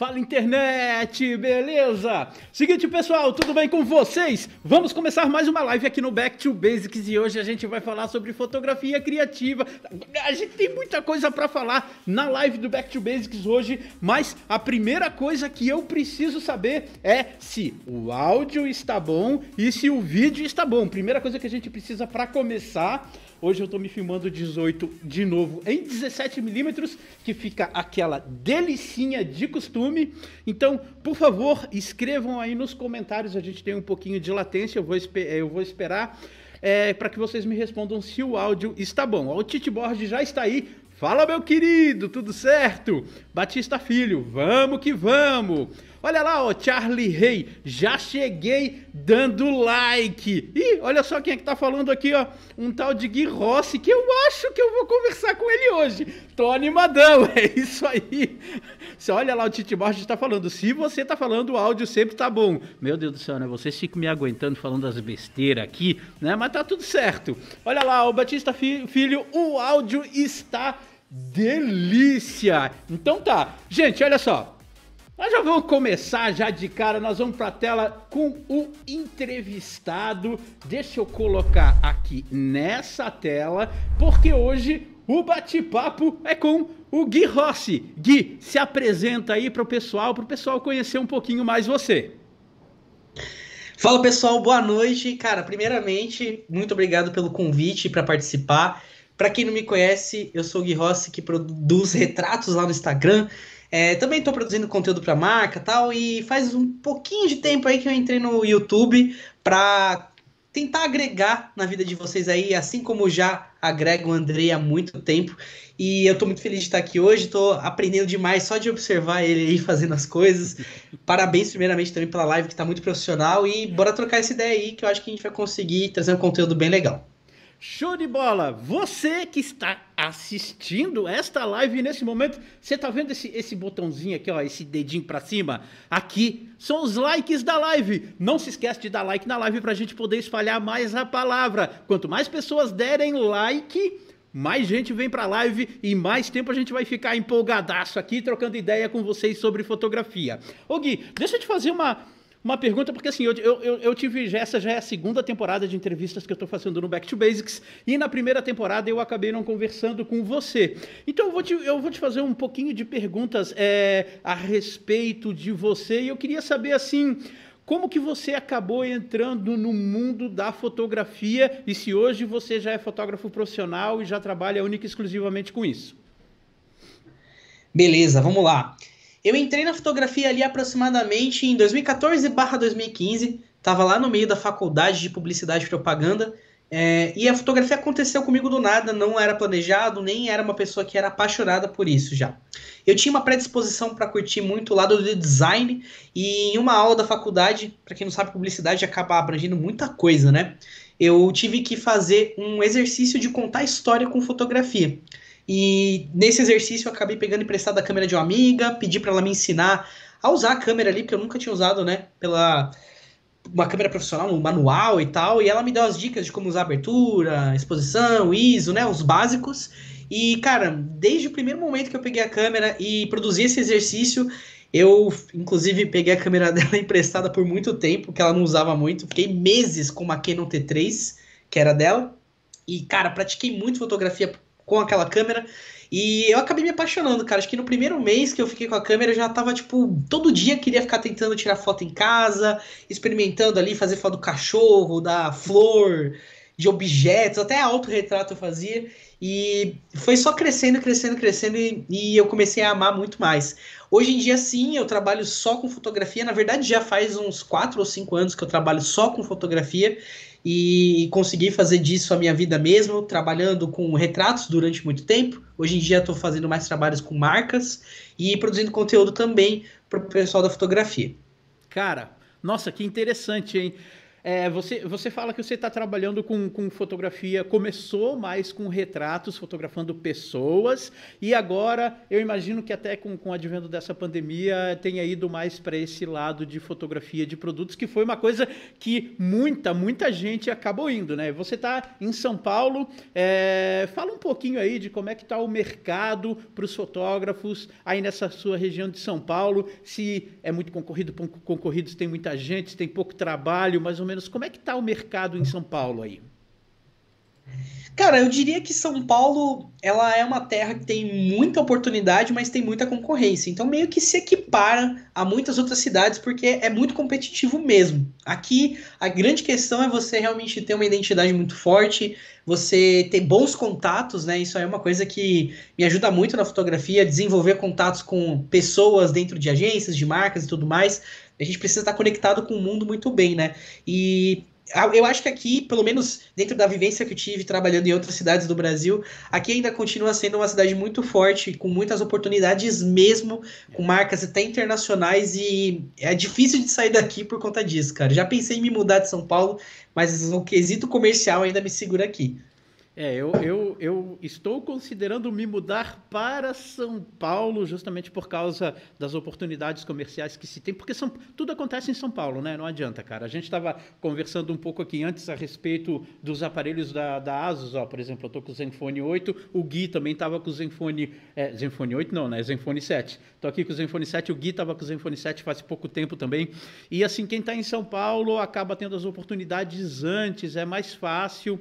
Fala internet, beleza? Seguinte pessoal, tudo bem com vocês? Vamos começar mais uma live aqui no Back to Basics e hoje a gente vai falar sobre fotografia criativa. A gente tem muita coisa para falar na live do Back to Basics hoje, mas a primeira coisa que eu preciso saber é se o áudio está bom e se o vídeo está bom. Primeira coisa que a gente precisa para começar. Hoje eu tô me filmando 18 de novo em 17mm, que fica aquela delicinha de costume. Então, por favor, escrevam aí nos comentários, a gente tem um pouquinho de latência, eu vou esperar para que vocês me respondam se o áudio está bom. O Tite Borges já está aí. Fala, meu querido, tudo certo? Batista Filho, vamos que vamos! Olha lá, ó, Charlie Rey, já cheguei dando like. Ih, olha só quem é que tá falando aqui, ó, um tal de Gui Rossi, que eu acho que eu vou conversar com ele hoje. Tô animadão, é isso aí. Você olha lá, o Tite Borges tá falando, se você tá falando, o áudio sempre tá bom. Meu Deus do céu, né, vocês ficam me aguentando falando as besteiras aqui, né, mas tá tudo certo. Olha lá, o Batista Filho, o áudio está delícia. Então tá, gente, olha só. Nós já vamos começar já de cara, nós vamos para a tela com o entrevistado. Deixa eu colocar aqui nessa tela, porque hoje o bate-papo é com o Gui Rossi. Gui, se apresenta aí para o pessoal conhecer um pouquinho mais você. Fala pessoal, boa noite. Cara, primeiramente, muito obrigado pelo convite para participar. Para quem não me conhece, eu sou o Gui Rossi, que produz retratos lá no Instagram. Também estou produzindo conteúdo para marca e tal, e faz um pouquinho de tempo aí que eu entrei no YouTube para tentar agregar na vida de vocês aí, assim como já agrego o Andrei há muito tempo. E eu estou muito feliz de estar aqui hoje, estou aprendendo demais só de observar ele aí fazendo as coisas. Parabéns primeiramente também pela live que está muito profissional e bora trocar essa ideia aí que eu acho que a gente vai conseguir trazer um conteúdo bem legal. Show de bola! Você que está assistindo esta live nesse momento, você tá vendo esse botãozinho aqui, ó, esse dedinho para cima? Aqui são os likes da live. Não se esquece de dar like na live para a gente poder espalhar mais a palavra. Quanto mais pessoas derem like, mais gente vem para a live e mais tempo a gente vai ficar empolgadaço aqui, trocando ideia com vocês sobre fotografia. Ô Gui, deixa eu te fazer uma pergunta, porque assim, essa já é a segunda temporada de entrevistas que eu estou fazendo no Back to Basics, e na primeira temporada eu acabei não conversando com você. Então eu vou te fazer um pouquinho de perguntas a respeito de você, e eu queria saber assim, como que você acabou entrando no mundo da fotografia, e se hoje você já é fotógrafo profissional e já trabalha única e exclusivamente com isso? Beleza, vamos lá. Eu entrei na fotografia ali aproximadamente em 2014/2015, estava lá no meio da faculdade de publicidade e propaganda, e a fotografia aconteceu comigo do nada, não era planejado, nem era uma pessoa que era apaixonada por isso já. Eu tinha uma predisposição para curtir muito o lado do design, e em uma aula da faculdade, para quem não sabe, publicidade acaba abrangendo muita coisa, né? Eu tive que fazer um exercício de contar história com fotografia. E nesse exercício eu acabei pegando emprestado a câmera de uma amiga, pedi para ela me ensinar a usar a câmera ali, porque eu nunca tinha usado, né, uma câmera profissional, um manual e tal, e ela me deu as dicas de como usar abertura, exposição, ISO, né, os básicos. E, cara, desde o primeiro momento que eu peguei a câmera e produzi esse exercício, eu, inclusive, peguei a câmera dela emprestada por muito tempo, que ela não usava muito, fiquei meses com uma Canon T3, que era dela, e, cara, pratiquei muito fotografia com aquela câmera, e eu acabei me apaixonando, cara. Acho que no primeiro mês que eu fiquei com a câmera, eu já tava, tipo, todo dia queria ficar tentando tirar foto em casa, experimentando ali, fazer foto do cachorro, da flor, de objetos, até autorretrato eu fazia, e foi só crescendo, crescendo, crescendo, e eu comecei a amar muito mais. Hoje em dia, sim, eu trabalho só com fotografia, na verdade já faz uns 4 ou 5 anos que eu trabalho só com fotografia, e consegui fazer disso a minha vida mesmo, trabalhando com retratos durante muito tempo. Hoje em dia estou fazendo mais trabalhos com marcas e produzindo conteúdo também para o pessoal da fotografia. Cara, nossa, que interessante, hein? Você fala que você está trabalhando com fotografia, começou mais com retratos, fotografando pessoas, e agora eu imagino que até com o advento dessa pandemia tenha ido mais para esse lado de fotografia de produtos, que foi uma coisa que muita gente acabou indo, né? Você está em São Paulo, fala um pouquinho aí de como é que está o mercado para os fotógrafos aí nessa sua região de São Paulo, se é muito concorrido, se tem muita gente, se tem pouco trabalho, mais ou menos. Como é que está o mercado em São Paulo aí? Cara, eu diria que São Paulo, ela é uma terra que tem muita oportunidade, mas tem muita concorrência. Então, meio que se equipara a muitas outras cidades, porque é muito competitivo mesmo. Aqui, a grande questão é você realmente ter uma identidade muito forte, você ter bons contatos, né? Isso é uma coisa que me ajuda muito na fotografia, desenvolver contatos com pessoas dentro de agências, de marcas e tudo mais. A gente precisa estar conectado com o mundo muito bem, né? E eu acho que aqui, pelo menos dentro da vivência que eu tive trabalhando em outras cidades do Brasil, aqui ainda continua sendo uma cidade muito forte, com muitas oportunidades mesmo, com marcas até internacionais, e é difícil de sair daqui por conta disso, cara. Já pensei em me mudar de São Paulo, mas o quesito comercial ainda me segura aqui. Eu estou considerando me mudar para São Paulo justamente por causa das oportunidades comerciais que se tem, porque tudo acontece em São Paulo, né? Não adianta, cara. A gente estava conversando um pouco aqui antes a respeito dos aparelhos da Asus, ó, por exemplo, eu estou com o Zenfone 8, o Gui também estava com o Zenfone 8 não, né? Zenfone 7. Estou aqui com o Zenfone 7, o Gui estava com o Zenfone 7 faz pouco tempo também. E assim, quem está em São Paulo acaba tendo as oportunidades antes, é mais fácil.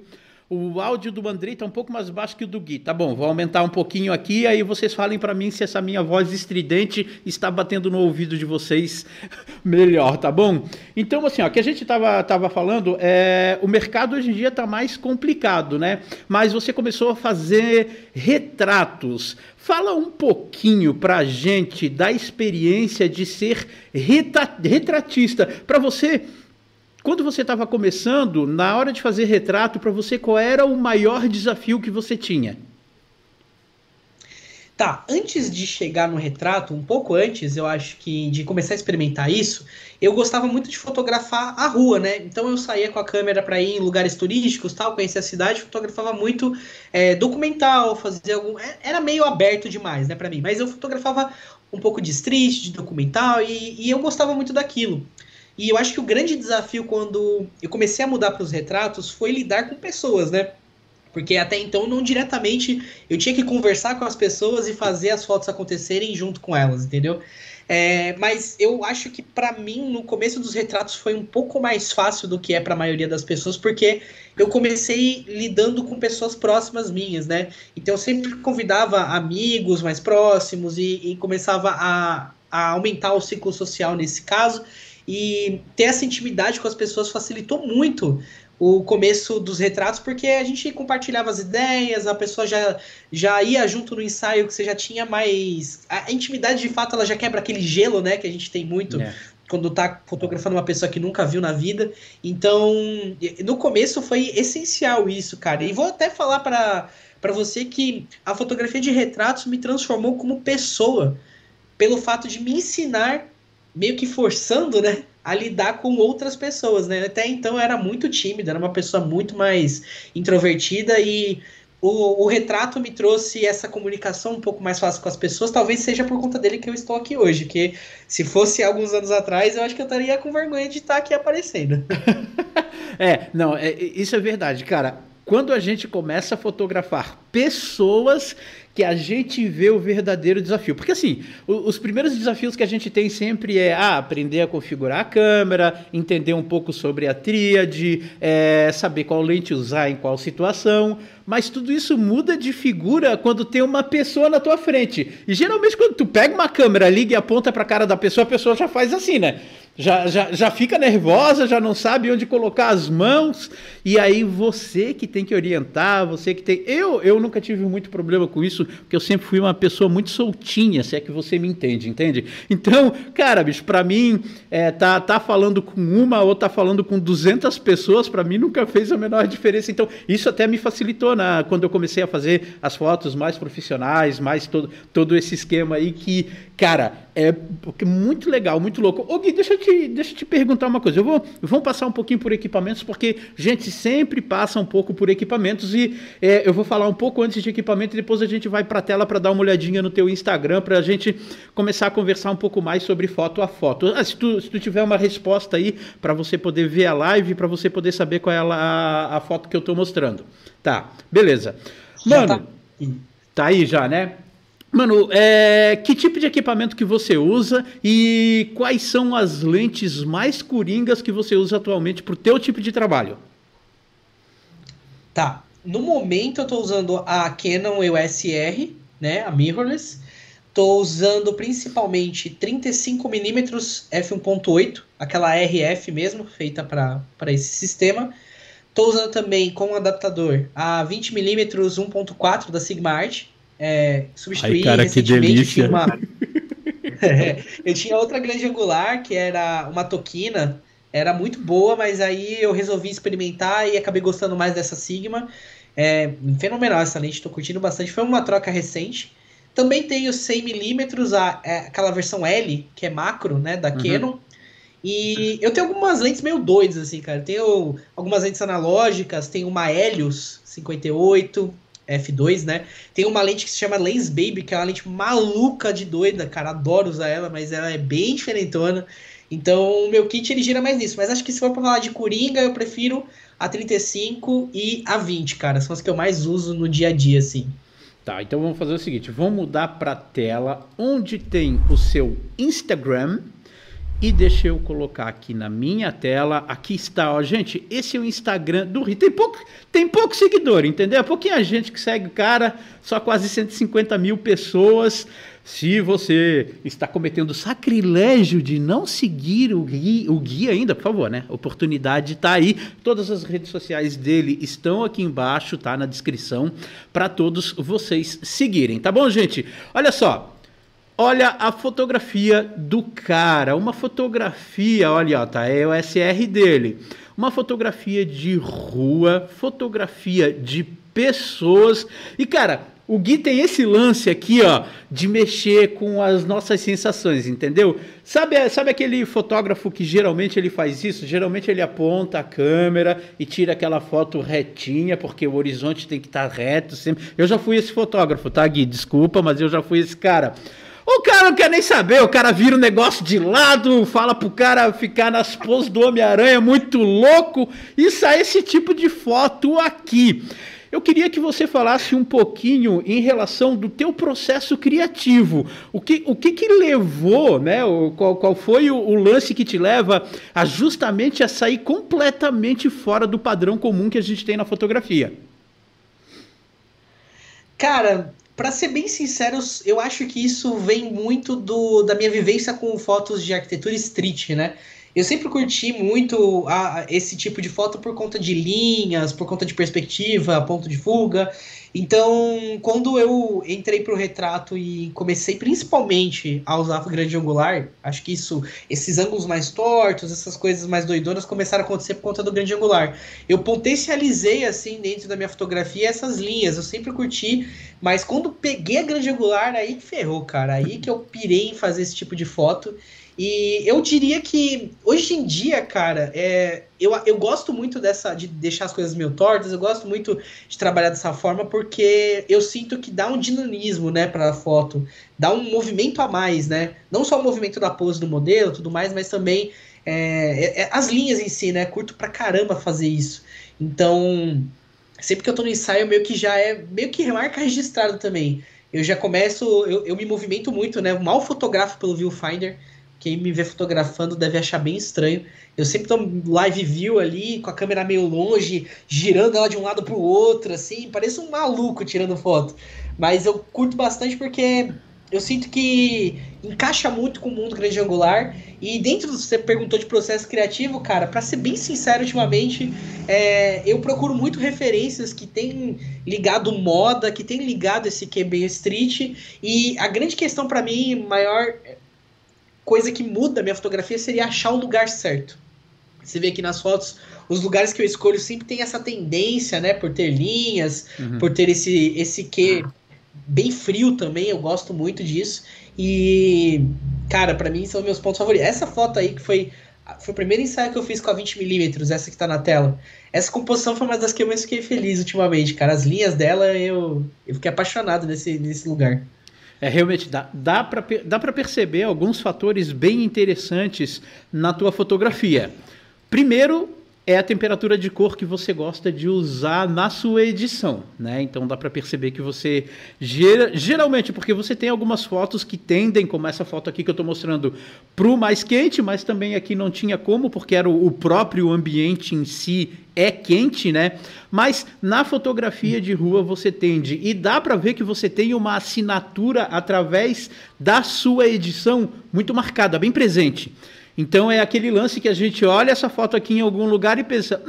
O áudio do Andrei está um pouco mais baixo que o do Gui. Tá bom, vou aumentar um pouquinho aqui, aí vocês falem para mim se essa minha voz estridente está batendo no ouvido de vocês melhor, tá bom? Então, assim, ó, o que a gente tava falando, o mercado hoje em dia está mais complicado, né? Mas você começou a fazer retratos. Fala um pouquinho para a gente da experiência de ser retratista. Para você... Quando você estava começando, na hora de fazer retrato, para você, qual era o maior desafio que você tinha? Tá, antes de chegar no retrato, um pouco antes, eu acho que de começar a experimentar isso, eu gostava muito de fotografar a rua, né? Então eu saía com a câmera para ir em lugares turísticos, tal, conhecer a cidade, fotografava muito documental, fazia algum... Era meio aberto demais, né, para mim, mas eu fotografava um pouco de street, de documental, e eu gostava muito daquilo. E eu acho que o grande desafio quando eu comecei a mudar para os retratos foi lidar com pessoas, né? Porque até então, não diretamente, eu tinha que conversar com as pessoas e fazer as fotos acontecerem junto com elas, entendeu? Mas eu acho que para mim, no começo dos retratos, foi um pouco mais fácil do que é para a maioria das pessoas, porque eu comecei lidando com pessoas próximas minhas, né? Então eu sempre convidava amigos mais próximos e começava a aumentar o ciclo social nesse caso. E ter essa intimidade com as pessoas facilitou muito o começo dos retratos, porque a gente compartilhava as ideias, a pessoa já ia junto no ensaio, que você já tinha mais... A intimidade, de fato, ela já quebra aquele gelo, né, que a gente tem muito quando tá fotografando uma pessoa que nunca viu na vida. Então, no começo foi essencial isso, cara. E vou até falar para você que a fotografia de retratos me transformou como pessoa, pelo fato de me ensinar, meio que forçando, né, a lidar com outras pessoas, né? Até então eu era muito tímido, era uma pessoa muito mais introvertida, e o retrato me trouxe essa comunicação um pouco mais fácil com as pessoas. Talvez seja por conta dele que eu estou aqui hoje, porque se fosse alguns anos atrás, eu acho que eu estaria com vergonha de estar aqui aparecendo. Isso é verdade, cara. Quando a gente começa a fotografar pessoas, que a gente vê o verdadeiro desafio. Porque assim, os primeiros desafios que a gente tem sempre é aprender a configurar a câmera, entender um pouco sobre a tríade, saber qual lente usar em qual situação, mas tudo isso muda de figura quando tem uma pessoa na tua frente. E geralmente quando tu pega uma câmera, liga e aponta para a cara da pessoa, a pessoa já faz assim, né? Já fica nervosa, já não sabe onde colocar as mãos, e aí você que tem que orientar, você que tem... Eu nunca tive muito problema com isso, porque eu sempre fui uma pessoa muito soltinha, se é que você me entende? Então, cara, bicho, pra mim, tá falando com uma ou tá falando com 200 pessoas, pra mim nunca fez a menor diferença. Então, isso até me facilitou quando eu comecei a fazer as fotos mais profissionais, mais todo esse esquema aí que, Cara, é muito legal, muito louco. Ô Gui, deixa eu te perguntar uma coisa. Vamos passar um pouquinho por equipamentos, porque a gente sempre passa um pouco por equipamentos e eu vou falar um pouco antes de equipamento e depois a gente vai para a tela para dar uma olhadinha no teu Instagram, para a gente começar a conversar um pouco mais sobre foto a foto. Se tu tiver uma resposta aí, para você poder ver a live, para você poder saber qual é a foto que eu estou mostrando. Tá, beleza. Mano, tá aí já, né? Mano, que tipo de equipamento que você usa e quais são as lentes mais coringas que você usa atualmente pro teu tipo de trabalho? Tá, no momento eu tô usando a Canon EOS R, né, a mirrorless. Tô usando principalmente 35mm f1.8, aquela RF mesmo, feita para esse sistema. Tô usando também como adaptador a 20mm 1.4 da Sigma Art. Substituí recentemente. Eu tinha outra grande angular que era uma Tokina, era muito boa, mas aí eu resolvi experimentar e acabei gostando mais dessa Sigma. Fenomenal essa lente, tô curtindo bastante. Foi uma troca recente. Também tenho 100mm, aquela versão L, que é macro, né, da Canon. E eu tenho algumas lentes meio doidas, assim, cara. Tenho algumas lentes analógicas, tenho uma Helios 58 f2, né? Tem uma lente que se chama Lens Baby, que é uma lente maluca de doida, cara. Adoro usar ela, mas ela é bem diferentona. Então, o meu kit ele gira mais nisso. Mas acho que se for pra falar de coringa, eu prefiro a 35 e a 20, cara. São as que eu mais uso no dia a dia, assim. Tá, então vamos fazer o seguinte. Vamos mudar pra tela onde tem o seu Instagram. E deixa eu colocar aqui na minha tela. Aqui está, ó, gente. Esse é o Instagram do Ri. Tem pouco seguidor, entendeu? É pouquinha gente que segue o cara. Só quase 150 mil pessoas. Se você está cometendo o sacrilégio de não seguir o Gui ainda, por favor, né? A oportunidade está aí. Todas as redes sociais dele estão aqui embaixo, tá? Na descrição. Para todos vocês seguirem, tá bom, gente? Olha só. Olha a fotografia do cara, uma fotografia, olha, ó, tá, é o SR dele. Uma fotografia de rua, fotografia de pessoas. E, cara, o Gui tem esse lance aqui, ó, de mexer com as nossas sensações, entendeu? Sabe aquele fotógrafo que geralmente ele faz isso? Geralmente ele aponta a câmera e tira aquela foto retinha, porque o horizonte tem que estar reto sempre. Eu já fui esse fotógrafo, tá, Gui? Desculpa, mas eu já fui esse cara. O cara não quer nem saber, o cara vira o negócio de lado, fala pro cara ficar nas poses do Homem-Aranha, muito louco. E sai esse tipo de foto aqui. Eu queria que você falasse um pouquinho em relação do teu processo criativo. O que levou, né? Qual foi o lance que te leva a justamente a sair completamente fora do padrão comum que a gente tem na fotografia? Cara, pra ser bem sincero, eu acho que isso vem muito da minha vivência com fotos de arquitetura street, né? Eu sempre curti muito esse tipo de foto por conta de linhas, por conta de perspectiva, ponto de fuga. Então, quando eu entrei pro retrato e comecei principalmente a usar grande angular, acho que esses ângulos mais tortos, essas coisas mais doidonas começaram a acontecer por conta do grande angular. Eu potencializei, assim, dentro da minha fotografia essas linhas, eu sempre curti, mas quando peguei a grande angular, aí que ferrou, cara. Aí que eu pirei em fazer esse tipo de foto. E eu diria que hoje em dia, cara, eu gosto muito de deixar as coisas meio tortas, eu gosto muito de trabalhar dessa forma porque eu sinto que dá um dinamismo, né, pra foto, dá um movimento a mais, né? Não só o movimento da pose do modelo e tudo mais, mas também as linhas em si, né? Curto pra caramba fazer isso. Então, sempre que eu tô no ensaio, meio que marca registrado também. Eu já começo, eu me movimento muito, né? Mal fotografo pelo viewfinder. Quem me vê fotografando deve achar bem estranho. Eu sempre tô live view ali, com a câmera meio longe, girando ela de um lado pro outro, assim, pareço um maluco tirando foto. Mas eu curto bastante porque eu sinto que encaixa muito com o mundo grande angular. E dentro do que você perguntou de processo criativo, cara, pra ser bem sincero, ultimamente, eu procuro muito referências que tem ligado moda, que tem ligado esse que é bem street. E a grande questão pra mim, maior coisa que muda a minha fotografia seria achar o lugar certo. Você vê aqui nas fotos, os lugares que eu escolho sempre tem essa tendência, né, por ter linhas, por ter esse quê bem frio também, eu gosto muito disso. E, cara, pra mim são meus pontos favoritos. Essa foto aí que foi o primeiro ensaio que eu fiz com a 20mm, essa que tá na tela. Essa composição foi uma das que eu mais fiquei feliz ultimamente, cara. As linhas dela, eu fiquei apaixonado nesse lugar. Realmente, dá pra perceber alguns fatores bem interessantes na tua fotografia. Primeiro, é a temperatura de cor que você gosta de usar na sua edição, né? Então dá para perceber que você geralmente, porque você tem algumas fotos que tendem, como essa foto aqui que eu estou mostrando, para o mais quente, mas também aqui não tinha como, porque era o próprio ambiente em si é quente, né? Mas na fotografia de rua você tende, e dá para ver que você tem uma assinatura através da sua edição muito marcada, bem presente. Então é aquele lance que a gente olha essa foto aqui em algum lugar e pensa,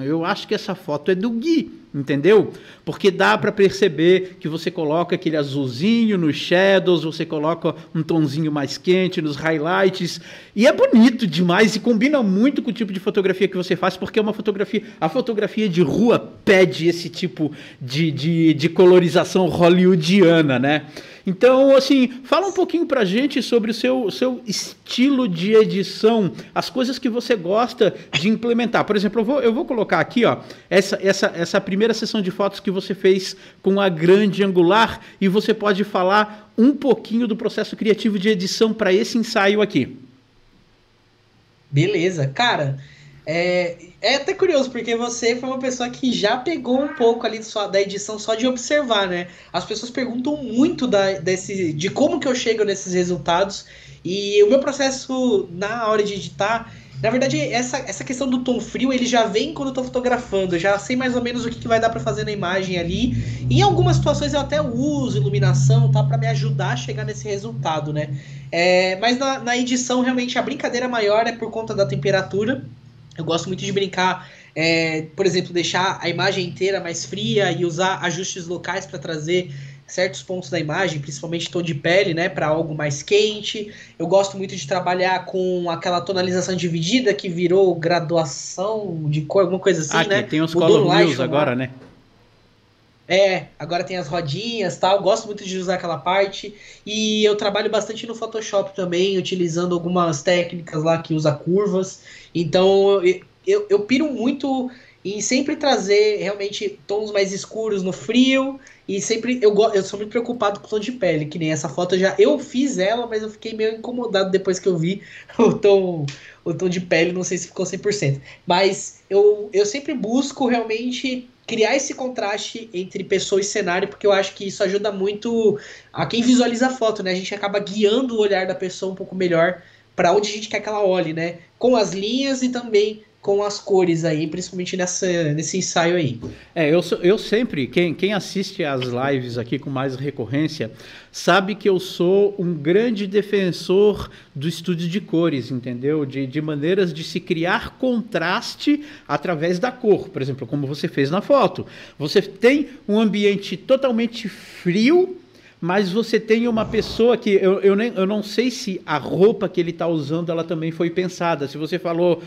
eu acho que essa foto é do Gui, entendeu? Porque dá para perceber que você coloca aquele azulzinho nos shadows, você coloca um tonzinho mais quente nos highlights, e é bonito demais e combina muito com o tipo de fotografia que você faz, porque é uma fotografia, a fotografia de rua pede esse tipo de colorização hollywoodiana, né? Então, assim, fala um pouquinho pra gente sobre o seu estilo de edição, as coisas que você gosta de implementar. Por exemplo, eu vou colocar aqui, ó, essa primeira sessão de fotos que você fez com a grande angular, e você pode falar um pouquinho do processo criativo de edição para esse ensaio aqui. Beleza, cara. É até curioso, porque você foi uma pessoa que já pegou um pouco ali da edição só de observar, né? As pessoas perguntam muito de como que eu chego nesses resultados, e o meu processo na hora de editar, na verdade, essa questão do tom frio, ele já vem quando eu tô fotografando, eu já sei mais ou menos o que vai dar pra fazer na imagem ali, e em algumas situações eu até uso iluminação, tá, pra me ajudar a chegar nesse resultado, né? Mas na edição, realmente, a brincadeira maior é por conta da temperatura. Eu gosto muito de brincar, por exemplo, deixar a imagem inteira mais fria e usar ajustes locais para trazer certos pontos da imagem, principalmente tom de pele, né, para algo mais quente. Eu gosto muito de trabalhar com aquela tonalização dividida que virou graduação de cor, alguma coisa assim, né? Tem os color wheels agora, né? Agora tem as rodinhas, tal. Gosto muito de usar aquela parte. E eu trabalho bastante no Photoshop também, utilizando algumas técnicas lá que usa curvas. Então eu piro muito em sempre trazer realmente tons mais escuros no frio. E sempre eu sou muito preocupado com o tom de pele, que nem essa foto eu fiz ela, mas eu fiquei meio incomodado depois que eu vi o tom de pele, não sei se ficou 100%. Mas eu sempre busco realmente criar esse contraste entre pessoa e cenário, porque eu acho que isso ajuda muito a quem visualiza a foto, né? A gente acaba guiando o olhar da pessoa um pouco melhor para onde a gente quer que ela olhe, né? Com as linhas e também com as cores aí, principalmente nesse ensaio aí. Eu sempre, quem assiste às lives aqui com mais recorrência, sabe que eu sou um grande defensor do estudo de cores, entendeu? De maneiras de se criar contraste através da cor, por exemplo, como você fez na foto. Você tem um ambiente totalmente frio, mas você tem uma pessoa que eu não sei se a roupa que ele está usando ela também foi pensada. Se você falou,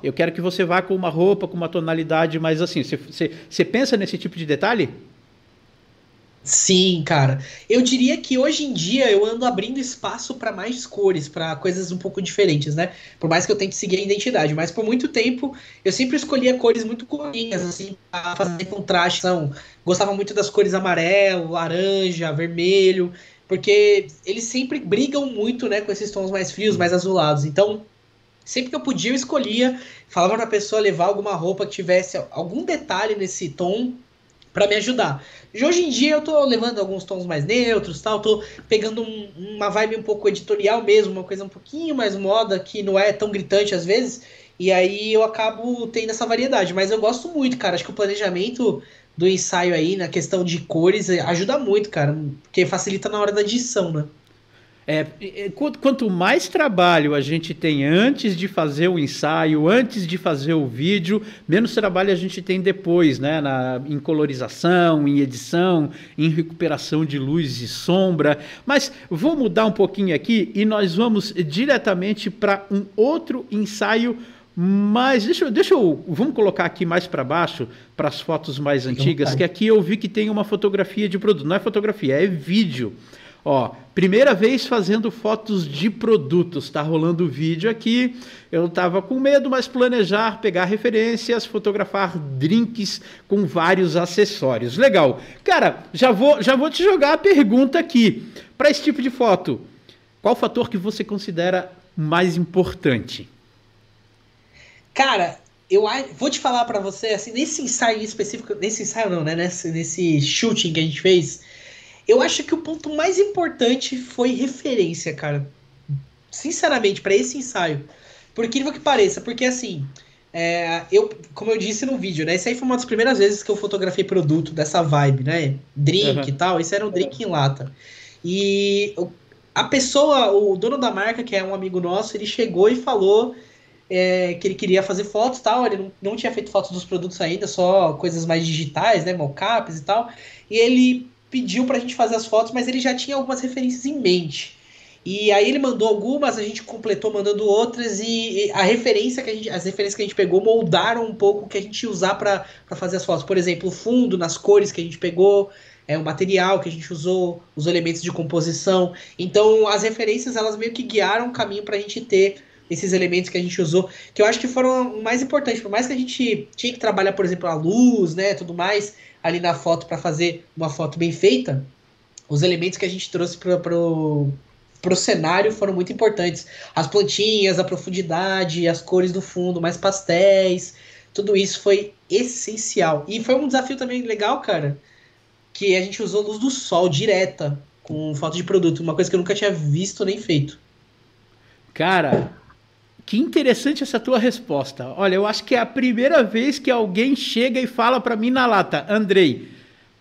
eu quero que você vá com uma roupa, com uma tonalidade mais assim, você pensa nesse tipo de detalhe? Sim, cara. Eu diria que hoje em dia eu ando abrindo espaço para mais cores, para coisas um pouco diferentes, né? Por mais que eu tente seguir a identidade, mas por muito tempo eu sempre escolhia cores muito corinhas, assim, para fazer contraste. Gostava muito das cores amarelo, laranja, vermelho, porque eles sempre brigam muito, né, com esses tons mais frios, mais azulados. Então, sempre que eu podia, eu escolhia, falava pra pessoa levar alguma roupa que tivesse algum detalhe nesse tom para me ajudar. E hoje em dia eu tô levando alguns tons mais neutros, tal, tô pegando uma vibe um pouco editorial mesmo, uma coisa um pouquinho mais moda, que não é tão gritante às vezes, e aí eu acabo tendo essa variedade, mas eu gosto muito, cara, acho que o planejamento do ensaio aí, na questão de cores, ajuda muito, cara, porque facilita na hora da edição, né? Quanto mais trabalho a gente tem antes de fazer o ensaio, antes de fazer o vídeo, menos trabalho a gente tem depois, né? Em colorização, em edição, em recuperação de luz e sombra. Mas vou mudar um pouquinho aqui e nós vamos diretamente para um outro ensaio Mas vamos colocar aqui mais para baixo, para as fotos mais antigas, que aqui eu vi que tem uma fotografia de produto. Não é fotografia, é vídeo. Ó, primeira vez fazendo fotos de produtos, tá rolando o vídeo aqui. Eu tava com medo, mas planejar, pegar referências, fotografar drinks com vários acessórios. Legal. Cara, já vou te jogar a pergunta aqui. Para esse tipo de foto, qual fator que você considera mais importante? Cara, eu vou te falar pra você, assim, nesse ensaio específico, nesse ensaio não, né, nesse shooting que a gente fez, eu acho que o ponto mais importante foi referência, cara. Sinceramente, pra esse ensaio. Por incrível que pareça, porque assim, como eu disse no vídeo, né, essa aí foi uma das primeiras vezes que eu fotografei produto dessa vibe, né, drink e tal, esse era um drink em lata. E a pessoa, o dono da marca, que é um amigo nosso, ele chegou e falou... que ele queria fazer fotos e tal, ele não tinha feito fotos dos produtos ainda, só coisas mais digitais, né, mockups e tal, e ele pediu pra gente fazer as fotos, mas ele já tinha algumas referências em mente, e aí ele mandou algumas, a gente completou mandando outras, e as referências que a gente pegou moldaram um pouco o que a gente ia usar pra fazer as fotos, por exemplo, o fundo, nas cores que a gente pegou, o material que a gente usou, os elementos de composição, então as referências elas meio que guiaram o caminho pra gente ter esses elementos que a gente usou, que eu acho que foram o mais importantes, por mais que a gente tinha que trabalhar, por exemplo, a luz, né, tudo mais, ali na foto para fazer uma foto bem feita, os elementos que a gente trouxe pro cenário foram muito importantes. As plantinhas, a profundidade, as cores do fundo, mais pastéis, tudo isso foi essencial. E foi um desafio também legal, cara, que a gente usou luz do sol direta com foto de produto, uma coisa que eu nunca tinha visto nem feito. Cara, que interessante essa tua resposta. Olha, eu acho que é a primeira vez que alguém chega e fala para mim na lata, Andrei,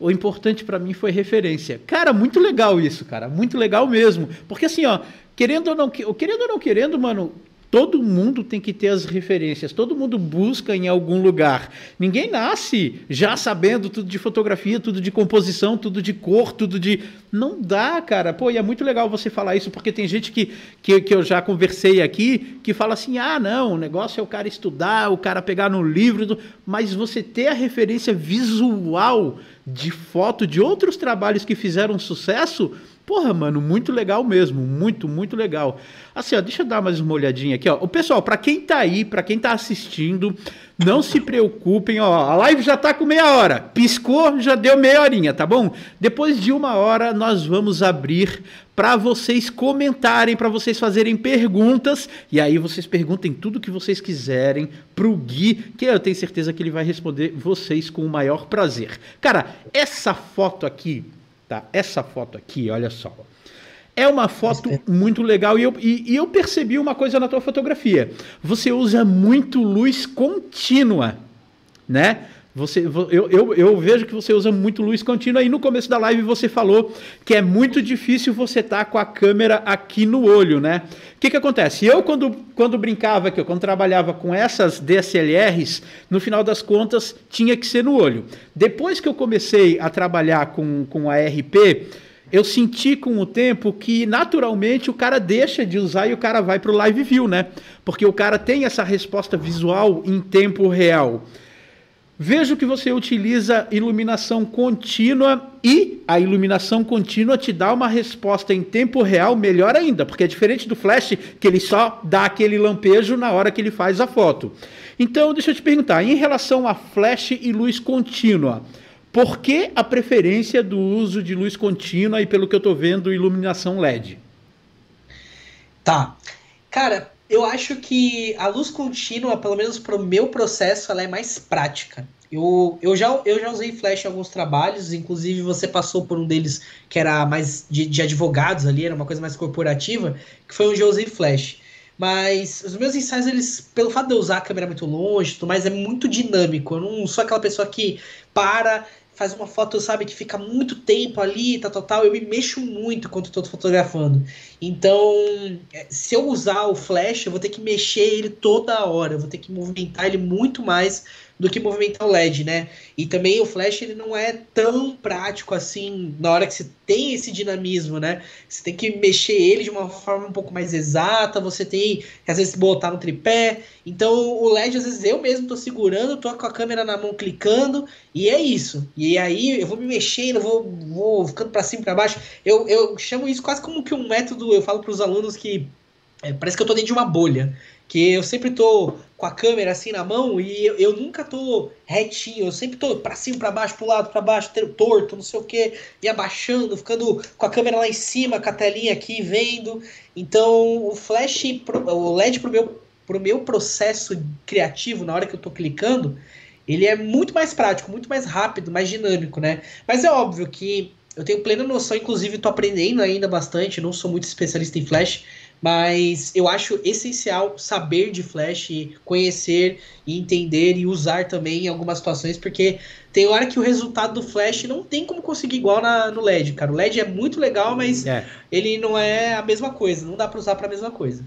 o importante para mim foi referência. Cara, muito legal isso, cara, muito legal mesmo. Porque assim, ó, querendo ou não querendo, mano, todo mundo tem que ter as referências, todo mundo busca em algum lugar. Ninguém nasce já sabendo tudo de fotografia, tudo de composição, tudo de cor, tudo de... Não dá, cara. Pô, e é muito legal você falar isso, porque tem gente que eu já conversei aqui, que fala assim, ah, não, o negócio é o cara estudar, o cara pegar no livro, mas você ter a referência visual de foto de outros trabalhos que fizeram sucesso... Porra, mano, muito legal mesmo, muito, muito legal. Assim, ó, deixa eu dar mais uma olhadinha aqui, ó. O pessoal, pra quem tá aí, pra quem tá assistindo, não se preocupem, ó. A live já tá com meia hora. Piscou, já deu meia horinha, tá bom? Depois de uma hora, nós vamos abrir para vocês comentarem, para vocês fazerem perguntas. E aí vocês perguntem tudo que vocês quiserem pro Gui, que eu tenho certeza que ele vai responder vocês com o maior prazer. Cara, essa foto aqui... Tá? Essa foto aqui, olha só. É uma foto muito legal e eu percebi uma coisa na tua fotografia. Você usa muito luz contínua, né? Eu vejo que você usa muito luz contínua e no começo da live você falou que é muito difícil você estar com a câmera aqui no olho, né? O que acontece? Eu, quando brincava aqui, quando trabalhava com essas DSLRs, no final das contas, tinha que ser no olho. Depois que eu comecei a trabalhar com a RP, eu senti com o tempo que, naturalmente, o cara deixa de usar e o cara vai para o Live View, né? Porque o cara tem essa resposta visual em tempo real. Vejo que você utiliza iluminação contínua e a iluminação contínua te dá uma resposta em tempo real melhor ainda, porque é diferente do flash, que ele só dá aquele lampejo na hora que ele faz a foto. Então, deixa eu te perguntar, em relação a flash e luz contínua, por que a preferência do uso de luz contínua e, pelo que eu estou vendo, iluminação LED? Tá. Cara, eu acho que a luz contínua, pelo menos para o meu processo, ela é mais prática. Eu já usei flash em alguns trabalhos, inclusive você passou por um deles que era mais de advogados ali, era uma coisa mais corporativa, que foi onde eu usei flash. Mas os meus ensaios, eles, pelo fato de eu usar a câmera muito longe, tudo mais, é muito dinâmico. Eu não sou aquela pessoa que para, faz uma foto, sabe, que fica muito tempo ali, tal. Eu me mexo muito quando estou fotografando. Então, se eu usar o flash, eu vou ter que mexer ele toda hora. Eu vou ter que movimentar ele muito mais do que movimentar o LED, né? E também o flash ele não é tão prático assim na hora que você tem esse dinamismo, né? Você tem que mexer ele de uma forma um pouco mais exata, você tem que às vezes botar no tripé. Então o LED às vezes eu mesmo tô segurando, tô com a câmera na mão clicando e é isso. E aí eu vou me mexendo, vou ficando para cima e para baixo. Eu chamo isso quase como que um método, eu falo para os alunos que parece que eu tô dentro de uma bolha. Que eu sempre tô com a câmera assim na mão e eu nunca tô retinho, eu sempre tô pra cima, pra baixo, pro lado, pra baixo, torto, não sei o que, e abaixando, ficando com a câmera lá em cima, com a telinha aqui, vendo. Então o flash, o LED pro meu processo criativo, na hora que eu tô clicando, ele é muito mais prático, muito mais rápido, mais dinâmico, né? Mas é óbvio que eu tenho plena noção, inclusive tô aprendendo ainda bastante, não sou muito especialista em flash, mas eu acho essencial saber de flash, conhecer e entender e usar também em algumas situações, porque tem hora que o resultado do flash não tem como conseguir igual no LED, cara. O LED é muito legal, mas ele não é a mesma coisa, não dá para usar para a mesma coisa.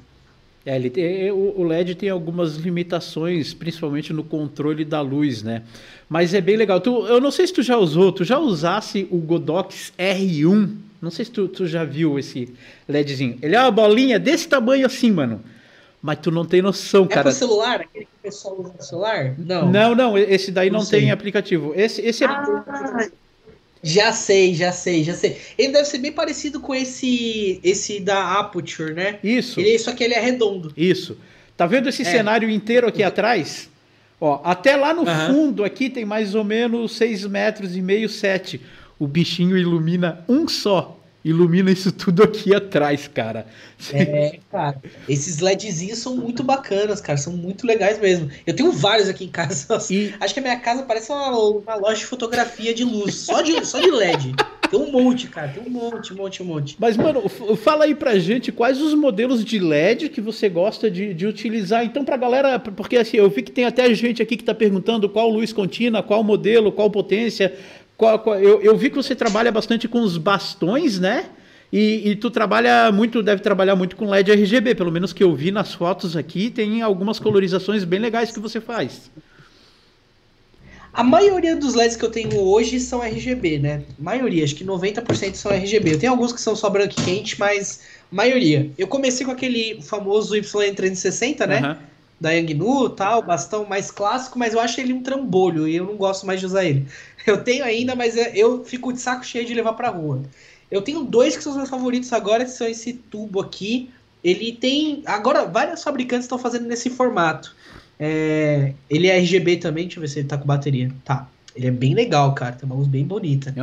O LED tem algumas limitações, principalmente no controle da luz, né? Mas é bem legal. Eu não sei se tu já usasse o Godox R1? Não sei se tu já viu esse LEDzinho. Ele é uma bolinha desse tamanho assim, mano. Mas tu não tem noção, cara. É pro celular? Aquele que o pessoal usa no celular? Não. Esse daí não tem aplicativo. Esse é... Já sei. Ele deve ser bem parecido com esse da Aputure, né? Isso. Só que ele é redondo. Isso. Tá vendo esse cenário inteiro aqui atrás? Ó, até lá no fundo aqui tem mais ou menos 6,5 metros, 7. O bichinho ilumina um só. Ilumina isso tudo aqui atrás, cara. Cara. Esses LEDzinhos são muito bacanas, cara. São muito legais mesmo. Eu tenho vários aqui em casa. Acho que a minha casa parece uma loja de fotografia de luz. Só de LED. Tem um monte, cara. Tem um monte. Mas, mano, fala aí pra gente quais os modelos de LED que você gosta de utilizar. Então, pra galera... Porque, assim, eu vi que tem até gente aqui que tá perguntando qual luz contínua, qual modelo, qual potência... Eu vi que você trabalha bastante com os bastões, né? E tu deve trabalhar muito com LED RGB, pelo menos que eu vi nas fotos aqui, tem algumas colorizações bem legais que você faz. A maioria dos LEDs que eu tenho hoje são RGB, né? Maioria, acho que 90% são RGB. Eu tenho alguns que são só branco e quente, mas maioria. Eu comecei com aquele famoso YN360, né? Da Yangnu, tal, bastão mais clássico, mas eu acho ele um trambolho e eu não gosto mais de usar ele. Eu tenho ainda, mas eu fico de saco cheio de levar pra rua. Eu tenho dois que são os meus favoritos agora, que são esse tubo aqui. Ele tem... Agora, vários fabricantes estão fazendo nesse formato. Ele é RGB também, deixa eu ver se ele tá com bateria. Tá, ele é bem legal, cara, tem uma luz bem bonita.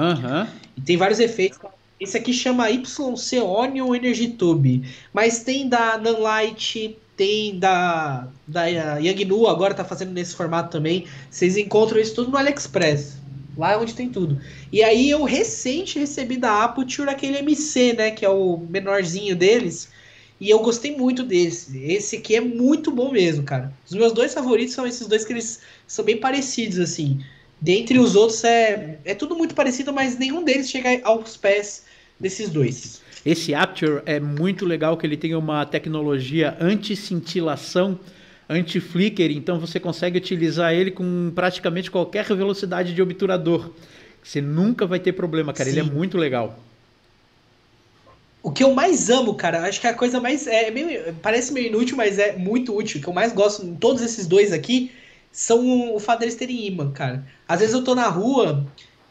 E tem vários efeitos. Esse aqui chama YC Onion Energy Tube, mas tem da Nanlite... Tem da Yangnu, agora tá fazendo nesse formato também. Vocês encontram isso tudo no AliExpress. Lá é onde tem tudo. E aí eu recebi da Aputure aquele MC, né? Que é o menorzinho deles. E eu gostei muito desse. Esse aqui é muito bom mesmo, cara. Os meus dois favoritos são esses dois que eles são bem parecidos, assim. Dentre os outros é tudo muito parecido, mas nenhum deles chega aos pés desses dois. Esse Aputure é muito legal, que ele tem uma tecnologia anti-cintilação, anti-flicker, então você consegue utilizar ele com praticamente qualquer velocidade de obturador. Você nunca vai ter problema, cara. Sim. Ele é muito legal. O que eu mais amo, cara, acho que a coisa mais... parece meio inútil, mas é muito útil. O que eu mais gosto em todos esses dois aqui são o fato deles terem imã, cara. Às vezes eu tô na rua...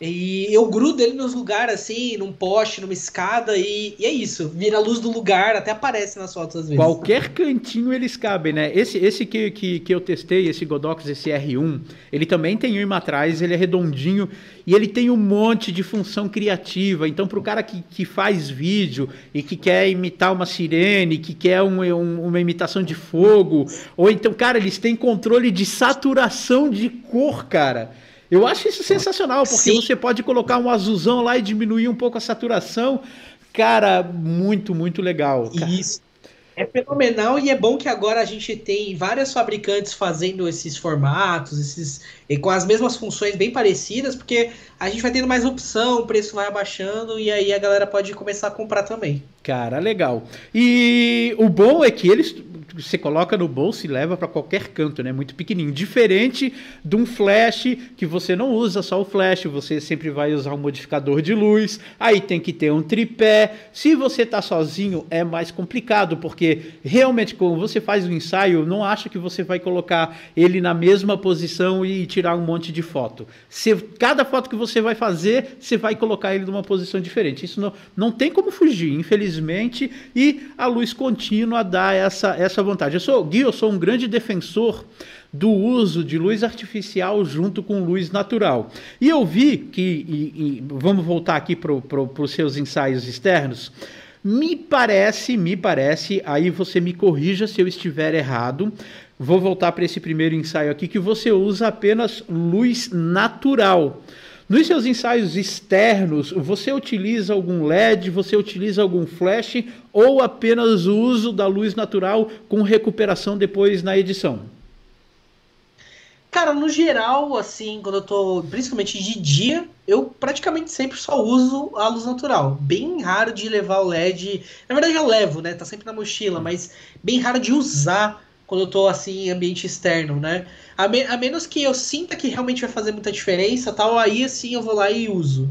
E eu grudo ele nos lugares, assim, num poste, numa escada, e é isso. Vira a luz do lugar, até aparece nas fotos às vezes. Qualquer cantinho eles cabem, né? Esse que eu testei, esse Godox, esse R1, ele também tem um imã atrás, ele é redondinho, e ele tem um monte de função criativa. Então, para o cara que faz vídeo e que quer imitar uma sirene, que quer uma imitação de fogo, ou então, cara, eles têm controle de saturação de cor, cara. Eu acho isso sensacional, porque Sim. Você pode colocar um azulzão lá e diminuir um pouco a saturação. Cara, muito, muito legal. Cara. Isso. É fenomenal e é bom que agora a gente tem vários fabricantes fazendo esses formatos, com as mesmas funções bem parecidas, porque a gente vai tendo mais opção, o preço vai abaixando e aí a galera pode começar a comprar também. Cara, legal. E o bom é que eles... você coloca no bolso e leva para qualquer canto, né? Muito pequenininho. Diferente de um flash que você não usa só o flash, você sempre vai usar um modificador de luz, aí tem que ter um tripé. Se você tá sozinho é mais complicado, porque realmente quando você faz o ensaio, não acha que você vai colocar ele na mesma posição e tirar um monte de foto. Cada foto que você vai fazer, você vai colocar ele numa posição diferente. Isso não tem como fugir, infelizmente, e a luz contínua dá essa vantagem. Eu sou um grande defensor do uso de luz artificial junto com luz natural. E eu vi que, vamos voltar aqui para os seus ensaios externos, me parece, aí você me corrija se eu estiver errado, vou voltar para esse primeiro ensaio aqui, que você usa apenas luz natural. Nos seus ensaios externos, você utiliza algum LED, você utiliza algum flash ou apenas o uso da luz natural com recuperação depois na edição? Cara, no geral, assim, quando eu tô, principalmente de dia, eu praticamente sempre só uso a luz natural. Bem raro de levar o LED. Na verdade, eu levo, né? Tá sempre na mochila, mas bem raro de usar quando eu tô, assim, em ambiente externo, né? A menos que eu sinta que realmente vai fazer muita diferença, tal, aí, assim, eu vou lá e uso.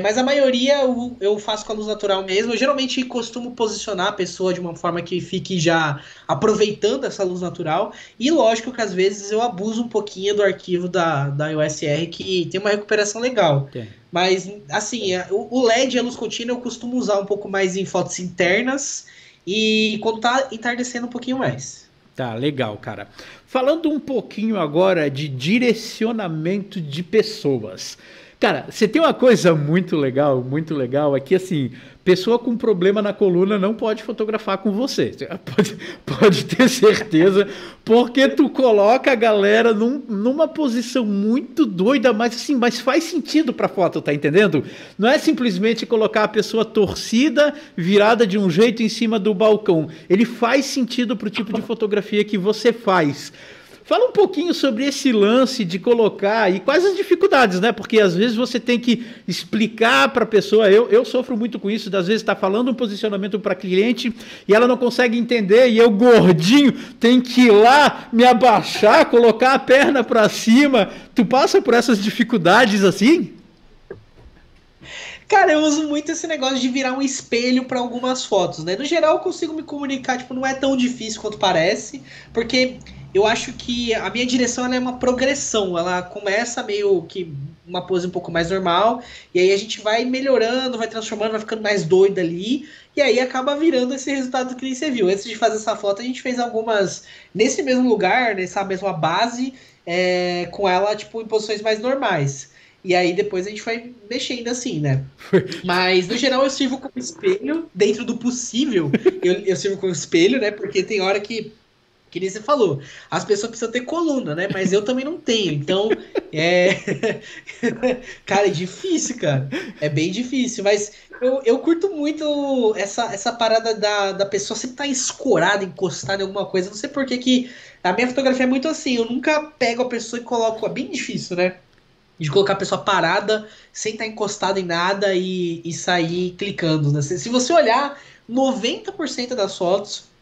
Mas a maioria eu faço com a luz natural mesmo. Eu geralmente costumo posicionar a pessoa de uma forma que fique já aproveitando essa luz natural. E lógico que às vezes eu abuso um pouquinho do arquivo da USR, que tem uma recuperação legal. Okay. Mas, assim, o LED e a luz contínua eu costumo usar um pouco mais em fotos internas e quando tá entardecendo um pouquinho mais. Tá, legal, cara. Falando um pouquinho agora de direcionamento de pessoas. Cara, você tem uma coisa muito legal, é que assim, pessoa com problema na coluna não pode fotografar com você. Pode ter certeza, porque tu coloca a galera numa posição muito doida, mas faz sentido pra foto, tá entendendo? Não é simplesmente colocar a pessoa torcida, virada de um jeito em cima do balcão. Ele faz sentido pro tipo de fotografia que você faz. Fala um pouquinho sobre esse lance de colocar e quais as dificuldades, né? Porque às vezes você tem que explicar para a pessoa, eu sofro muito com isso, às vezes está falando um posicionamento para cliente e ela não consegue entender e eu gordinho tenho que ir lá, me abaixar, colocar a perna para cima. Tu passa por essas dificuldades assim? Cara, eu uso muito esse negócio de virar um espelho para algumas fotos, né? No geral eu consigo me comunicar, tipo, não é tão difícil quanto parece, porque eu acho que a minha direção ela é uma progressão, ela começa meio que uma pose um pouco mais normal, e aí a gente vai melhorando, vai transformando, vai ficando mais doido ali, e aí acaba virando esse resultado que você viu. Antes de fazer essa foto, a gente fez algumas nesse mesmo lugar, nessa mesma base, com ela tipo em posições mais normais. E aí depois a gente vai mexendo assim, né? Mas, no geral, eu sirvo como espelho, dentro do possível, eu sirvo como espelho, né? Porque tem hora que nem você falou, as pessoas precisam ter coluna, né? Mas eu também não tenho, então cara, é difícil, cara. É bem difícil, mas eu curto muito essa parada da pessoa sempre estar escorada, encostada em alguma coisa. Não sei por que a minha fotografia é muito assim, eu nunca pego a pessoa e coloco, é bem difícil, né? De colocar a pessoa parada, sem estar encostada em nada e sair clicando, né? Se você olhar, 90% das fotos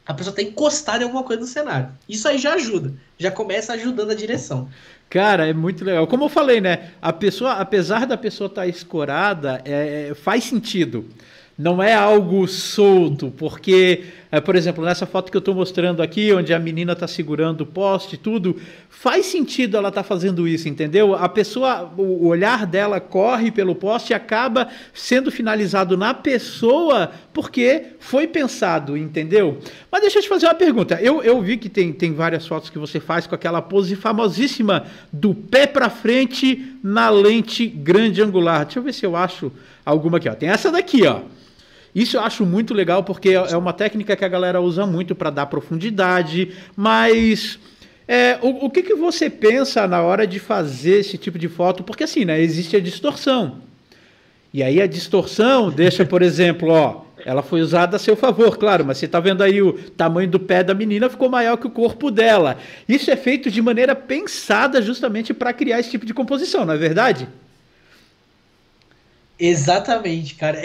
a pessoa tá encostada em alguma coisa no cenário. Isso aí já ajuda. Já começa ajudando a direção. Cara, é muito legal. Como eu falei, né? A pessoa, apesar da pessoa estar escorada, faz sentido. Não é algo solto, porque, por exemplo, nessa foto que eu estou mostrando aqui, onde a menina está segurando o poste e tudo, faz sentido ela estar fazendo isso, entendeu? A pessoa, o olhar dela corre pelo poste e acaba sendo finalizado na pessoa porque foi pensado, entendeu? Mas deixa eu te fazer uma pergunta. Eu vi que tem várias fotos que você faz com aquela pose famosíssima do pé para frente na lente grande angular. Deixa eu ver se eu acho alguma aqui, ó. Tem essa daqui, ó. Isso eu acho muito legal porque é uma técnica que a galera usa muito para dar profundidade, mas o que você pensa na hora de fazer esse tipo de foto? Porque assim, né, existe a distorção. E aí a distorção deixa, por exemplo, ó, ela foi usada a seu favor, claro, mas você está vendo aí o tamanho do pé da menina ficou maior que o corpo dela. Isso é feito de maneira pensada justamente para criar esse tipo de composição, não é verdade? Exatamente, cara.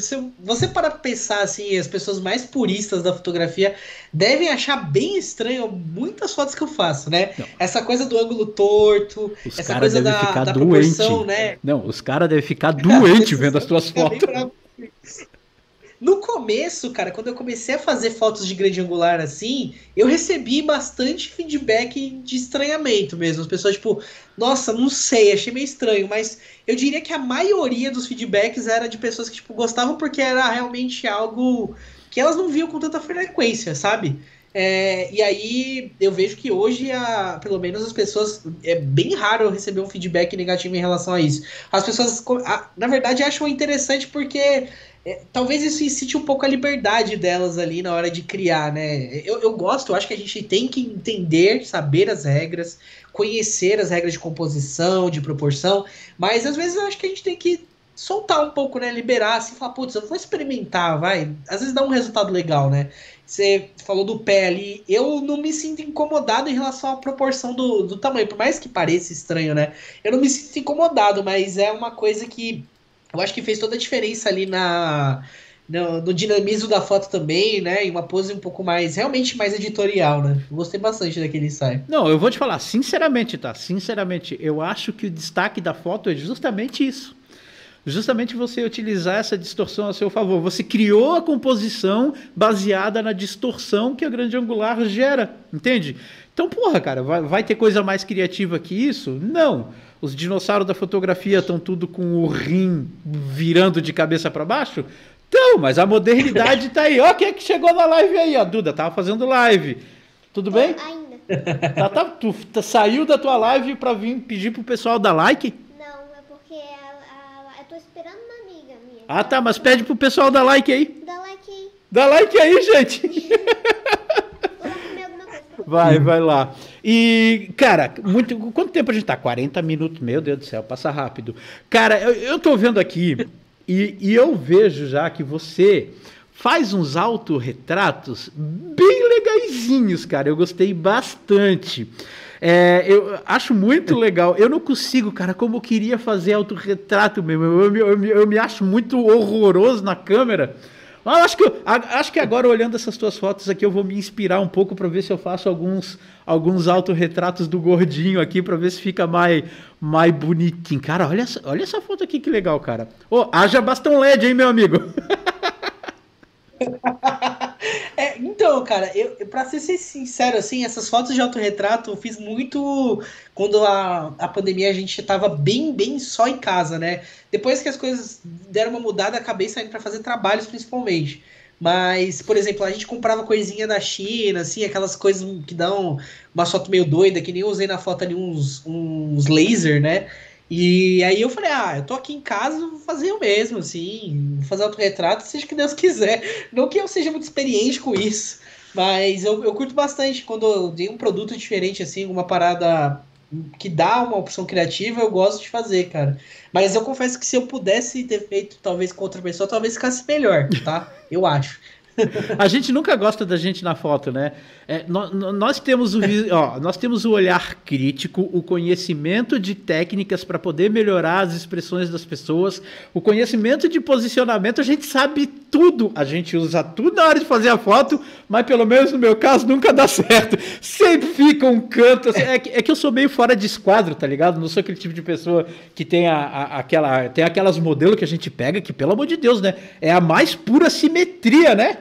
Se você parar pra pensar assim, as pessoas mais puristas da fotografia devem achar bem estranho muitas fotos que eu faço, né? Não, Essa coisa do ângulo torto, os essa caras coisa devem ficar da proporção, doente. né? Não, os caras devem ficar Cara, doente esses vendo as caras tuas ficam bem fotos. bravos. No começo, cara, quando eu comecei a fazer fotos de grande angular assim, eu recebi bastante feedback de estranhamento mesmo. As pessoas, tipo, nossa, não sei, achei meio estranho, mas eu diria que a maioria dos feedbacks era de pessoas que, tipo, gostavam porque era realmente algo que elas não viam com tanta frequência, sabe? E aí eu vejo que hoje, pelo menos as pessoas, é bem raro eu receber um feedback negativo em relação a isso. As pessoas, na verdade, acham interessante porque talvez isso incite um pouco a liberdade delas ali na hora de criar, né? Eu gosto, eu acho que a gente tem que entender, saber as regras, conhecer as regras de composição, de proporção, mas às vezes eu acho que a gente tem que soltar um pouco, né? Liberar, assim, falar, putz, eu vou experimentar, vai. Às vezes dá um resultado legal, né? Você falou do pé ali, eu não me sinto incomodado em relação à proporção do tamanho, por mais que pareça estranho, né? Eu não me sinto incomodado, mas é uma coisa que eu acho que fez toda a diferença ali no dinamismo da foto também, né? E uma pose um pouco mais, realmente mais editorial, né? Eu gostei bastante daquele ensaio. Não, eu vou te falar, sinceramente, tá? Sinceramente, eu acho que o destaque da foto é justamente isso. Justamente você utilizar essa distorção a seu favor. Você criou a composição baseada na distorção que a grande angular gera, entende? Então, porra, cara, vai ter coisa mais criativa que isso? Não. Os dinossauros da fotografia estão tudo com o rim virando de cabeça para baixo? Então, mas a modernidade tá aí. Ó, quem é que chegou na live aí? A Duda tava fazendo live. Tudo bem? Ainda. Tu saiu da tua live para vir pedir pro pessoal dar like? Não, é porque eu tô esperando uma amiga minha. Ah, tá, mas pede pro pessoal dar like aí. Dá like aí. Dá like aí, gente. Vou lá comer alguma coisa. Vai lá. E, cara, quanto tempo a gente tá? 40 minutos, meu Deus do céu, passa rápido. Cara, eu tô vendo aqui e eu vejo já que você faz uns autorretratos bem legaisinhos, cara. Eu gostei bastante. Eu acho muito legal. Eu não consigo, cara, como eu queria fazer autorretrato mesmo. Eu me acho muito horroroso na câmera. Mas acho que agora, olhando essas tuas fotos aqui, eu vou me inspirar um pouco para ver se eu faço alguns autorretratos do gordinho aqui, para ver se fica mais bonitinho. Cara, olha essa foto aqui, que legal, cara. Haja bastão LED, hein, meu amigo? Então, cara, pra ser sincero, assim, essas fotos de autorretrato eu fiz muito quando a pandemia a gente tava bem só em casa, né? Depois que as coisas deram uma mudada, acabei saindo pra fazer trabalhos principalmente. Mas, por exemplo, a gente comprava coisinha da China, assim, aquelas coisas que dão uma foto meio doida, que nem eu usei na foto ali uns laser, né? E aí eu falei, eu tô aqui em casa, vou fazer eu mesmo, assim, vou fazer autorretrato, seja o que Deus quiser. Não que eu seja muito experiente com isso, mas eu curto bastante quando eu dei um produto diferente, assim, uma parada que dá uma opção criativa, eu gosto de fazer, cara. Mas eu confesso que se eu pudesse ter feito, talvez, com outra pessoa, talvez ficasse melhor, tá? Eu acho. A gente nunca gosta da gente na foto, né? Nós temos nós temos o olhar crítico, o conhecimento de técnicas para poder melhorar as expressões das pessoas, o conhecimento de posicionamento, a gente sabe tudo, a gente usa tudo na hora de fazer a foto, mas pelo menos no meu caso nunca dá certo. Sempre fica um canto. Assim, é que eu sou meio fora de esquadro, tá ligado? Não sou aquele tipo de pessoa que tem tem aquelas modelos que a gente pega que, pelo amor de Deus, né? É a mais pura simetria, né?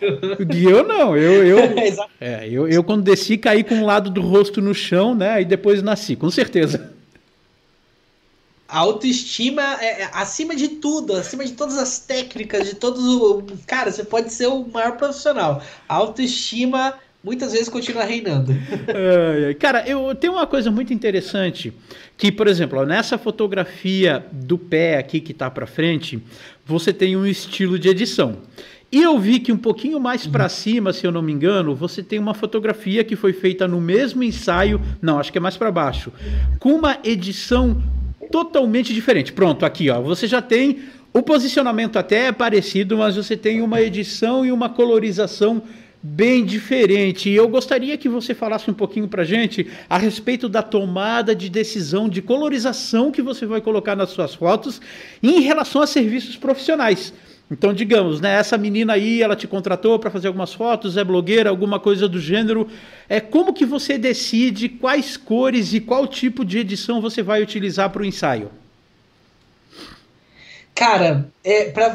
E eu não, eu quando desci caí com um lado do rosto no chão, né? E depois nasci, com certeza. A autoestima é acima de tudo, acima de todas as técnicas, de todos o. Cara, você pode ser o maior profissional. A autoestima muitas vezes continua reinando. Cara, eu tenho uma coisa muito interessante, que, por exemplo, nessa fotografia do pé aqui que tá para frente, você tem um estilo de edição. E eu vi que um pouquinho mais para cima, se eu não me engano, você tem uma fotografia que foi feita no mesmo ensaio, não, acho que é mais para baixo, com uma edição totalmente diferente. Pronto, aqui, ó, você já tem o posicionamento até é parecido, mas você tem uma edição e uma colorização bem diferente. E eu gostaria que você falasse um pouquinho pra gente a respeito da tomada de decisão de colorização que você vai colocar nas suas fotos em relação a serviços profissionais. Então, digamos, né, essa menina aí, ela te contratou para fazer algumas fotos, é blogueira, alguma coisa do gênero. Como que você decide quais cores e qual tipo de edição você vai utilizar para o ensaio? Cara,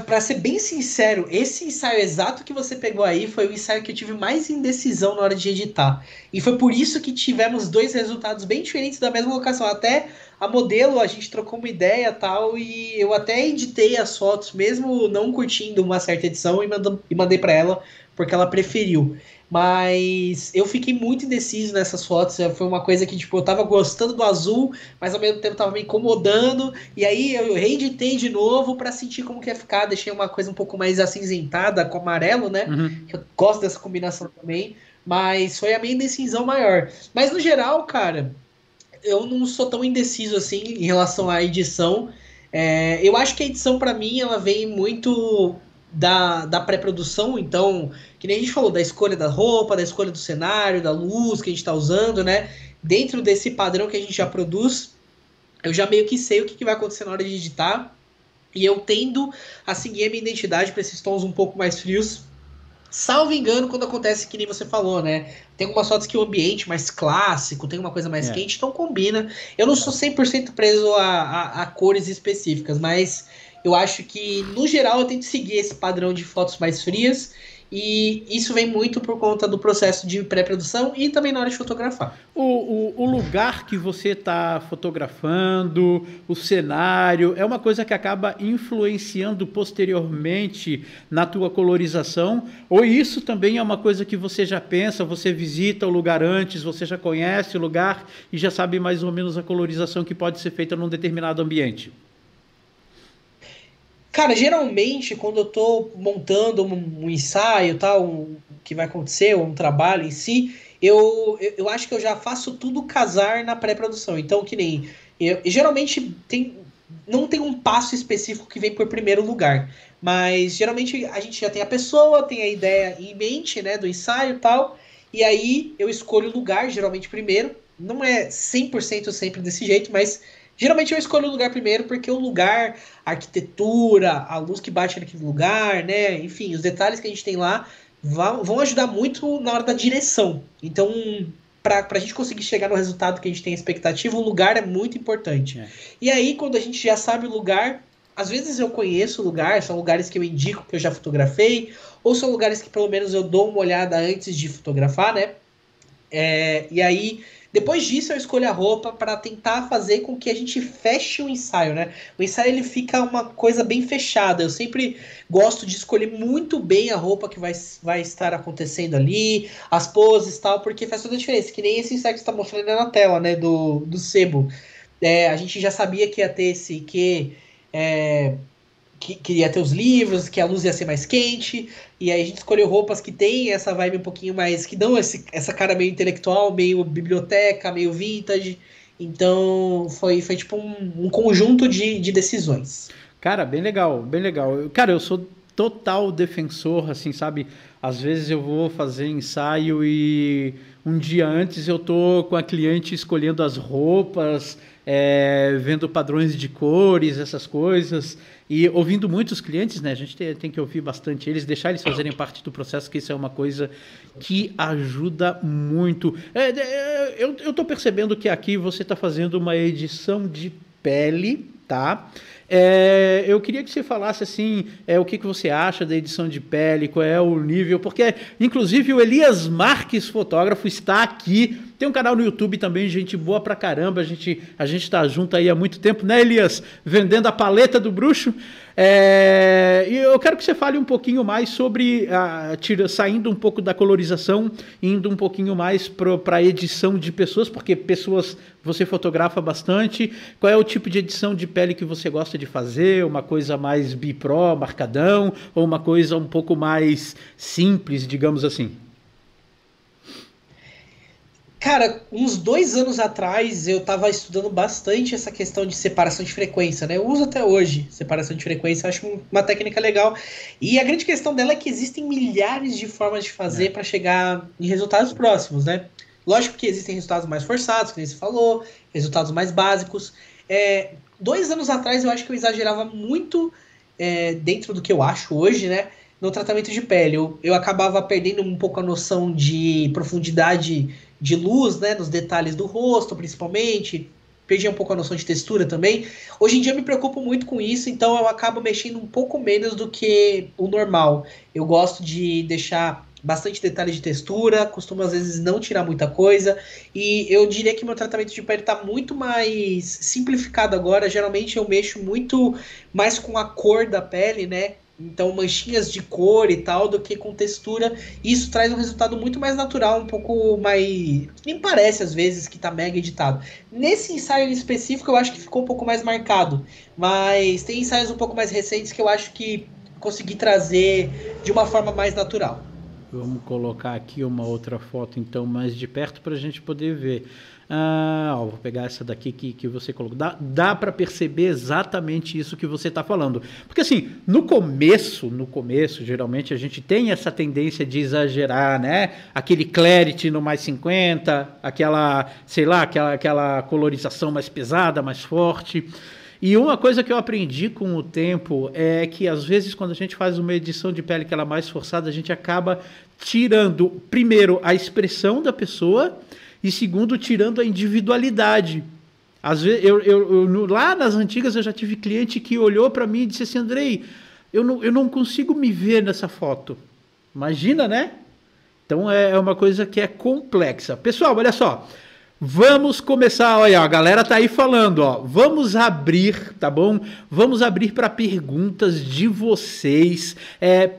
pra ser bem sincero, esse ensaio exato que você pegou aí foi o ensaio que eu tive mais indecisão na hora de editar. E foi por isso que tivemos dois resultados bem diferentes da mesma locação. Até a modelo, a gente trocou uma ideia e tal, e eu até editei as fotos, mesmo não curtindo uma certa edição, e mandei pra ela, porque ela preferiu. Mas eu fiquei muito indeciso nessas fotos. Foi uma coisa que, tipo, eu tava gostando do azul, mas ao mesmo tempo tava me incomodando. E aí eu reeditei de novo pra sentir como que ia ficar. Deixei uma coisa um pouco mais acinzentada com amarelo, né? Uhum. Eu gosto dessa combinação também. Mas foi a minha indecisão maior. Mas no geral, cara, eu não sou tão indeciso assim em relação à edição. Eu acho que a edição, pra mim, ela vem muito da pré-produção, então, que nem a gente falou, da escolha da roupa, da escolha do cenário, da luz que a gente está usando, né? Dentro desse padrão que a gente já produz, eu já meio que sei o que vai acontecer na hora de editar, e eu tendo a seguir a minha identidade para esses tons um pouco mais frios, salvo engano, quando acontece que nem você falou, né? Tem algumas fotos que o ambiente mais clássico, tem uma coisa mais quente, então combina. Eu não sou 100% preso a cores específicas, mas eu acho que, no geral, eu tento seguir esse padrão de fotos mais frias, e isso vem muito por conta do processo de pré-produção e também na hora de fotografar. O lugar que você está fotografando, o cenário, é uma coisa que acaba influenciando posteriormente na tua colorização? Ou isso também é uma coisa que você já pensa, você visita o lugar antes, você já conhece o lugar e já sabe mais ou menos a colorização que pode ser feita num determinado ambiente? Cara, geralmente, quando eu tô montando um ensaio, tal, que vai acontecer, um trabalho em si, eu acho que eu já faço tudo casar na pré-produção. Então, que nem. Geralmente não tem um passo específico que vem por primeiro lugar. Mas geralmente a gente já tem a pessoa, tem a ideia em mente, né, do ensaio e tal. E aí eu escolho o lugar, geralmente primeiro. Não é 100% sempre desse jeito, mas geralmente eu escolho o lugar primeiro porque o lugar, a arquitetura, a luz que bate naquele lugar, né? Enfim, os detalhes que a gente tem lá vão ajudar muito na hora da direção. Então, para a gente conseguir chegar no resultado que a gente tem expectativa, o lugar é muito importante. E aí, quando a gente já sabe o lugar, às vezes eu conheço o lugar, são lugares que eu indico que eu já fotografei, ou são lugares que pelo menos eu dou uma olhada antes de fotografar, né? E aí, depois disso, eu escolho a roupa para tentar fazer com que a gente feche o ensaio, né? O ensaio ele fica uma coisa bem fechada. Eu sempre gosto de escolher muito bem a roupa que vai estar acontecendo ali, as poses e tal, porque faz toda a diferença. Que nem esse ensaio que você está mostrando na tela, né? Do sebo. A gente já sabia que ia ter esse que ia ter os livros, que a luz ia ser mais quente, e aí a gente escolheu roupas que tem essa vibe um pouquinho mais, que dão essa cara meio intelectual, meio biblioteca, meio vintage. Então foi tipo um conjunto de decisões. Cara, bem legal, bem legal. Cara, eu sou total defensor, assim, sabe? Às vezes eu vou fazer ensaio e um dia antes eu tô com a cliente escolhendo as roupas, vendo padrões de cores, essas coisas, e ouvindo muitos clientes, né? A gente tem que ouvir bastante eles, deixar eles fazerem parte do processo, que isso é uma coisa que ajuda muito. Eu tô percebendo que aqui você está fazendo uma edição de pele, tá? Eu queria que você falasse assim, o que você acha da edição de pele, qual é o nível, porque inclusive o Elias Marques, fotógrafo, está aqui, tem um canal no YouTube também, gente boa pra caramba, a gente tá junto aí há muito tempo, né, Elias? Vendendo a paleta do bruxo. E eu quero que você fale um pouquinho mais sobre, saindo um pouco da colorização, indo um pouquinho mais para a edição de pessoas, porque pessoas você fotografa bastante. Qual é o tipo de edição de pele que você gosta de fazer? Uma coisa mais bipro, marcadão, ou uma coisa um pouco mais simples, digamos assim? Cara, uns 2 anos atrás eu tava estudando bastante essa questão de separação de frequência, né? Eu uso até hoje separação de frequência, acho uma técnica legal. E a grande questão dela é que existem milhares de formas de fazer para chegar em resultados próximos, né? Lógico que existem resultados mais forçados, que nem você falou, resultados mais básicos. 2 anos atrás eu acho que eu exagerava muito dentro do que eu acho hoje, né? No tratamento de pele. Eu acabava perdendo um pouco a noção de profundidade de luz, né? Nos detalhes do rosto, principalmente. Perdi um pouco a noção de textura também. Hoje em dia eu me preocupo muito com isso, então eu acabo mexendo um pouco menos do que o normal. Eu gosto de deixar bastante detalhe de textura, costumo às vezes não tirar muita coisa, e eu diria que meu tratamento de pele está muito mais simplificado agora. Geralmente eu mexo muito mais com a cor da pele, né? Então manchinhas de cor e tal, do que com textura. E isso traz um resultado muito mais natural, um pouco mais... Nem parece às vezes que tá mega editado. Nesse ensaio em específico eu acho que ficou um pouco mais marcado, mas tem ensaios um pouco mais recentes que eu acho que consegui trazer de uma forma mais natural. Vamos colocar aqui uma outra foto, então, mais de perto para a gente poder ver. Vou pegar essa daqui que você colocou. Dá para perceber exatamente isso que você está falando. Porque, assim, no começo, geralmente a gente tem essa tendência de exagerar, né? Aquele clarity no mais 50, aquela, sei lá, aquela colorização mais pesada, mais forte. E uma coisa que eu aprendi com o tempo é que, às vezes, quando a gente faz uma edição de pele que ela é mais forçada, a gente acaba tirando, primeiro, a expressão da pessoa e, segundo, tirando a individualidade. Às vezes, lá nas antigas, eu já tive cliente que olhou para mim e disse assim: Andrei, eu não consigo me ver nessa foto. Imagina, né? Então, é uma coisa que é complexa. Pessoal, olha só. Vamos começar, olha, a galera tá aí falando, ó, vamos abrir, tá bom? Vamos abrir para perguntas de vocês,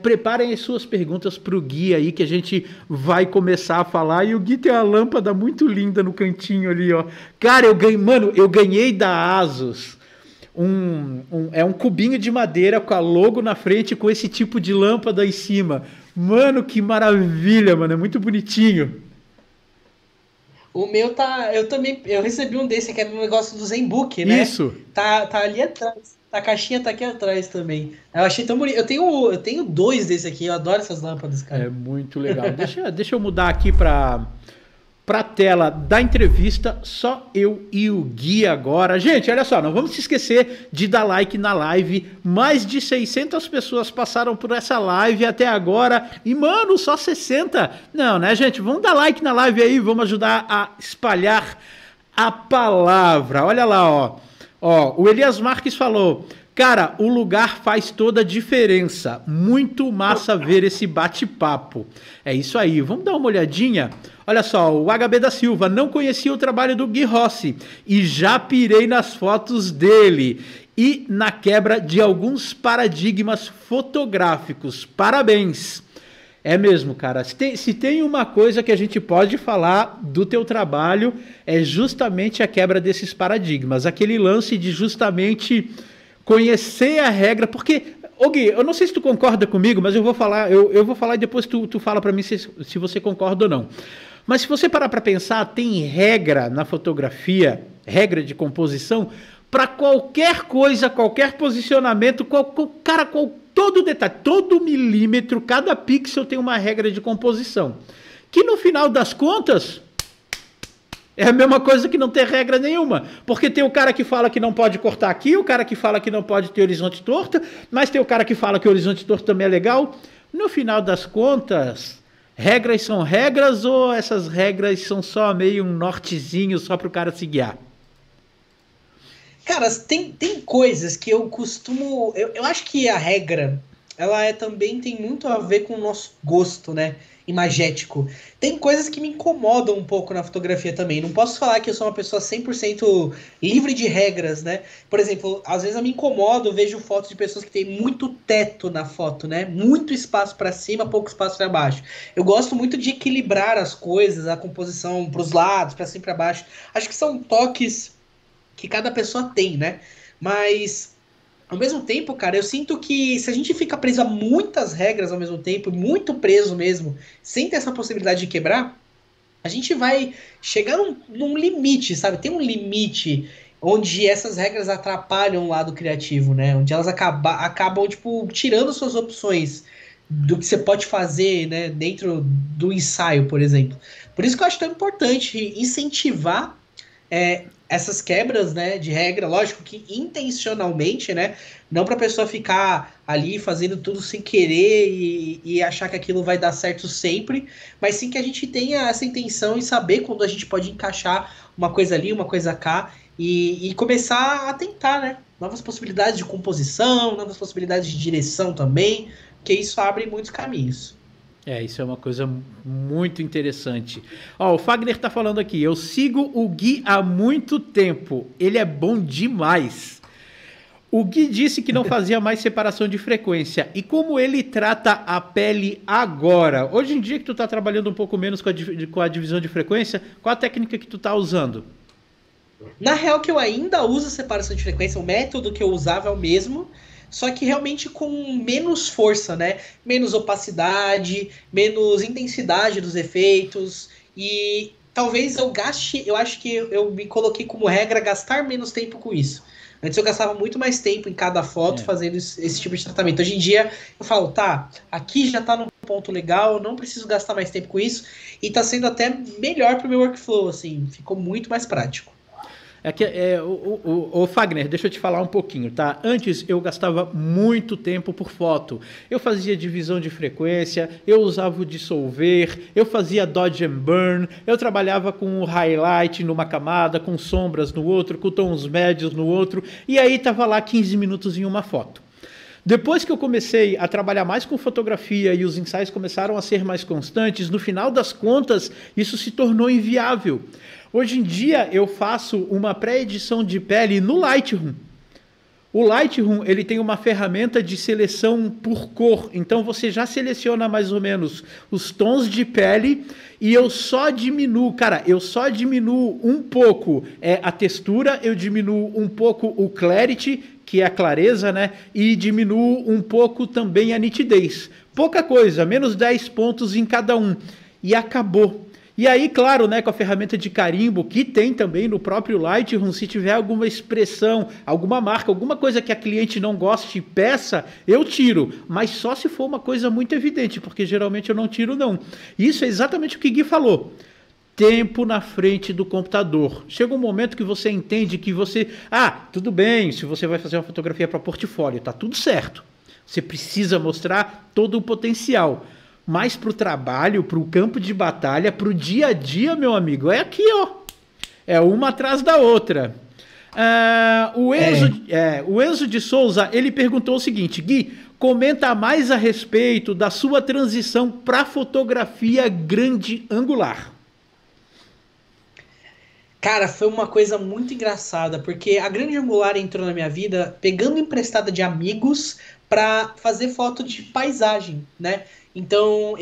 preparem as suas perguntas pro Gui aí, que a gente vai começar a falar, e o Gui tem uma lâmpada muito linda no cantinho ali, ó. Cara, eu ganhei da Asus um cubinho de madeira com a logo na frente, com esse tipo de lâmpada em cima. Mano, que maravilha, mano, é muito bonitinho. O meu tá... Eu recebi um desse, que é um negócio do ZenBook, né? Isso. Tá ali atrás. A caixinha tá aqui atrás também. Eu achei tão bonito. Eu tenho 2 desse aqui. Eu adoro essas lâmpadas, cara. É muito legal. Deixa eu mudar aqui pra tela da entrevista. Só eu e o Gui agora. Gente, olha só. Não vamos se esquecer de dar like na live. Mais de 600 pessoas passaram por essa live até agora. E, mano, só 60. Não, né, gente? Vamos dar like na live aí. Vamos ajudar a espalhar a palavra. Olha lá, ó. O Elias Marques falou: cara, o lugar faz toda a diferença. Muito massa ver esse bate-papo. É isso aí. Vamos dar uma olhadinha? Olha só, o HB da Silva: não conhecia o trabalho do Gui Rossi e já pirei nas fotos dele e na quebra de alguns fotográficos. Parabéns. É mesmo, cara. Se tem uma coisa que a gente pode falar do teu trabalho, é justamente a quebra desses paradigmas. Aquele lance de justamente conhecer a regra, porque, Gui, eu não sei se tu concorda comigo, mas eu vou falar e depois tu fala para mim se você concorda ou não. Mas se você parar para pensar, tem regra na fotografia, regra de composição, para qualquer coisa, qualquer posicionamento, todo detalhe, todo milímetro, cada pixel tem uma regra de composição. Que no final das contas é a mesma coisa que não ter regra nenhuma. Porque tem o cara que fala que não pode cortar aqui, o cara que fala que não pode ter horizonte torto, mas tem o cara que fala que o horizonte torto também é legal. No final das contas, regras são regras, ou essas regras são só meio um nortezinho só para o cara se guiar? Cara, tem coisas que eu costumo... Eu acho que a regra, ela também tem muito a ver com o nosso gosto, né? Imagético. Tem coisas que me incomodam um pouco na fotografia também. Não posso falar que eu sou uma pessoa 100% livre de regras, né? Por exemplo, às vezes eu me incomodo, eu vejo fotos de pessoas que têm muito teto na foto, né? Muito espaço para cima, pouco espaço para baixo. Eu gosto muito de equilibrar as coisas, a composição para os lados, para cima e para baixo. Acho que são toques que cada pessoa tem, né? Mas, ao mesmo tempo, cara, eu sinto que se a gente fica preso a muitas regras ao mesmo tempo, muito preso mesmo, sem ter essa possibilidade de quebrar, a gente vai chegar num limite, sabe? Tem um limite onde essas regras atrapalham o lado criativo, né? Onde elas acabam, tipo, tirando suas opções do que você pode fazer, né? Dentro do ensaio, por exemplo. Por isso que eu acho tão importante incentivar essas quebras, né, de regra, lógico que intencionalmente, né, não para a pessoa ficar ali fazendo tudo sem querer e achar que aquilo vai dar certo sempre, mas sim que a gente tenha essa intenção e saber quando a gente pode encaixar uma coisa ali, uma coisa cá e começar a tentar, né, novas possibilidades de composição, novas possibilidades de direção também, porque isso abre muitos caminhos. Isso é uma coisa muito interessante. Ó, o Fagner tá falando aqui, eu sigo o Gui há muito tempo, ele é bom demais. O Gui disse que não fazia mais separação de frequência. E como ele trata a pele agora? Hoje em dia que tu tá trabalhando um pouco menos com a divisão de frequência, qual a técnica que tu tá usando? Na real que eu ainda uso separação de frequência, o método que eu usava é o mesmo, só que realmente com menos força, né? Menos opacidade, menos intensidade dos efeitos. E talvez eu acho que eu me coloquei como regra gastar menos tempo com isso. Antes eu gastava muito mais tempo em cada foto fazendo esse tipo de tratamento. Hoje em dia eu falo, tá, aqui já tá num ponto legal, não preciso gastar mais tempo com isso. E tá sendo até melhor pro meu workflow, assim, ficou muito mais prático. O Fagner, deixa eu te falar um pouquinho, tá? Antes eu gastava muito tempo por foto. Eu fazia divisão de frequência, eu usava o dissolver, eu fazia dodge and burn, eu trabalhava com highlight numa camada, com sombras no outro, com tons médios no outro, e aí tava lá 15 minutos em uma foto. Depois que eu comecei a trabalhar mais com fotografia e os ensaios começaram a ser mais constantes, no final das contas, isso se tornou inviável. Hoje em dia, eu faço uma pré-edição de pele no Lightroom. O Lightroom, ele tem uma ferramenta de seleção por cor. Então, você já seleciona mais ou menos os tons de pele e eu só diminuo, um pouco a textura, eu diminuo um pouco o clarity, que é a clareza, né? E diminuo um pouco também a nitidez. Pouca coisa, menos 10 pontos em cada um. E acabou. E aí, claro, né, com a ferramenta de carimbo, que tem também no próprio Lightroom, se tiver alguma expressão, alguma marca, alguma coisa que a cliente não goste e peça, eu tiro. Mas só se for uma coisa muito evidente, porque geralmente eu não tiro, não. Isso é exatamente o que Gui falou. Tempo na frente do computador. Chega um momento que você entende que você... tudo bem, se você vai fazer uma fotografia para portfólio, tá tudo certo. Você precisa mostrar todo o potencial. Mas para o trabalho, para o campo de batalha, para o dia a dia, meu amigo, é aqui, ó. É uma atrás da outra. O Enzo de Souza, ele perguntou o seguinte, Gui, comenta mais a respeito da sua transição para fotografia grande angular. Cara, foi uma coisa muito engraçada, porque a grande angular entrou na minha vida pegando emprestada de amigos para fazer foto de paisagem, né? Então,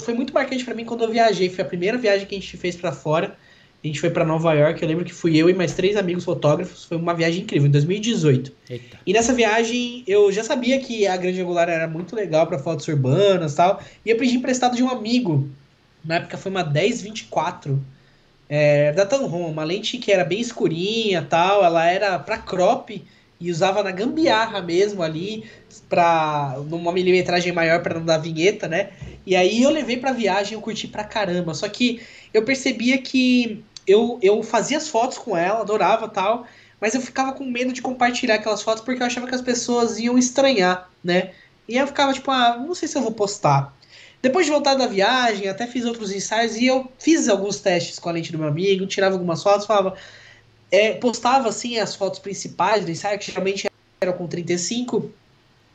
foi muito marcante para mim quando eu viajei. Foi a primeira viagem que a gente fez para fora. A gente foi para Nova York. Eu lembro que fui eu e mais 3 amigos fotógrafos. Foi uma viagem incrível, em 2018. Eita. E nessa viagem, eu já sabia que a grande angular era muito legal para fotos urbanas e tal. E eu pedi emprestado de um amigo. Na época foi uma 10-24. Da Tamron, uma lente que era bem escurinha tal. Ela era para crop e usava na gambiarra mesmo ali, numa milimetragem maior para não dar vinheta, né? E aí eu levei pra viagem, eu curti pra caramba. Só que eu percebia que eu fazia as fotos com ela, adorava tal, mas eu ficava com medo de compartilhar aquelas fotos porque eu achava que as pessoas iam estranhar, né? E eu ficava tipo, não sei se eu vou postar. Depois de voltar da viagem, até fiz outros ensaios e eu fiz alguns testes com a lente do meu amigo, tirava algumas fotos, falava... postava assim as fotos principais do ensaio, que geralmente eram com 35,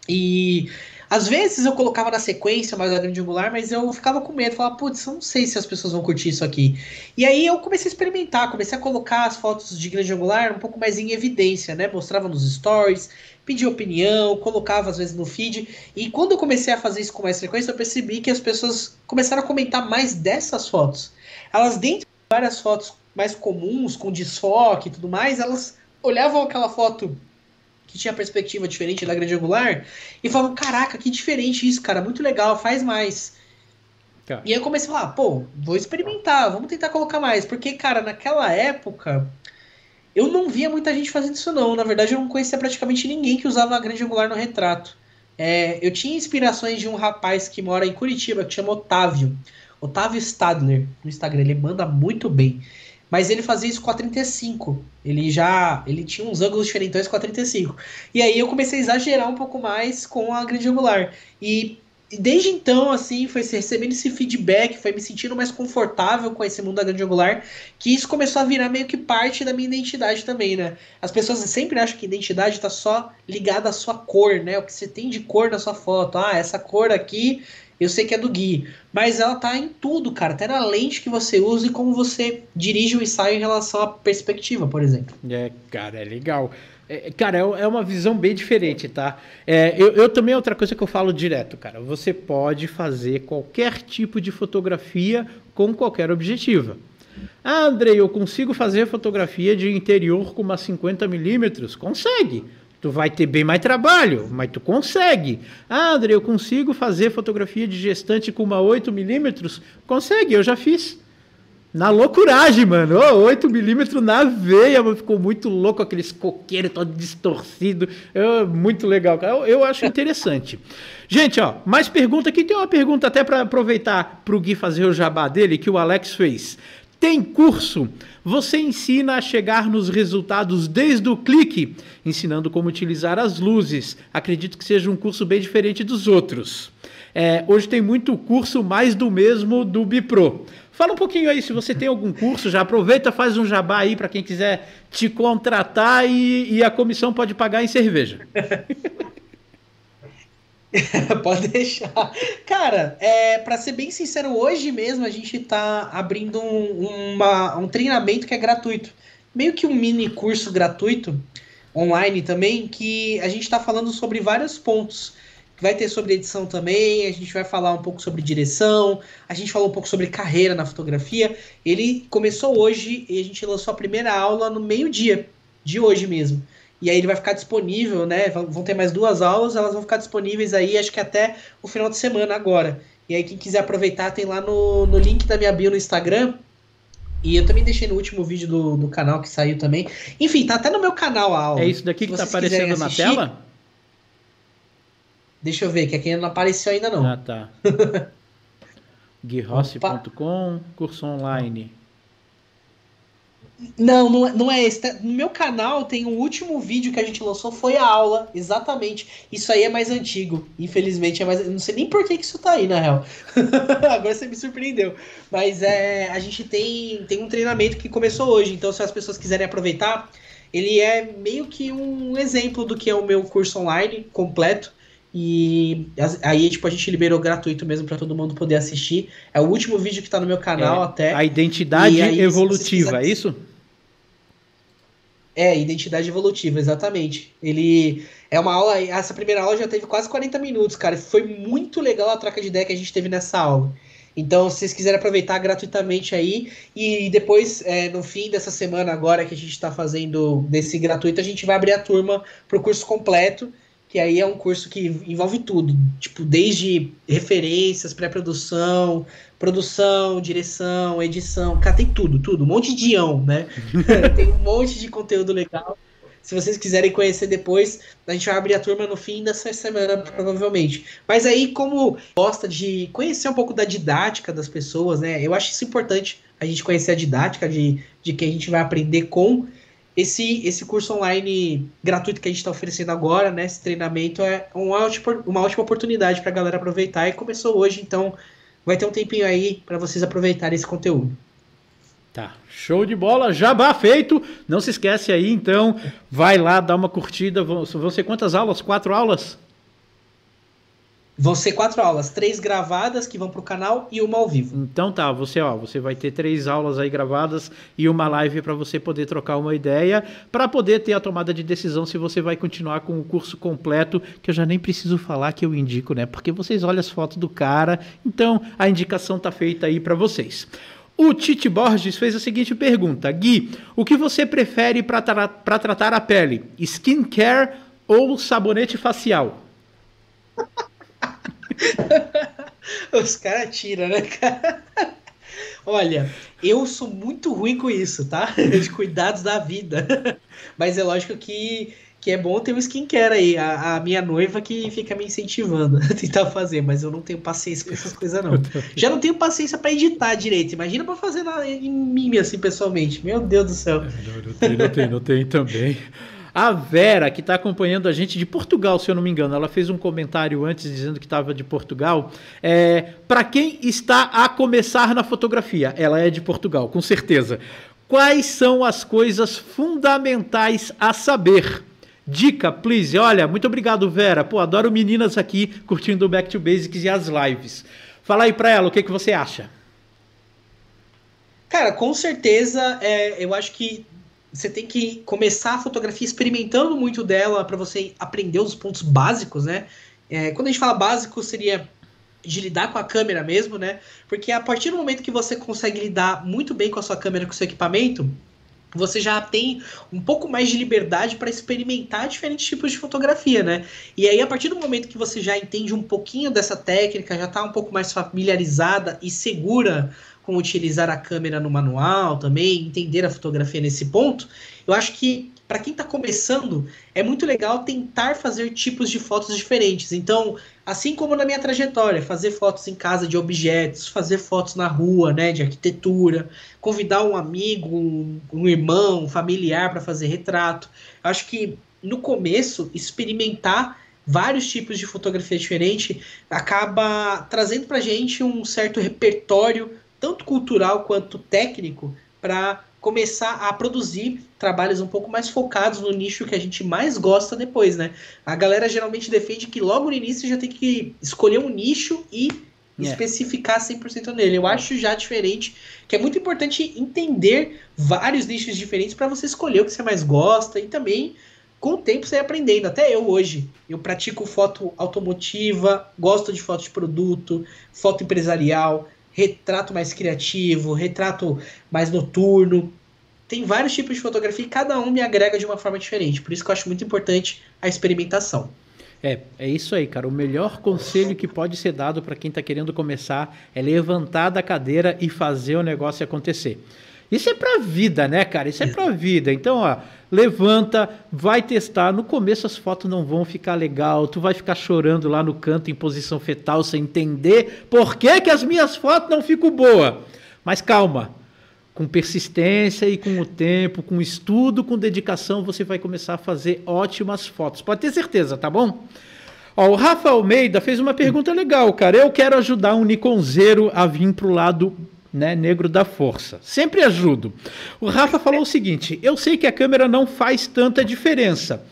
e às vezes eu colocava na sequência mais a grande angular, mas eu ficava com medo, falava, putz, eu não sei se as pessoas vão curtir isso aqui. E aí eu comecei a experimentar, comecei a colocar as fotos de grande angular um pouco mais em evidência, né? Mostrava nos stories, pedia opinião, colocava às vezes no feed, e quando eu comecei a fazer isso com mais frequência, eu percebi que as pessoas começaram a comentar mais dessas fotos. Elas, dentro de várias fotos mais comuns, com desfoque e tudo mais, elas olhavam aquela foto que tinha perspectiva diferente da grande angular e falavam, caraca, que diferente isso, cara, muito legal, faz mais. Tá. E aí eu comecei a falar, pô, vou experimentar, vamos tentar colocar mais. Porque, cara, naquela época, eu não via muita gente fazendo isso não. Na verdade, eu não conhecia praticamente ninguém que usava a grande angular no retrato. Eu tinha inspirações de um rapaz que mora em Curitiba, que chama Otávio. Otávio Stadler, no Instagram. Ele manda muito bem. Mas ele fazia isso com a 35. Ele tinha uns ângulos diferentões com a 35. E aí eu comecei a exagerar um pouco mais com a grande angular. E desde então, assim, foi recebendo esse feedback, foi me sentindo mais confortável com esse mundo da grande angular, que isso começou a virar meio que parte da minha identidade também, né? As pessoas sempre acham que identidade tá só ligada à sua cor, né? O que você tem de cor na sua foto. Ah, essa cor aqui eu sei que é do Gui. Mas ela tá em tudo, cara. Até na lente que você usa e como você dirige o ensaio em relação à perspectiva, por exemplo. Cara, é legal. Cara, é uma visão bem diferente, tá? Eu também, outra coisa que eu falo direto, cara, você pode fazer qualquer tipo de fotografia com qualquer objetivo. Ah, Andrei, eu consigo fazer fotografia de interior com uma 50mm? Consegue. Tu vai ter bem mais trabalho, mas tu consegue. Ah, Andrei, eu consigo fazer fotografia de gestante com uma 8mm? Consegue, eu já fiz. Na loucuragem, mano. 8mm na veia, mano. Ficou muito louco, aqueles coqueiros todo distorcido. Muito legal, cara. Eu acho interessante. Gente, ó, mais pergunta aqui. Tem uma pergunta até para aproveitar pro Gui fazer o jabá dele, que o Alex fez. Tem curso? Você ensina a chegar nos resultados desde o clique, ensinando como utilizar as luzes. Acredito que seja um curso bem diferente dos outros. Hoje tem muito curso mais do mesmo do Bipro. Fala um pouquinho aí, se você tem algum curso, já aproveita, faz um jabá aí para quem quiser te contratar e a comissão pode pagar em cerveja. Pode deixar. Cara, para ser bem sincero, hoje mesmo a gente tá abrindo um treinamento que é gratuito. Meio que um mini curso gratuito, online também, que a gente tá falando sobre vários pontos. Vai ter sobre edição também, a gente vai falar um pouco sobre direção, a gente falou um pouco sobre carreira na fotografia. Ele começou hoje e a gente lançou a primeira aula no meio-dia de hoje mesmo. E aí ele vai ficar disponível, né? Vão ter mais 2 aulas, elas vão ficar disponíveis aí, acho que até o final de semana agora. E aí quem quiser aproveitar, tem lá no link da minha bio no Instagram. E eu também deixei no último vídeo do canal que saiu também. Enfim, tá até no meu canal a aula. É isso daqui que tá aparecendo na tela? Deixa eu ver, que aqui não apareceu ainda não. Ah, tá. guirossi.com, curso online. Não é esse. No meu canal tem o último vídeo que a gente lançou, foi a aula, exatamente. Isso aí é mais antigo, infelizmente. Eu não sei nem por que isso tá aí, na real. Agora você me surpreendeu. Mas a gente tem um treinamento que começou hoje, então se as pessoas quiserem aproveitar, ele é meio que um exemplo do que é o meu curso online completo. E aí, tipo, a gente liberou gratuito mesmo para todo mundo poder assistir. É o último vídeo que tá no meu canal até. A identidade aí, evolutiva, é isso? Identidade evolutiva, exatamente. Ele é uma aula, essa primeira aula já teve quase 40 minutos, cara. Foi muito legal a troca de ideia que a gente teve nessa aula. Então, se vocês quiserem aproveitar gratuitamente aí, e depois, no fim dessa semana agora que a gente tá fazendo desse gratuito, a gente vai abrir a turma pro curso completo, que aí é um curso que envolve tudo, tipo, desde referências, pré-produção, produção, direção, edição, cara, tem tudo, um monte de ião, né? Tem um monte de conteúdo legal. Se vocês quiserem conhecer depois, a gente vai abrir a turma no fim dessa semana, provavelmente. Mas aí, como gosta de conhecer um pouco da didática das pessoas, né? Eu acho isso importante, a gente conhecer a didática de que a gente vai aprender com esse curso online gratuito que a gente está oferecendo agora, né? Esse treinamento é uma ótima oportunidade para a galera aproveitar, e começou hoje, então vai ter um tempinho aí para vocês aproveitarem esse conteúdo. Tá, show de bola, jabá feito. Não se esquece aí, então, vai lá, dá uma curtida. Vão ser quantas aulas? 4 aulas? Vão ser 4 aulas, 3 gravadas que vão pro canal e uma ao vivo. Então tá, você vai ter 3 aulas aí gravadas e uma live para você poder trocar uma ideia, para poder ter a tomada de decisão se você vai continuar com o curso completo, que eu já nem preciso falar que eu indico, né? Porque vocês olham as fotos do cara, então a indicação tá feita aí para vocês. O Tite Borges fez a seguinte pergunta: Gui, o que você prefere para tratar a pele? Skincare ou sabonete facial? Os caras tiram, né, cara? Olha, eu sou muito ruim com isso, tá? De cuidados da vida. Mas é lógico que é bom ter um skincare aí. A minha noiva que fica me incentivando a tentar fazer, mas eu não tenho paciência pra essas coisas, não. Já não tenho paciência pra editar direito. Imagina pra fazer em mim, assim, pessoalmente. Meu Deus do céu. Não tem também. A Vera, que está acompanhando a gente de Portugal, se eu não me engano, ela fez um comentário antes dizendo que estava de Portugal. Para quem está a começar na fotografia, ela é de Portugal, com certeza. Quais são as coisas fundamentais a saber? Dica, please. Olha, muito obrigado, Vera. Pô, adoro meninas aqui curtindo o Back to Basics e as lives. Fala aí para ela, o que você acha? Cara, com certeza, eu acho que você tem que começar a fotografia experimentando muito dela para você aprender os pontos básicos, né? Quando a gente fala básico, seria de lidar com a câmera mesmo, né? Porque a partir do momento que você consegue lidar muito bem com a sua câmera, com o seu equipamento, você já tem um pouco mais de liberdade para experimentar diferentes tipos de fotografia, né? E aí, a partir do momento que você já entende um pouquinho dessa técnica, já está um pouco mais familiarizada e segura com utilizar a câmera no manual também, entender a fotografia nesse ponto, eu acho que para quem está começando, é muito legal tentar fazer tipos de fotos diferentes. Então, assim como na minha trajetória, fazer fotos em casa de objetos, fazer fotos na rua, né, de arquitetura, convidar um amigo, um irmão, um familiar para fazer retrato. Eu acho que no começo, experimentar vários tipos de fotografia diferente acaba trazendo para a gente um certo repertório, tanto cultural quanto técnico, para começar a produzir trabalhos um pouco mais focados no nicho que a gente mais gosta depois, né? A galera geralmente defende que logo no início já tem que escolher um nicho e especificar 100% nele. Eu acho já diferente, que é muito importante entender vários nichos diferentes para você escolher o que você mais gosta e também, com o tempo, você ir aprendendo. Até eu hoje, eu pratico foto automotiva, gosto de foto de produto, foto empresarial, retrato mais criativo, retrato mais noturno. Tem vários tipos de fotografia e cada um me agrega de uma forma diferente. Por isso que eu acho muito importante a experimentação. É isso aí, cara. O melhor conselho que pode ser dado para quem está querendo começar é levantar da cadeira e fazer o negócio acontecer. Isso é pra vida, né, cara? Isso é pra vida. Então, ó, levanta, vai testar. No começo as fotos não vão ficar legal. Tu vai ficar chorando lá no canto em posição fetal sem entender por que que as minhas fotos não ficam boas. Mas calma. Com persistência e com o tempo, com estudo, com dedicação, você vai começar a fazer ótimas fotos. Pode ter certeza, tá bom? Ó, o Rafa Almeida fez uma pergunta legal, cara. Eu quero ajudar um Nikonzeiro a vir pro lado, né, negro da força. Sempre ajudo. O Rafa falou o seguinte: eu sei que a câmera não faz tanta diferença.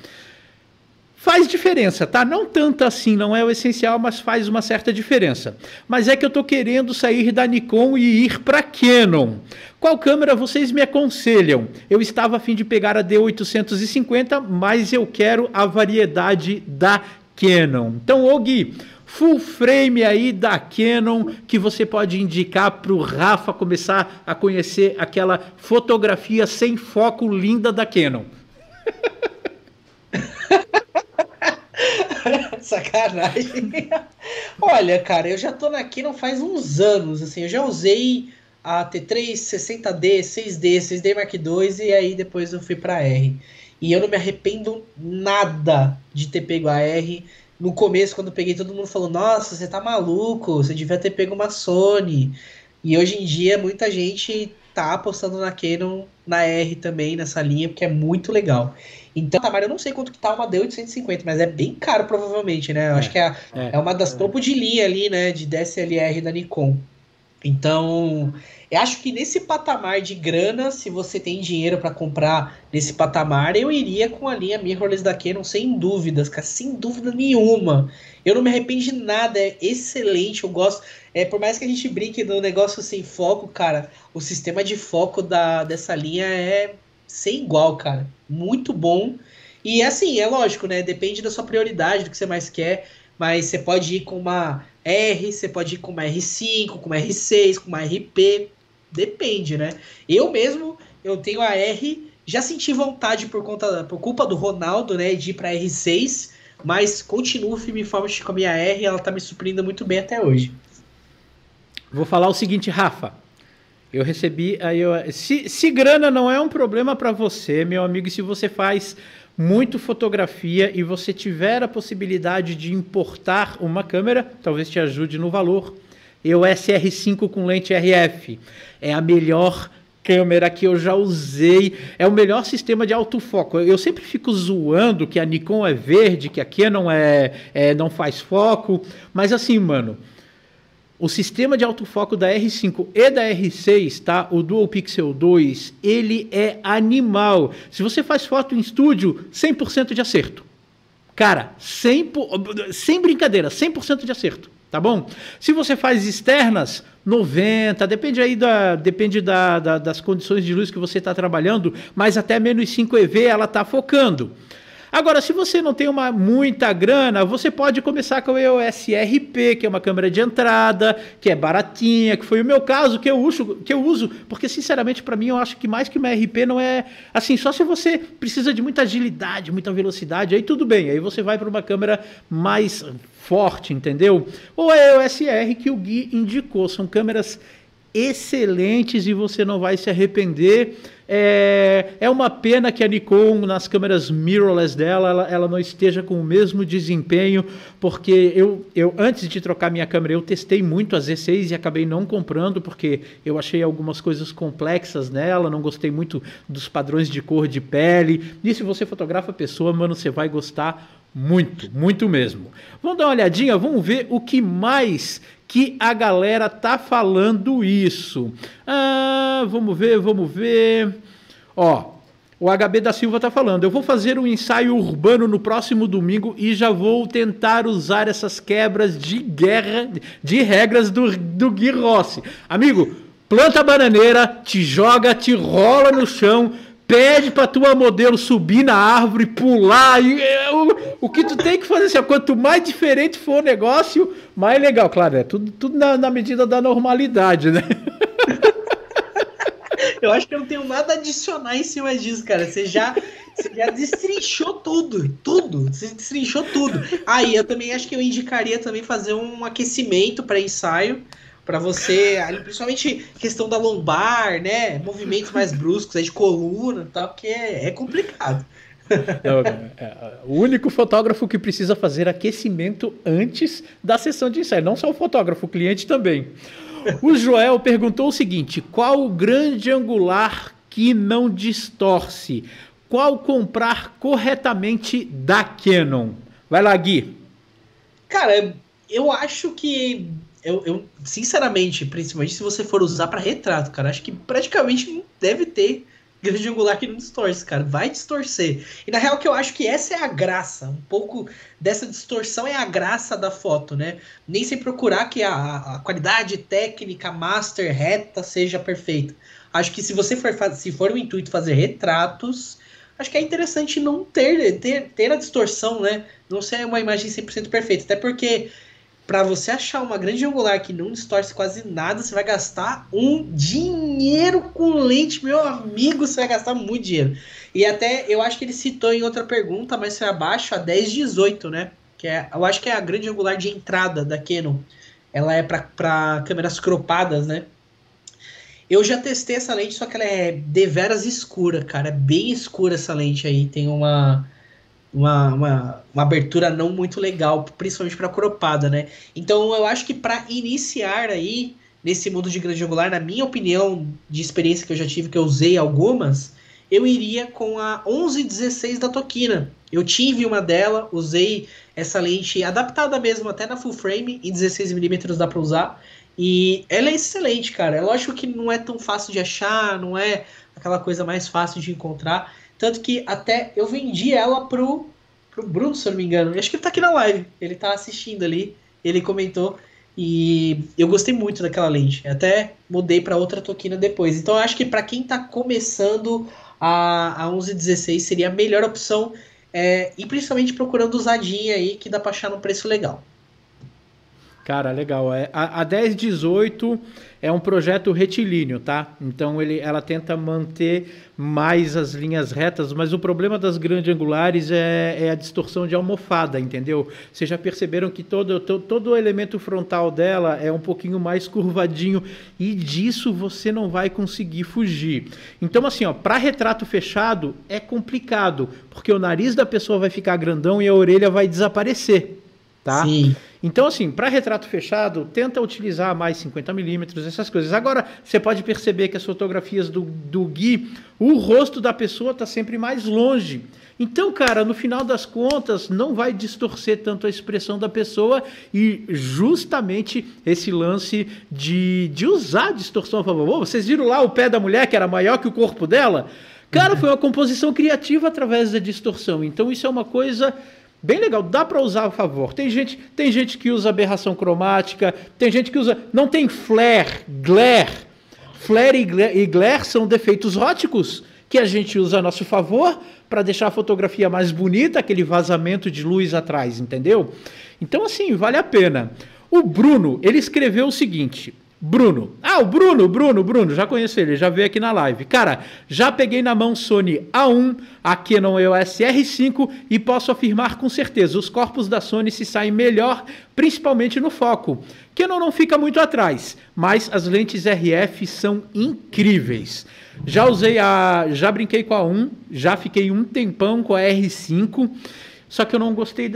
Faz diferença, tá? Não tanta assim, não é o essencial, mas faz uma certa diferença. Mas é que eu tô querendo sair da Nikon e ir para Canon. Qual câmera vocês me aconselham? Eu estava a fim de pegar a D850, mas eu quero a variedade da Canon. Então, ô Gui, full frame aí da Canon que você pode indicar para o Rafa começar a conhecer aquela fotografia sem foco linda da Canon. Sacanagem. Olha, cara, eu já tô na Canon faz uns anos, assim, eu já usei a T3, 60D, 6D, 6D Mark II e aí depois eu fui pra R. E eu não me arrependo nada de ter pego a R. No começo, quando eu peguei, todo mundo falou: nossa, você tá maluco, você devia ter pego uma Sony. E hoje em dia, muita gente tá apostando na Canon, na R também, nessa linha, porque é muito legal. Então, Tamara, eu não sei quanto que tá uma D850, mas é bem caro, provavelmente, né? Eu acho que é uma das topo de linha ali, né, de DSLR da Nikon. Então, eu acho que nesse patamar de grana, se você tem dinheiro para comprar nesse patamar, eu iria com a linha mirrorless da Canon, sem dúvidas, cara, sem dúvida nenhuma. Eu não me arrependo de nada, é excelente, eu gosto. Por mais que a gente brinque no negócio sem foco, cara, o sistema de foco dessa linha é sem igual, cara. Muito bom. E assim, é lógico, né? Depende da sua prioridade, do que você mais quer. Mas você pode ir com uma R, você pode ir com uma R5, com uma R6, com uma RP. Depende, né? Eu mesmo, eu tenho a R, já senti vontade por culpa do Ronaldo, né? De ir pra R6, mas continuo firme e forte com a minha R, ela tá me surpreendendo muito bem até hoje. Vou falar o seguinte, Rafa. Eu recebi... Se grana não é um problema para você, meu amigo, e se você faz muito fotografia e você tiver a possibilidade de importar uma câmera, talvez te ajude no valor. EOS R5 com lente RF. É a melhor câmera que eu já usei, é o melhor sistema de autofoco. Eu sempre fico zoando que a Nikon é verde, que a Canon não faz foco, mas assim, mano, o sistema de autofoco da R5 e da R6, tá? O Dual Pixel 2, ele é animal. Se você faz foto em estúdio, 100% de acerto. Cara, sem brincadeira, 100% de acerto. Tá bom? Se você faz externas, 90, depende das condições de luz que você está trabalhando, mas até menos 5 EV ela está focando. Agora, se você não tem muita grana, você pode começar com o EOS RP, que é uma câmera de entrada, que é baratinha, que foi o meu caso, que eu uso, porque sinceramente para mim eu acho que mais que uma RP não é assim, só se você precisa de muita agilidade, muita velocidade, aí tudo bem, aí você vai para uma câmera mais forte, entendeu? Ou a EOS R que o Gui indicou, são câmeras excelentes e você não vai se arrepender. É uma pena que a Nikon, nas câmeras mirrorless dela, ela não esteja com o mesmo desempenho, porque eu antes de trocar minha câmera, eu testei muito a Z6 e acabei não comprando, porque eu achei algumas coisas complexas nela, não gostei muito dos padrões de cor de pele, e se você fotografa a pessoa, mano, você vai gostar muito, muito mesmo. Vamos dar uma olhadinha, vamos ver o que mais que a galera tá falando isso. Vamos ver. Ó, o HB da Silva tá falando, eu vou fazer um ensaio urbano no próximo domingo e já vou tentar usar essas quebras de regras do Gui Rossi. Amigo, planta a bananeira, te joga, te rola no chão, pede pra tua modelo subir na árvore, pular, o que tu tem que fazer, assim, quanto mais diferente for o negócio, mais legal. Claro, tudo na medida da normalidade, né? Eu acho que eu não tenho nada a adicionar em cima disso, cara. Você já destrinchou tudo. Você destrinchou tudo. Aí eu também acho que eu indicaria também fazer um aquecimento para ensaio, para você, principalmente questão da lombar, né? Movimentos mais bruscos, aí de coluna e tal, porque é complicado. O único fotógrafo que precisa fazer aquecimento antes da sessão de ensaio, não só o fotógrafo, o cliente também. O Joel perguntou o seguinte: qual o grande angular que não distorce? Qual comprar corretamente da Canon? Vai lá, Gui. Cara, eu acho que eu sinceramente, principalmente se você for usar para retrato, cara, acho que praticamente não deve ter grande angular que não distorce, cara. Vai distorcer. E na real que eu acho que essa é a graça. Um pouco dessa distorção é a graça da foto, né? Nem sem procurar que a qualidade técnica master reta seja perfeita. Acho que se você for o intuito fazer retratos, acho que é interessante não ter a distorção, né? Não ser uma imagem 100% perfeita. Até porque para você achar uma grande angular que não distorce quase nada, você vai gastar um dinheiro com lente, meu amigo, você vai gastar muito dinheiro. E até, eu acho que ele citou em outra pergunta, mas foi abaixo, a 10-18, né? Eu acho que é a grande angular de entrada da Canon. Ela é para câmeras cropadas, né? Eu já testei essa lente, só que ela é deveras escura, cara. É bem escura essa lente aí, tem uma abertura não muito legal, principalmente para cropada, né? Então eu acho que para iniciar aí nesse mundo de grande angular, na minha opinião, de experiência que eu já tive, que eu usei algumas, eu iria com a 11-16 da Tokina. Eu tive uma dela, usei essa lente adaptada mesmo, até na full frame, em 16mm dá para usar, e ela é excelente, cara. É lógico que não é tão fácil de achar, não é aquela coisa mais fácil de encontrar, tanto que até eu vendi ela pro Bruno, se eu não me engano. Acho que ele tá aqui na live. Ele tá assistindo ali. Ele comentou. E eu gostei muito daquela lente. Até mudei para outra Tokina depois. Então eu acho que para quem tá começando a 11-16 seria a melhor opção. E principalmente procurando usadinha aí, que dá pra achar num preço legal. Cara, legal. A 1018 é um projeto retilíneo, tá? Então ela tenta manter mais as linhas retas, mas o problema das grandes angulares é a distorção de almofada, entendeu? Vocês já perceberam que todo o elemento frontal dela é um pouquinho mais curvadinho e disso você não vai conseguir fugir. Então, assim, ó, para retrato fechado é complicado, porque o nariz da pessoa vai ficar grandão e a orelha vai desaparecer, tá? Sim. Então, assim, para retrato fechado, tenta utilizar mais 50mm, essas coisas. Agora, você pode perceber que as fotografias do Gui, o rosto da pessoa está sempre mais longe. Então, cara, no final das contas, não vai distorcer tanto a expressão da pessoa e justamente esse lance de usar a distorção a favor. Vocês viram lá o pé da mulher, que era maior que o corpo dela? Cara, foi uma composição criativa através da distorção. Então, isso é uma coisa bem legal, dá para usar a favor. Tem gente que usa aberração cromática, tem gente que usa... Não tem flare, glare. Flare e glare são defeitos óticos que a gente usa a nosso favor para deixar a fotografia mais bonita, aquele vazamento de luz atrás, entendeu? Então, assim, vale a pena. O Bruno, ele escreveu o seguinte... Bruno, já conheço ele, já veio aqui na live. Cara, já peguei na mão Sony A1, a Canon EOS R5 e posso afirmar com certeza, os corpos da Sony se saem melhor, principalmente no foco. Canon não fica muito atrás, mas as lentes RF são incríveis. Já brinquei com a A1, já fiquei um tempão com a R5, só que eu não gostei,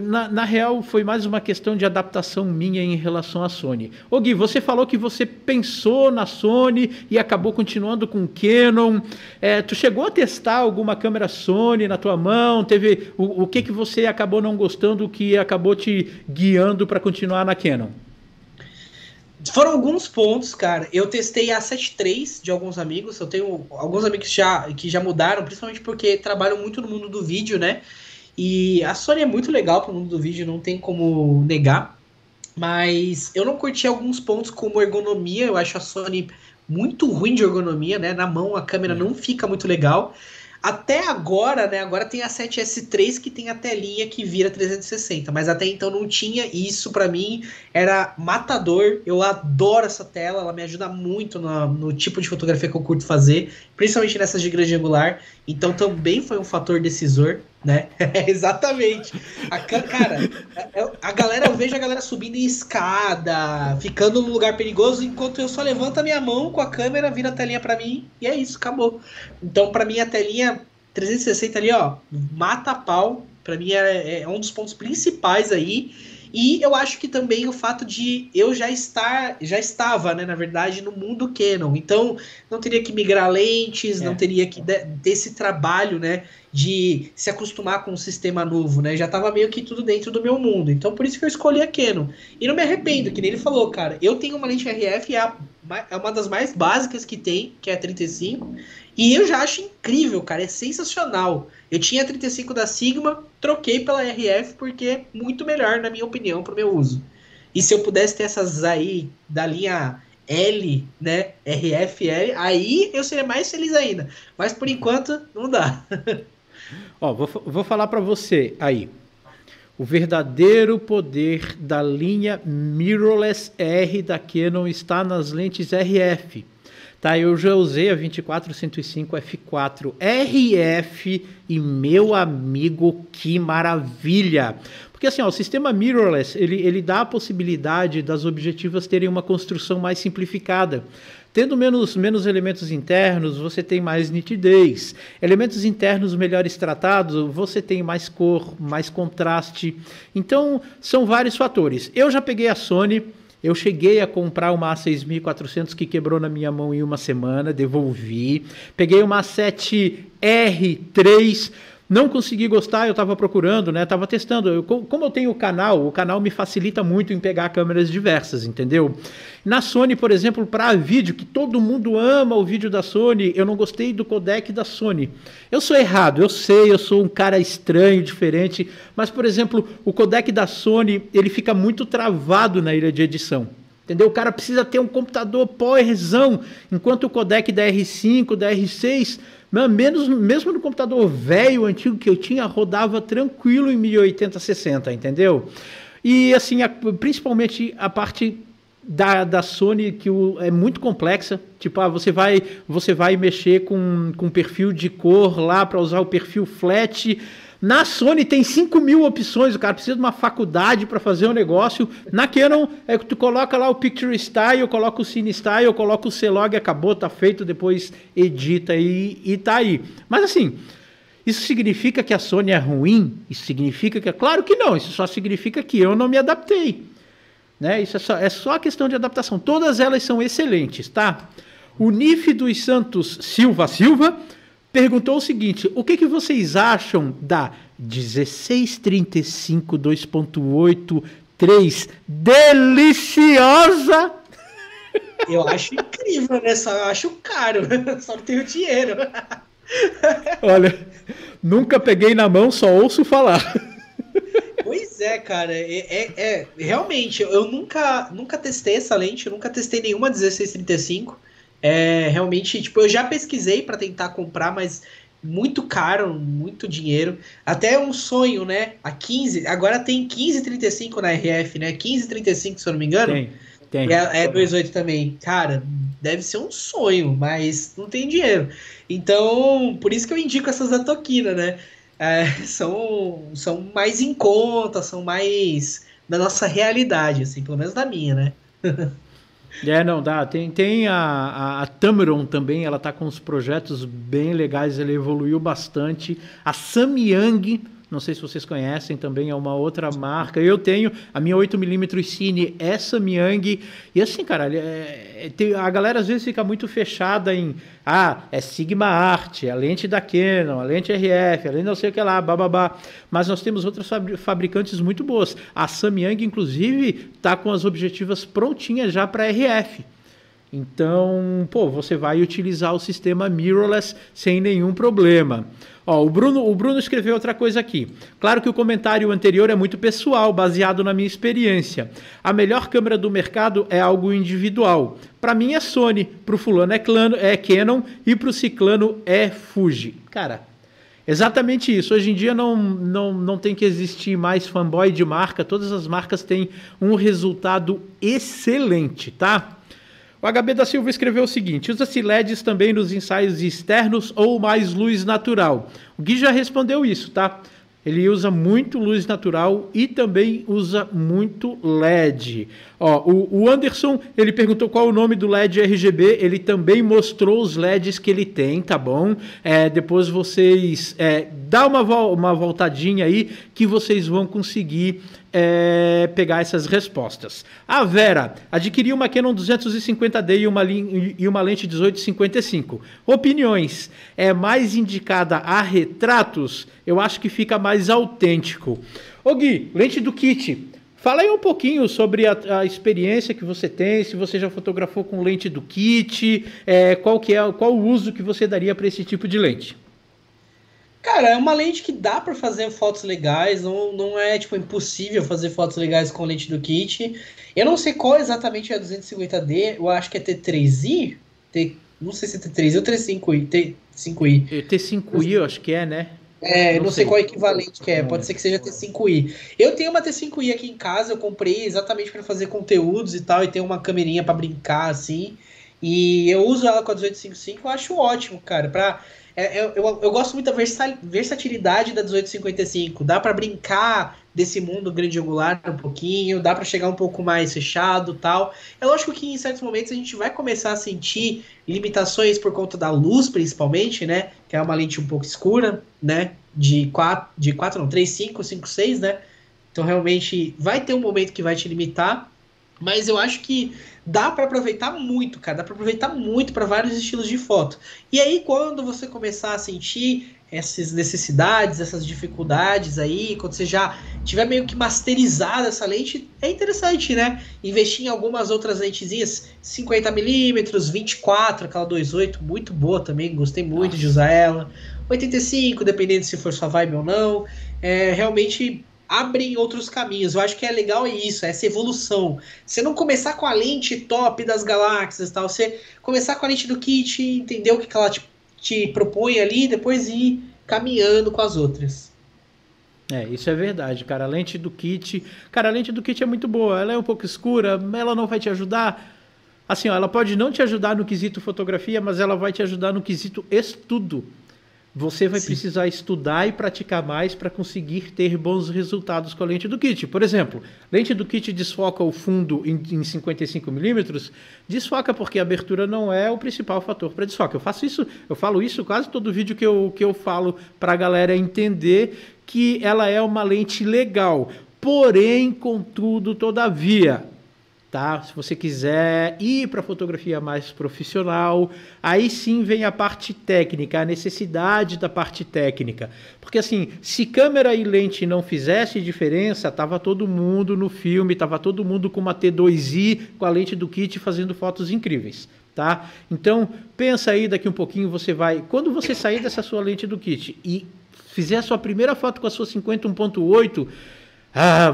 na real foi mais uma questão de adaptação minha em relação à Sony. Ô Gui, você falou que você pensou na Sony e acabou continuando com Canon. Tu chegou a testar alguma câmera Sony na tua mão? Teve o que você acabou não gostando que acabou te guiando para continuar na Canon? Foram alguns pontos, cara. Eu testei a 7 III de alguns amigos. Eu tenho alguns amigos que já mudaram, principalmente porque trabalham muito no mundo do vídeo, né? E a Sony é muito legal pro mundo do vídeo, não tem como negar. Mas eu não curti alguns pontos como ergonomia. Eu acho a Sony muito ruim de ergonomia, né? Na mão a câmera não fica muito legal. Até agora, né? Agora tem a 7S III que tem a telinha que vira 360. Mas até então não tinha. E isso pra mim era matador. Eu adoro essa tela. Ela me ajuda muito no tipo de fotografia que eu curto fazer. Principalmente nessas de grande angular. Então também foi um fator decisor, né? Exatamente. Cara, eu vejo a galera subindo em escada, ficando num lugar perigoso, enquanto eu só levanto a minha mão com a câmera, vira a telinha pra mim, e é isso, acabou. Então, pra mim, a telinha 360 ali, ó, mata a pau. Pra mim, é um dos pontos principais aí. E eu acho que também o fato de eu já estava, né, na verdade, no mundo Canon. Então, não teria que migrar lentes, não teria que ter esse trabalho, né, de se acostumar com um sistema novo, né? Já estava meio que tudo dentro do meu mundo. Então, por isso que eu escolhi a Canon. E não me arrependo, que nem ele falou, cara. Eu tenho uma lente RF, é uma das mais básicas que tem, que é a 35. E eu já acho incrível, cara. É sensacional. Eu tinha a 35 da Sigma, troquei pela RF porque é muito melhor, na minha opinião, para o meu uso. E se eu pudesse ter essas aí da linha L, né, RF-L, aí eu seria mais feliz ainda. Mas por enquanto, não dá. Ó, vou falar para você aí. O verdadeiro poder da linha Mirrorless R da Canon está nas lentes RF. Tá, eu já usei a 24-105 f4 RF e, meu amigo, que maravilha! Porque assim, ó, o sistema mirrorless, ele dá a possibilidade das objetivas terem uma construção mais simplificada. Tendo menos elementos internos, você tem mais nitidez. Elementos internos melhores tratados, você tem mais cor, mais contraste. Então, são vários fatores. Eu já peguei a Sony. Eu cheguei a comprar uma A6400 que quebrou na minha mão em uma semana, devolvi. Peguei uma A7R3, não consegui gostar, eu estava procurando, né? Estava testando. Como eu tenho o canal me facilita muito em pegar câmeras diversas, entendeu? Na Sony, por exemplo, para vídeo, que todo mundo ama o vídeo da Sony, eu não gostei do codec da Sony. Eu sou errado, eu sei, eu sou um cara estranho, diferente, mas, por exemplo, o codec da Sony, ele fica muito travado na ilha de edição. Entendeu? O cara precisa ter um computador powerzão, enquanto o codec da R5, da R6, mesmo no computador velho, antigo que eu tinha, rodava tranquilo em 1080-60, entendeu? E assim, principalmente a parte da Sony que é muito complexa. Tipo, você vai mexer com perfil de cor lá para usar o perfil flat. Na Sony tem 5.000 opções, o cara precisa de uma faculdade para fazer um negócio. Na Canon, tu coloca lá o Picture Style, coloca o Cine Style, coloca o C-Log, acabou, tá feito, depois edita e tá aí. Mas assim, isso significa que a Sony é ruim? Isso significa que... Claro que não, isso só significa que eu não me adaptei. Né? Isso é só questão de adaptação. Todas elas são excelentes, tá? O Nif dos Santos Silva perguntou o seguinte: o que vocês acham da 1635 2.8 3 deliciosa? Eu acho incrível, né? Só eu acho caro, só não tenho dinheiro. Olha, nunca peguei na mão, só ouço falar. Pois é, cara, realmente, eu nunca testei essa lente, eu nunca testei nenhuma 1635. Realmente, tipo, eu já pesquisei para tentar comprar, mas muito caro, muito dinheiro. Até um sonho, né? A 15, agora tem 1535 na RF, né? 1535, se eu não me engano. Tem. É 2.8 também. Cara, deve ser um sonho, mas não tem dinheiro. Então, por isso que eu indico essas da Tokina, né? São mais em conta, são mais da nossa realidade, assim, pelo menos da minha, né? Não dá. Tem a Tamron também, ela tá com uns projetos bem legais, ela evoluiu bastante. A Samyang, não sei se vocês conhecem, também é uma outra marca. Eu tenho a minha 8mm Cine, é Samyang. E assim, cara, a galera às vezes fica muito fechada em é Sigma Art, a lente da Canon, a lente RF, a lente não sei o que lá, bababá. Mas nós temos outras fabricantes muito boas. A Samyang, inclusive, tá com as objetivas prontinhas já para RF. Então, você vai utilizar o sistema mirrorless sem nenhum problema. O Bruno escreveu outra coisa aqui. Claro que o comentário anterior é muito pessoal, baseado na minha experiência. A melhor câmera do mercado é algo individual. Para mim é Sony, para o fulano é Canon e para o ciclano é Fuji. Cara, exatamente isso. Hoje em dia não tem que existir mais fanboy de marca. Todas as marcas têm um resultado excelente, tá? O HB da Silva escreveu o seguinte: usa-se LEDs também nos ensaios externos ou mais luz natural? O Gui já respondeu isso, tá? Ele usa muito luz natural e também usa muito LED. O Anderson, ele perguntou qual o nome do LED RGB, ele também mostrou os LEDs que ele tem, tá bom? Depois vocês dá uma voltadinha aí que vocês vão conseguir pegar essas respostas. A Vera adquiriu uma Canon 250D e uma lente 18-55. Opiniões: é mais indicada a retratos? Eu acho que fica mais autêntico. Gui, lente do kit. Fala aí um pouquinho sobre a experiência que você tem, se você já fotografou com lente do kit, qual o uso que você daria para esse tipo de lente? Cara, é uma lente que dá para fazer fotos legais, não é tipo impossível fazer fotos legais com lente do kit. Eu não sei qual exatamente é a 250D, eu acho que é T3i, não sei se é T3i ou T5i, T5i. T5i eu acho que é, né? Eu não sei qual equivalente que é, pode ser que seja T5i. Eu tenho uma T5i aqui em casa, eu comprei exatamente para fazer conteúdos e tal, e tem uma câmerinha para brincar, assim, e eu uso ela com a 1855, eu acho ótimo, cara, eu gosto muito da versatilidade da 1855, dá para brincar desse mundo grande angular um pouquinho, dá para chegar um pouco mais fechado e tal. É lógico que em certos momentos a gente vai começar a sentir limitações por conta da luz, principalmente, né, que é uma lente um pouco escura, né, de 3, 5, 6, né, então realmente vai ter um momento que vai te limitar, mas eu acho que dá para aproveitar muito, cara, dá para aproveitar muito para vários estilos de foto. E aí quando você começar a sentir essas necessidades, essas dificuldades aí, quando você já tiver meio que masterizado essa lente, é interessante, né? Investir em algumas outras lentezinhas, 50mm, 24, aquela 2.8, muito boa também, gostei muito de usar ela. 85, dependendo se for sua vibe ou não. Realmente abrem outros caminhos. Eu acho que é legal isso, essa evolução. Você não começar com a lente top das galáxias, tal, você começar com a lente do kit, entender o que ela te propõe ali, depois ir caminhando com as outras. Isso é verdade, cara. A lente do kit, cara, a lente do kit é muito boa. Ela é um pouco escura, ela não vai te ajudar. Assim, ó, ela pode não te ajudar no quesito fotografia, mas ela vai te ajudar no quesito estudo. Você vai precisar estudar e praticar mais para conseguir ter bons resultados com a lente do kit. Por exemplo, lente do kit desfoca o fundo em 55mm, desfoca porque a abertura não é o principal fator para desfoque. Eu falo isso quase todo vídeo que eu falo para a galera entender que ela é uma lente legal. Porém, contudo, todavia, tá? Se você quiser ir para fotografia mais profissional, aí sim vem a parte técnica, a necessidade da parte técnica. Porque assim, se câmera e lente não fizesse diferença, tava todo mundo no filme, tava todo mundo com uma T2i, com a lente do kit fazendo fotos incríveis, tá? Então, pensa aí, daqui um pouquinho você vai, quando você sair dessa sua lente do kit e fizer a sua primeira foto com a sua 50 1.8,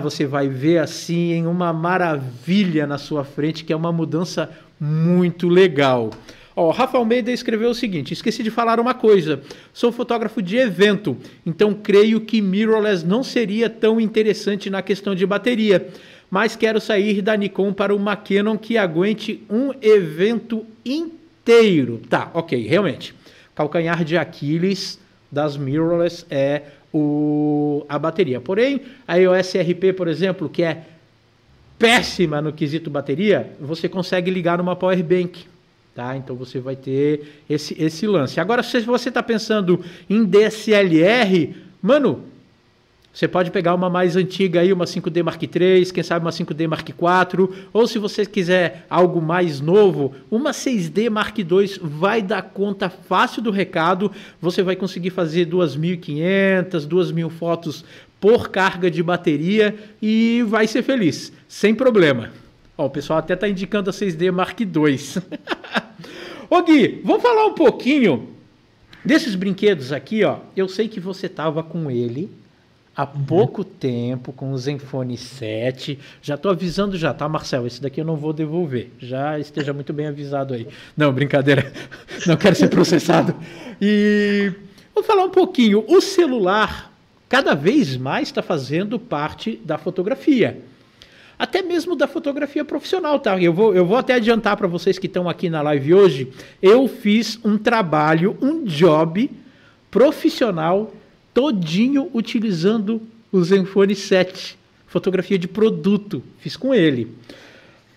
você vai ver assim em uma maravilha na sua frente, que é uma mudança muito legal. Ó, Rafa Almeida escreveu o seguinte: esqueci de falar uma coisa, sou fotógrafo de evento, então creio que mirrorless não seria tão interessante na questão de bateria, mas quero sair da Nikon para uma Canon que aguente um evento inteiro. Tá, ok, realmente, calcanhar de Aquiles das mirrorless é a bateria. Porém, a EOS RP, por exemplo, que é péssima no quesito bateria, você consegue ligar numa power bank, tá? Então você vai ter esse lance. Agora, se você está pensando em DSLR, mano, você pode pegar uma mais antiga aí, uma 5D Mark III, quem sabe uma 5D Mark IV, ou se você quiser algo mais novo, uma 6D Mark II vai dar conta fácil do recado, você vai conseguir fazer 2.500, 2.000 fotos por carga de bateria e vai ser feliz, sem problema. Ó, o pessoal até tá indicando a 6D Mark II. Ô Gui, vamos falar um pouquinho desses brinquedos aqui, ó. Eu sei que você tava com ele há pouco tempo, com o Zenfone 7. Já tô avisando já, tá, Marcel? Esse daqui eu não vou devolver. Já esteja muito bem avisado aí. Não, brincadeira. Não quero ser processado. E vou falar um pouquinho. O celular cada vez mais está fazendo parte da fotografia. Até mesmo da fotografia profissional, tá? Eu vou até adiantar para vocês que estão aqui na live hoje. Eu fiz um trabalho, um job profissional todinho utilizando o Zenfone 7, fotografia de produto, fiz com ele.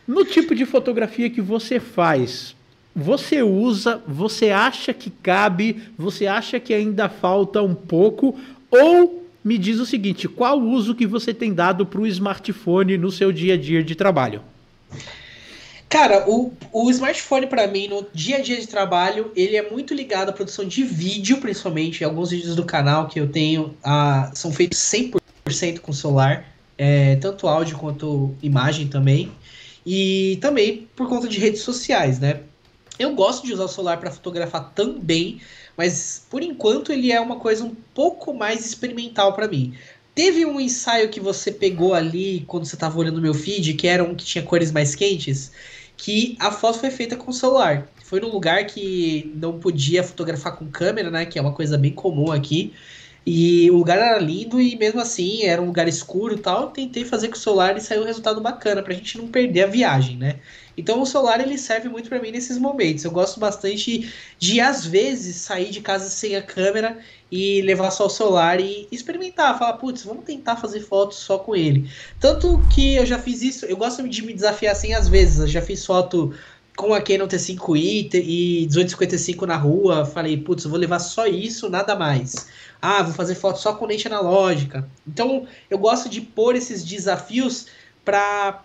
No tipo de fotografia que você faz, você usa, você acha que cabe, você acha que ainda falta um pouco, ou me diz o seguinte, qual o uso que você tem dado para o smartphone no seu dia a dia de trabalho? Cara, o smartphone para mim, no dia a dia de trabalho, ele é muito ligado à produção de vídeo, principalmente. Alguns vídeos do canal que eu tenho são feitos 100% com celular, tanto áudio quanto imagem também. E também por conta de redes sociais, né? Eu gosto de usar o celular para fotografar também, mas por enquanto ele é uma coisa um pouco mais experimental para mim. Teve um ensaio que você pegou ali quando você estava olhando o meu feed, que era um que tinha cores mais quentes, que a foto foi feita com o celular. Foi num lugar que não podia fotografar com câmera, né? Que é uma coisa bem comum aqui. E o lugar era lindo e mesmo assim era um lugar escuro e tal. Eu tentei fazer com o celular e saiu um resultado bacana pra gente não perder a viagem, né? Então o celular ele serve muito pra mim nesses momentos. Eu gosto bastante de às vezes sair de casa sem a câmera e levar só o celular e experimentar, falar, putz, vamos tentar fazer fotos só com ele. Tanto que eu já fiz isso, eu gosto de me desafiar assim às vezes. Eu já fiz foto com a Canon T5i e 1855 na rua. Falei, putz, eu vou levar só isso, nada mais. Vou fazer foto só com lente analógica. Então eu gosto de pôr esses desafios pra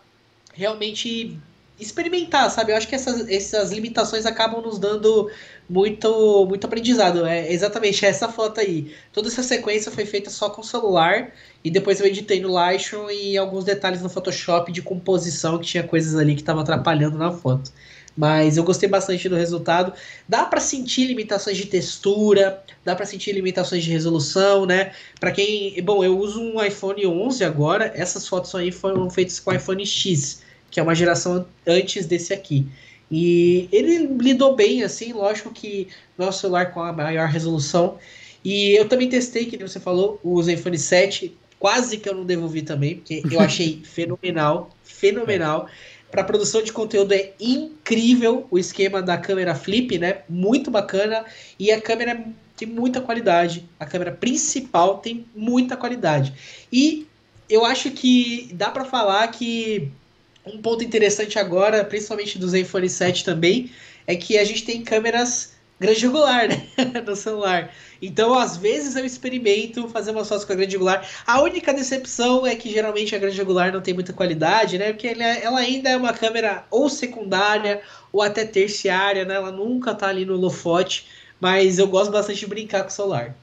realmente experimentar, sabe? Eu acho que essas limitações acabam nos dando muito aprendizado. É exatamente essa foto aí. Toda essa sequência foi feita só com o celular e depois eu editei no Lightroom e alguns detalhes no Photoshop de composição, que tinha coisas ali que estavam atrapalhando na foto. Mas eu gostei bastante do resultado. Dá para sentir limitações de textura, dá para sentir limitações de resolução, né? Para quem... Bom, eu uso um iPhone 11 agora. Essas fotos aí foram feitas com o iPhone X, que é uma geração antes desse aqui. E ele lidou bem, assim, lógico que não é um celular com a maior resolução. E eu também testei, que você falou, o Zenfone 7 quase que eu não devolvi também, porque eu achei fenomenal, fenomenal. Para produção de conteúdo é incrível o esquema da câmera flip, né? Muito bacana. E a câmera tem muita qualidade. A câmera principal tem muita qualidade. E eu acho que dá para falar que um ponto interessante agora, principalmente do Zenfone 7 também, é que a gente tem câmeras grande angular, né? No celular. Então, às vezes eu experimento fazer umas fotos com a grande angular. A única decepção é que geralmente a grande angular não tem muita qualidade, né? Porque ela ainda é uma câmera ou secundária ou até terciária, né? Ela nunca tá ali no holofote, mas eu gosto bastante de brincar com o celular.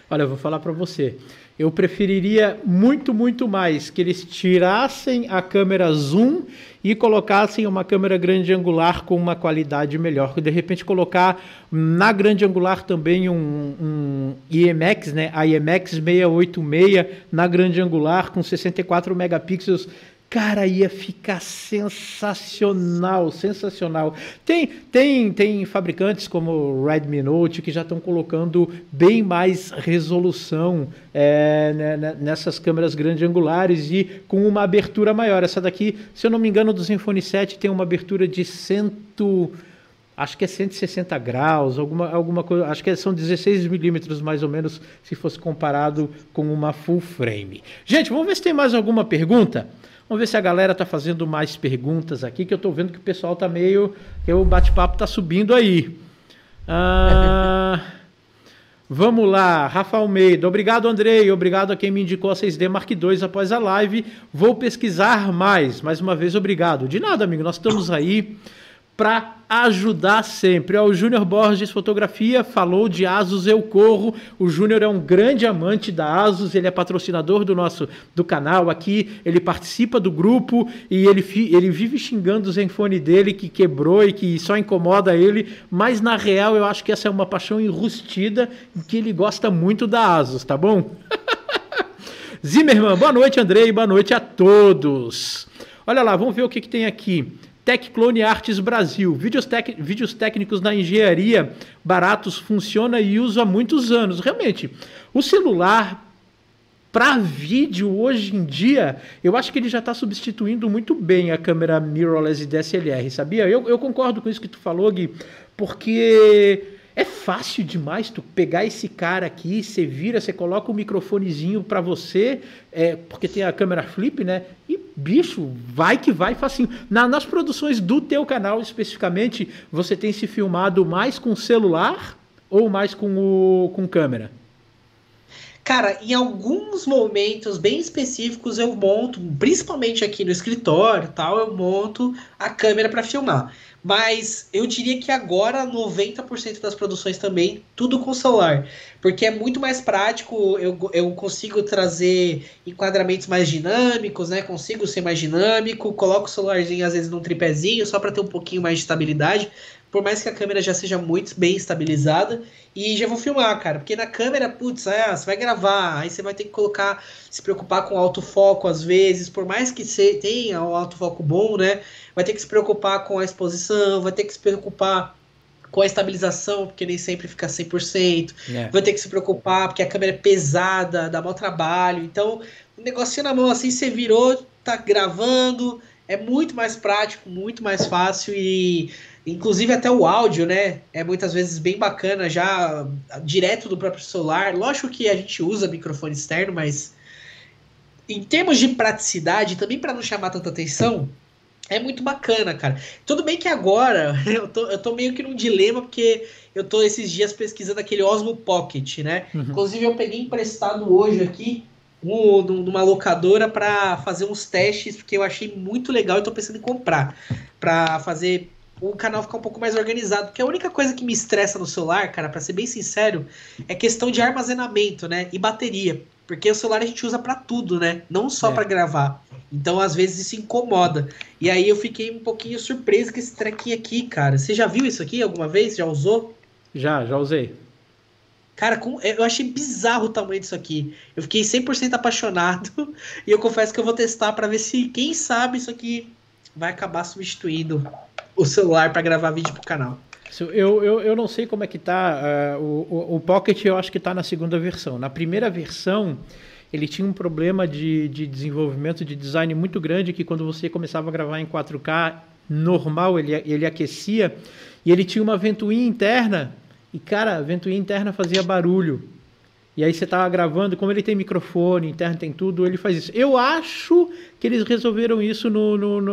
Olha, eu vou falar para você. Eu preferiria muito, muito mais que eles tirassem a câmera zoom e colocassem uma câmera grande angular com uma qualidade melhor. De repente colocar na grande angular também um IMX, né? A IMX 686 na grande angular com 64 megapixels. Cara, ia ficar sensacional, sensacional. Tem fabricantes como o Redmi Note que já estão colocando bem mais resolução nessas câmeras grande angulares e com uma abertura maior. Essa daqui, se eu não me engano, do Zenfone 7 tem uma abertura de acho que é 160 graus, alguma coisa, acho que são 16 milímetros mais ou menos, se fosse comparado com uma full frame. Gente, vamos ver se tem mais alguma pergunta? Vamos ver se a galera está fazendo mais perguntas aqui, que eu estou vendo que o pessoal está meio... que o bate-papo está subindo aí. Vamos lá, Rafa Almeida. Obrigado, Andrei. Obrigado a quem me indicou a 6D Mark II após a live. Vou pesquisar mais. Mais uma vez, obrigado. De nada, amigo. Nós estamos aí para ajudar sempre. O Júnior Borges Fotografia falou de Asus Eu Corro. O Júnior é um grande amante da Asus, ele é patrocinador do canal aqui, ele participa do grupo e ele vive xingando o Zenfone dele que quebrou e que só incomoda ele, mas na real eu acho que essa é uma paixão enrustida e que ele gosta muito da Asus, tá bom? Zimmermann, boa noite, Andrei, boa noite a todos. Olha lá, vamos ver o que tem aqui. Tech Clone Arts Brasil, vídeos técnicos na engenharia baratos, funciona e uso há muitos anos. Realmente, o celular para vídeo hoje em dia, eu acho que ele já está substituindo muito bem a câmera mirrorless DSLR, sabia? Eu concordo com isso que tu falou, Gui, porque é fácil demais tu pegar esse cara aqui, você vira, você coloca o microfonezinho para você, porque tem a câmera flip, né? E, bicho, vai que vai facinho. Nas produções do teu canal, especificamente, você tem se filmado mais com celular ou mais com câmera? Cara, em alguns momentos bem específicos eu monto, principalmente aqui no escritório, tal, eu monto a câmera para filmar. Mas eu diria que agora 90% das produções também, tudo com celular. Porque é muito mais prático, eu consigo trazer enquadramentos mais dinâmicos, né? Consigo ser mais dinâmico, coloco o celularzinho às vezes num tripézinho, só para ter um pouquinho mais de estabilidade. Por mais que a câmera já seja muito bem estabilizada. E já vou filmar, cara. Porque na câmera, putz, você vai gravar. Aí você vai ter que se preocupar com autofoco às vezes. Por mais que você tenha um autofoco bom, né? Vai ter que se preocupar com a exposição. Vai ter que se preocupar com a estabilização, porque nem sempre fica 100%. Vai ter que se preocupar porque a câmera é pesada, dá mau trabalho. Então, um negocinho na mão assim, você virou, tá gravando. É muito mais prático, muito mais fácil e... Inclusive até o áudio, né, é muitas vezes bem bacana já, direto do próprio celular. Lógico que a gente usa microfone externo, mas em termos de praticidade, também para não chamar tanta atenção, é muito bacana, cara. Tudo bem que agora eu tô meio que num dilema, porque eu tô esses dias pesquisando aquele Osmo Pocket, né? Uhum. Inclusive eu peguei emprestado hoje aqui numa locadora para fazer uns testes, porque eu achei muito legal e tô pensando em comprar, para fazer o canal ficar um pouco mais organizado, porque a única coisa que me estressa no celular, cara, pra ser bem sincero, é questão de armazenamento, né, e bateria, porque o celular a gente usa pra tudo, né, não só pra gravar, então às vezes isso incomoda, e aí eu fiquei um pouquinho surpreso com esse trequinho aqui, cara. Você já viu isso aqui alguma vez? Já usou? Já usei. Cara, eu achei bizarro o tamanho disso aqui, eu fiquei 100% apaixonado, e eu confesso que eu vou testar pra ver se, quem sabe, isso aqui vai acabar substituindo o celular para gravar vídeo pro canal. Eu não sei como é que tá o Pocket, eu acho que tá na segunda versão. Na primeira versão, ele tinha um problema de desenvolvimento, de design muito grande, que quando você começava a gravar em 4K normal, ele aquecia, e ele tinha uma ventoinha interna, e cara, a ventoinha interna fazia barulho. E aí você estava gravando, como ele tem microfone interno, tem tudo, ele faz isso. Eu acho que eles resolveram isso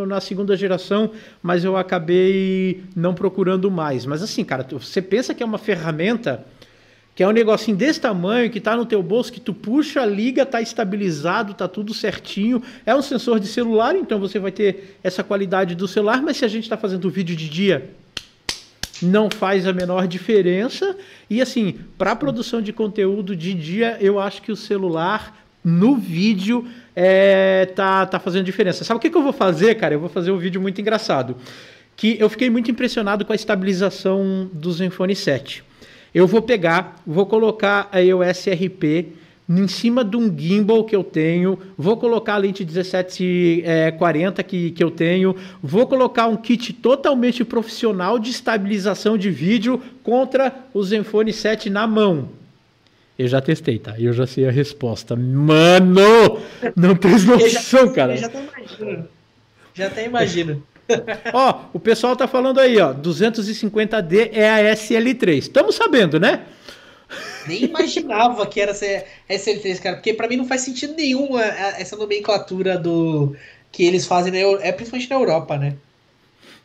na segunda geração, mas eu acabei não procurando mais. Mas assim, cara, você pensa que é uma ferramenta, que é um negocinho desse tamanho, que está no teu bolso, que tu puxa, liga, está estabilizado, está tudo certinho. É um sensor de celular, então você vai ter essa qualidade do celular, mas se a gente está fazendo vídeo de dia, não faz a menor diferença. E assim, para produção de conteúdo de dia, eu acho que o celular no vídeo tá fazendo diferença. Sabe o que eu vou fazer, cara? Eu vou fazer um vídeo muito engraçado, que eu fiquei muito impressionado com a estabilização do Zenfone 7. Eu vou colocar a EOS RP em cima de um gimbal que eu tenho, vou colocar a lente 1740 que eu tenho, vou colocar um kit totalmente profissional de estabilização de vídeo contra o Zenfone 7 na mão. Eu já testei, tá? Eu já sei a resposta. Mano! Não tem noção, cara. Já até imagino. Ó, o pessoal tá falando aí, ó, 250D é a SL3. Estamos sabendo, né? Nem imaginava que era SL3, cara, porque pra mim não faz sentido nenhum essa nomenclatura que eles fazem, principalmente na Europa, né?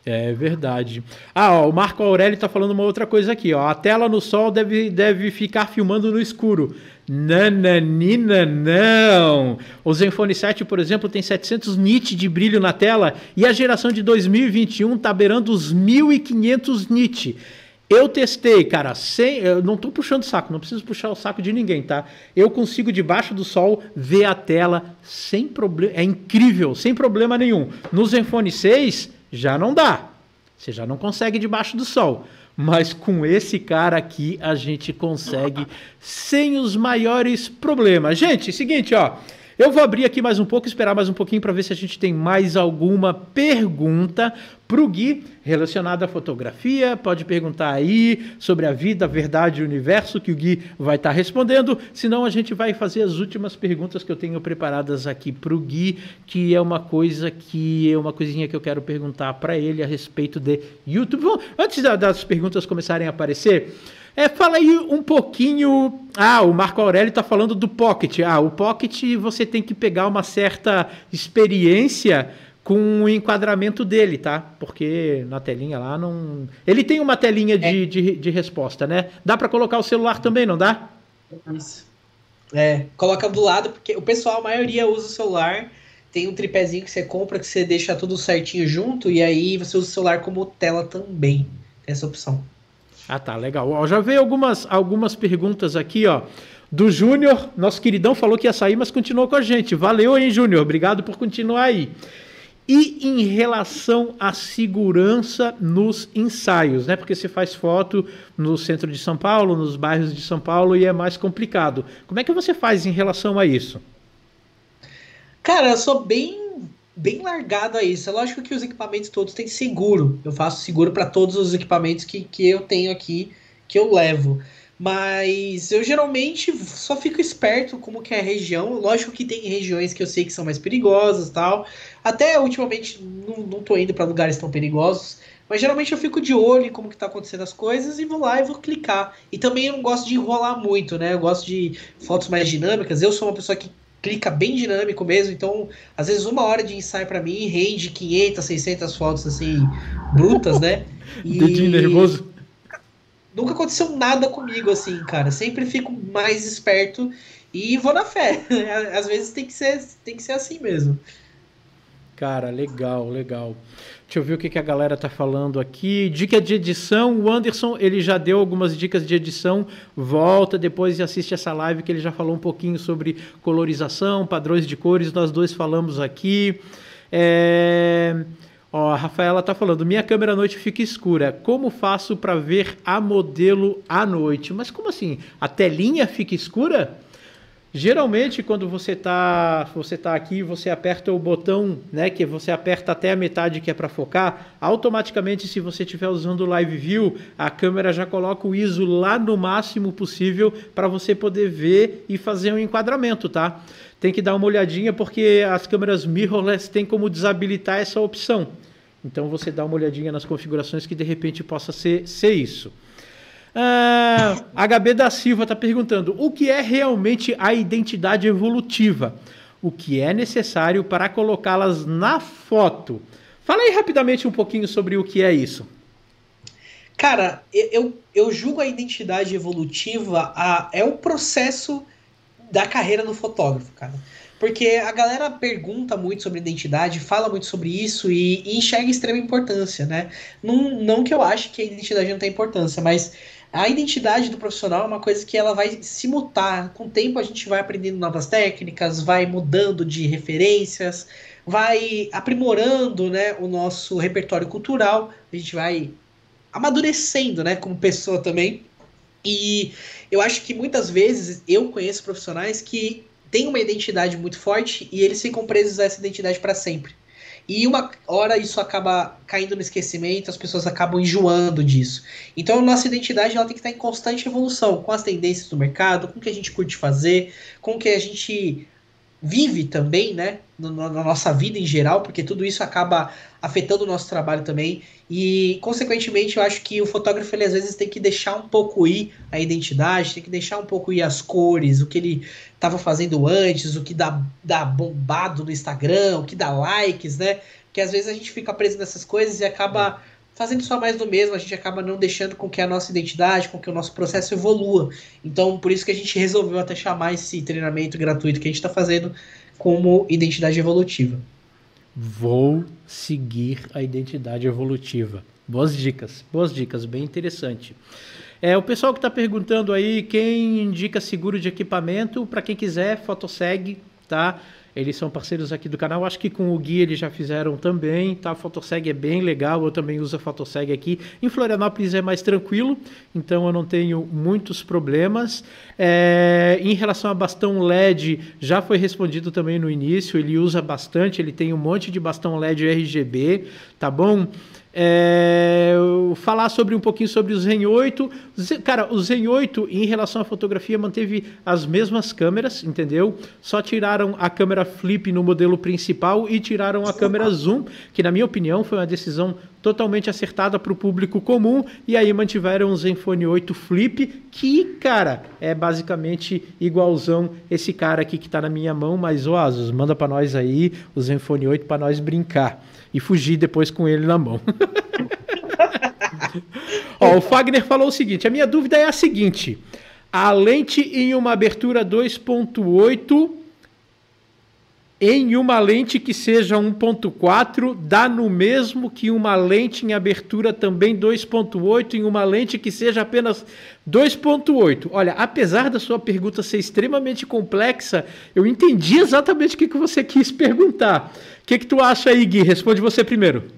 É verdade. Ó, o Marco Aurélio tá falando uma outra coisa aqui, ó. A tela no sol deve ficar filmando no escuro. Nananina, não. O Zenfone 7, por exemplo, tem 700 nits de brilho na tela e a geração de 2021 tá beirando os 1500 nits. Eu testei, cara, eu não tô puxando saco, não preciso puxar o saco de ninguém, tá? Eu consigo, debaixo do sol, ver a tela sem problema, é incrível, sem problema nenhum. No Zenfone 6, já não dá, você já não consegue debaixo do sol. Mas com esse cara aqui, a gente consegue sem os maiores problemas. Gente, seguinte, ó, eu vou abrir aqui mais um pouco, esperar mais um pouquinho para ver se a gente tem mais alguma pergunta para o Gui relacionada à fotografia. Pode perguntar aí sobre a vida, a verdade e o universo, que o Gui vai estar respondendo. Senão a gente vai fazer as últimas perguntas que eu tenho preparadas aqui para o Gui, que é uma coisinha que eu quero perguntar para ele a respeito de YouTube. Bom, antes das perguntas começarem a aparecer, fala aí um pouquinho. O Marco Aurélio está falando do Pocket. O Pocket você tem que pegar uma certa experiência com o enquadramento dele, tá? Porque na telinha lá não... Ele tem uma telinha de resposta, né? Dá para colocar o celular também, não dá? Isso. Coloca do lado, porque o pessoal, a maioria usa o celular. Tem um tripézinho que você compra, que você deixa tudo certinho junto, e aí você usa o celular como tela também. Tem essa opção. Tá, legal. Ó, já veio algumas perguntas aqui, ó. Do Júnior, nosso queridão falou que ia sair, mas continuou com a gente. Valeu, hein, Júnior? Obrigado por continuar aí. E em relação à segurança nos ensaios, né? Porque você faz foto no centro de São Paulo, nos bairros de São Paulo, e é mais complicado. Como é que você faz em relação a isso? Cara, eu sou bem largado a isso. É lógico que os equipamentos todos têm seguro. Eu faço seguro para todos os equipamentos que eu tenho aqui, que eu levo. Mas eu geralmente só fico esperto como que é a região. Lógico que tem regiões que eu sei que são mais perigosas e tal. Até ultimamente não tô indo para lugares tão perigosos. Mas geralmente eu fico de olho em como que tá acontecendo as coisas e vou lá e vou clicar. E também eu não gosto de enrolar muito, né? Eu gosto de fotos mais dinâmicas. Eu sou uma pessoa que clica bem dinâmico mesmo. Então, às vezes 1 hora de ensaio para mim rende 500, 600 fotos assim, brutas, né? Dedinho nervoso. Nunca aconteceu nada comigo, assim, cara. Sempre fico mais esperto e vou na fé. Às vezes tem que ser assim mesmo. Cara, legal. Deixa eu ver o que a galera tá falando aqui. Dica de edição. O Anderson, ele já deu algumas dicas de edição. Volta depois e assiste essa live que ele já falou um pouquinho sobre colorização, padrões de cores. Nós dois falamos aqui. Ó, a Rafaela tá falando, minha câmera à noite fica escura. Como faço para ver a modelo à noite? Mas como assim? A telinha fica escura? Geralmente, quando você tá aqui, você aperta o botão, né, que você aperta até a metade que é para focar, automaticamente, se você estiver usando o Live View, a câmera já coloca o ISO lá no máximo possível para você poder ver e fazer um enquadramento, tá? tem que dar uma olhadinha porque as câmeras mirrorless têm como desabilitar essa opção. Então você dá uma olhadinha nas configurações que de repente possa ser isso. HB da Silva está perguntando: o que é realmente a identidade evolutiva? O que é necessário para colocá-las na foto? Fala aí rapidamente um pouquinho sobre o que é isso. Cara, eu julgo a identidade evolutiva é o processo da carreira do fotógrafo, cara. Porque a galera pergunta muito sobre identidade, fala muito sobre isso e enxerga extrema importância, né? Não que eu ache que a identidade não tem importância, mas a identidade do profissional é uma coisa que ela vai se mutar. Com o tempo a gente vai aprendendo novas técnicas, vai mudando de referências, vai aprimorando, né, o nosso repertório cultural, a gente vai amadurecendo, né, como pessoa também. E eu acho que muitas vezes eu conheço profissionais que têm uma identidade muito forte e eles ficam presos a essa identidade para sempre. E uma hora isso acaba caindo no esquecimento, as pessoas acabam enjoando disso. Então a nossa identidade ela tem que estar em constante evolução, com as tendências do mercado, com o que a gente curte fazer, com o que a gente vive também, né, na nossa vida em geral, porque tudo isso acaba afetando o nosso trabalho também. E, consequentemente, eu acho que o fotógrafo, ele às vezes tem que deixar um pouco ir a identidade, tem que deixar um pouco ir as cores, o que ele estava fazendo antes, o que dá bombado no Instagram, o que dá likes, né? Porque às vezes a gente fica preso nessas coisas e acaba fazendo só mais do mesmo, a gente acaba não deixando com que a nossa identidade, com que o nosso processo evolua. Então, por isso que a gente resolveu até chamar esse treinamento gratuito que a gente está fazendo como identidade evolutiva. Vou seguir a identidade evolutiva. Boas dicas, bem interessante. O pessoal que está perguntando aí, quem indica seguro de equipamento, para quem quiser, Fotoseg, tá? Eles são parceiros aqui do canal, acho que com o Gui eles já fizeram também, tá? A Fotoseg é bem legal, eu também uso a Fotoseg aqui. Em Florianópolis é mais tranquilo, então eu não tenho muitos problemas. Em relação a bastão LED, já foi respondido também no início, ele usa bastante, ele tem um monte de bastão LED RGB, tá bom? Falar um pouquinho sobre o Zen 8. Cara, o Zen 8 em relação à fotografia manteve as mesmas câmeras, entendeu? Só tiraram a câmera flip no modelo principal e tiraram a câmera zoom, que na minha opinião foi uma decisão totalmente acertada para o público comum, e aí mantiveram o Zenfone 8 Flip, que, cara, é basicamente igualzão esse cara aqui que tá na minha mão, mas o Asus, manda para nós aí o Zenfone 8 para nós brincar e fugir depois com ele na mão. O Fagner falou o seguinte: a minha dúvida é a seguinte: a lente em uma abertura 2.8 em uma lente que seja 1.4 dá no mesmo que uma lente em abertura também 2.8 em uma lente que seja apenas 2.8. Olha, apesar da sua pergunta ser extremamente complexa, eu entendi exatamente o que você quis perguntar. O que tu acha aí, Gui? Responde você primeiro.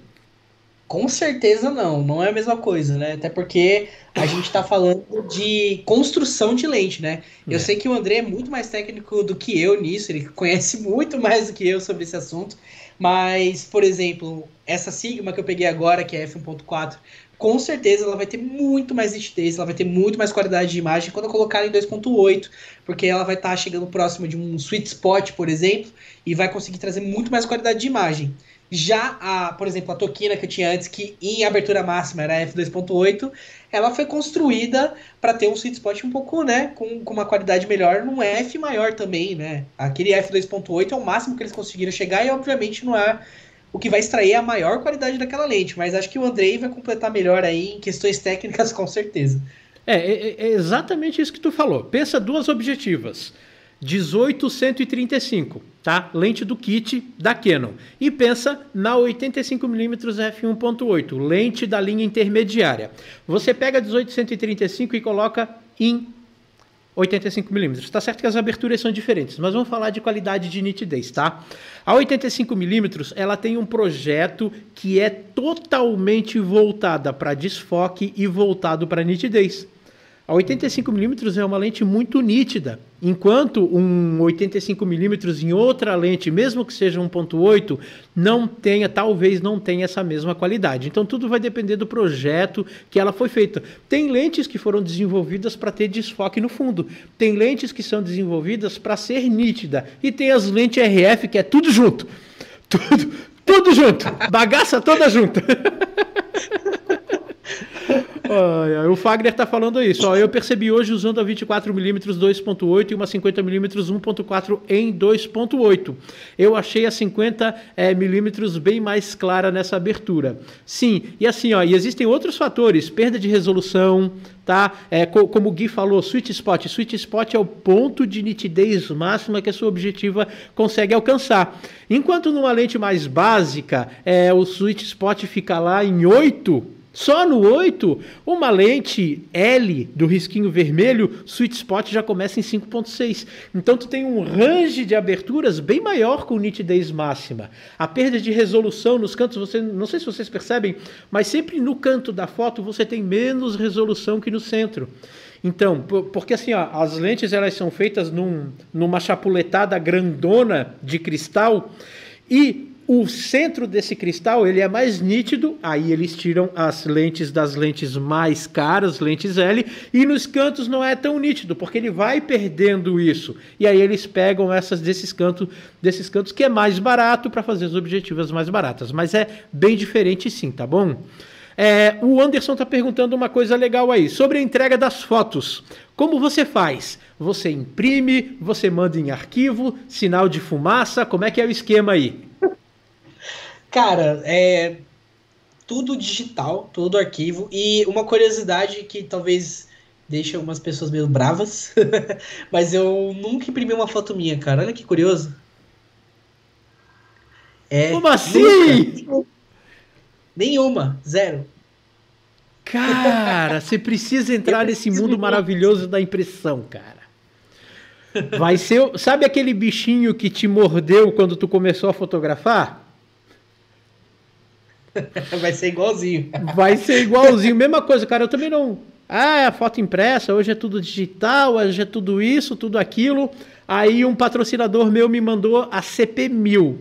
Com certeza não é a mesma coisa, né? Até porque a gente está falando de construção de lente, né? Eu sei que o André é muito mais técnico do que eu nisso, ele conhece muito mais do que eu sobre esse assunto, mas, por exemplo, essa Sigma que eu peguei agora, que é f1.4, com certeza ela vai ter muito mais nitidez, ela vai ter muito mais qualidade de imagem quando eu colocar em 2.8, porque ela vai estar chegando próximo de um sweet spot, por exemplo, e vai conseguir trazer muito mais qualidade de imagem. Já, por exemplo, a Tokina que eu tinha antes, que em abertura máxima era f2.8, ela foi construída para ter um sweet spot um pouco, né, com uma qualidade melhor, num f maior também, né? Aquele f2.8 é o máximo que eles conseguiram chegar e, obviamente, não é o que vai extrair a maior qualidade daquela lente, mas acho que o Andrei vai completar melhor aí em questões técnicas, com certeza. É exatamente isso que tu falou. Pensa duas objetivas. 18-135, tá? Lente do kit da Canon. E pensa na 85mm f1.8, lente da linha intermediária. Você pega 18-135 e coloca em 85mm. Tá certo que as aberturas são diferentes, mas vamos falar de qualidade de nitidez, tá? A 85mm, ela tem um projeto que é totalmente voltada para desfoque e voltado para nitidez. A A 85mm é uma lente muito nítida, enquanto um 85mm em outra lente, mesmo que seja 1.8, talvez não tenha essa mesma qualidade. Então tudo vai depender do projeto que ela foi feita. Tem lentes que foram desenvolvidas para ter desfoque no fundo, tem lentes que são desenvolvidas para ser nítida, e tem as lentes RF que é tudo junto. Tudo junto, bagaça toda junto. O Fagner tá falando isso. Eu percebi hoje usando a 24mm 2.8 e uma 50mm 1.4 em 2.8. Eu achei a 50mm bem mais clara nessa abertura. Sim, e assim, e existem outros fatores, perda de resolução, tá? Como o Gui falou, sweet spot. Sweet spot é o ponto de nitidez máxima que a sua objetiva consegue alcançar. Enquanto numa lente mais básica, o sweet spot fica lá em 8. Só no 8, uma lente L do risquinho vermelho, sweet spot já começa em 5.6. Então tu tem um range de aberturas bem maior com nitidez máxima. A perda de resolução nos cantos, não sei se vocês percebem, mas sempre no canto da foto você tem menos resolução que no centro. Então, porque assim, as lentes elas são feitas numa chapuletada grandona de cristal e o centro desse cristal ele é mais nítido, aí eles tiram as lentes das lentes mais caras, lentes L, e nos cantos não é tão nítido, porque ele vai perdendo isso. E aí eles pegam essas desses cantos que é mais barato para fazer as objetivas mais baratas. Mas é bem diferente sim, tá bom? O Anderson está perguntando uma coisa legal aí, sobre a entrega das fotos. Como você faz? Você imprime, você manda em arquivo, sinal de fumaça, como é que é o esquema aí? Cara, é tudo digital, tudo arquivo. E uma curiosidade que talvez deixe algumas pessoas meio bravas, mas eu nunca imprimi uma foto minha, cara. Olha que curioso. Como assim? Nunca. Nenhuma, zero. Cara, você precisa entrar nesse mundo maravilhoso da impressão, cara. Vai ser, sabe aquele bichinho que te mordeu quando tu começou a fotografar? Vai ser igualzinho. Vai ser igualzinho, mesma coisa, cara. Eu também não. A foto impressa, hoje é tudo digital, hoje é tudo isso, tudo aquilo. Aí um patrocinador meu me mandou a CP1000,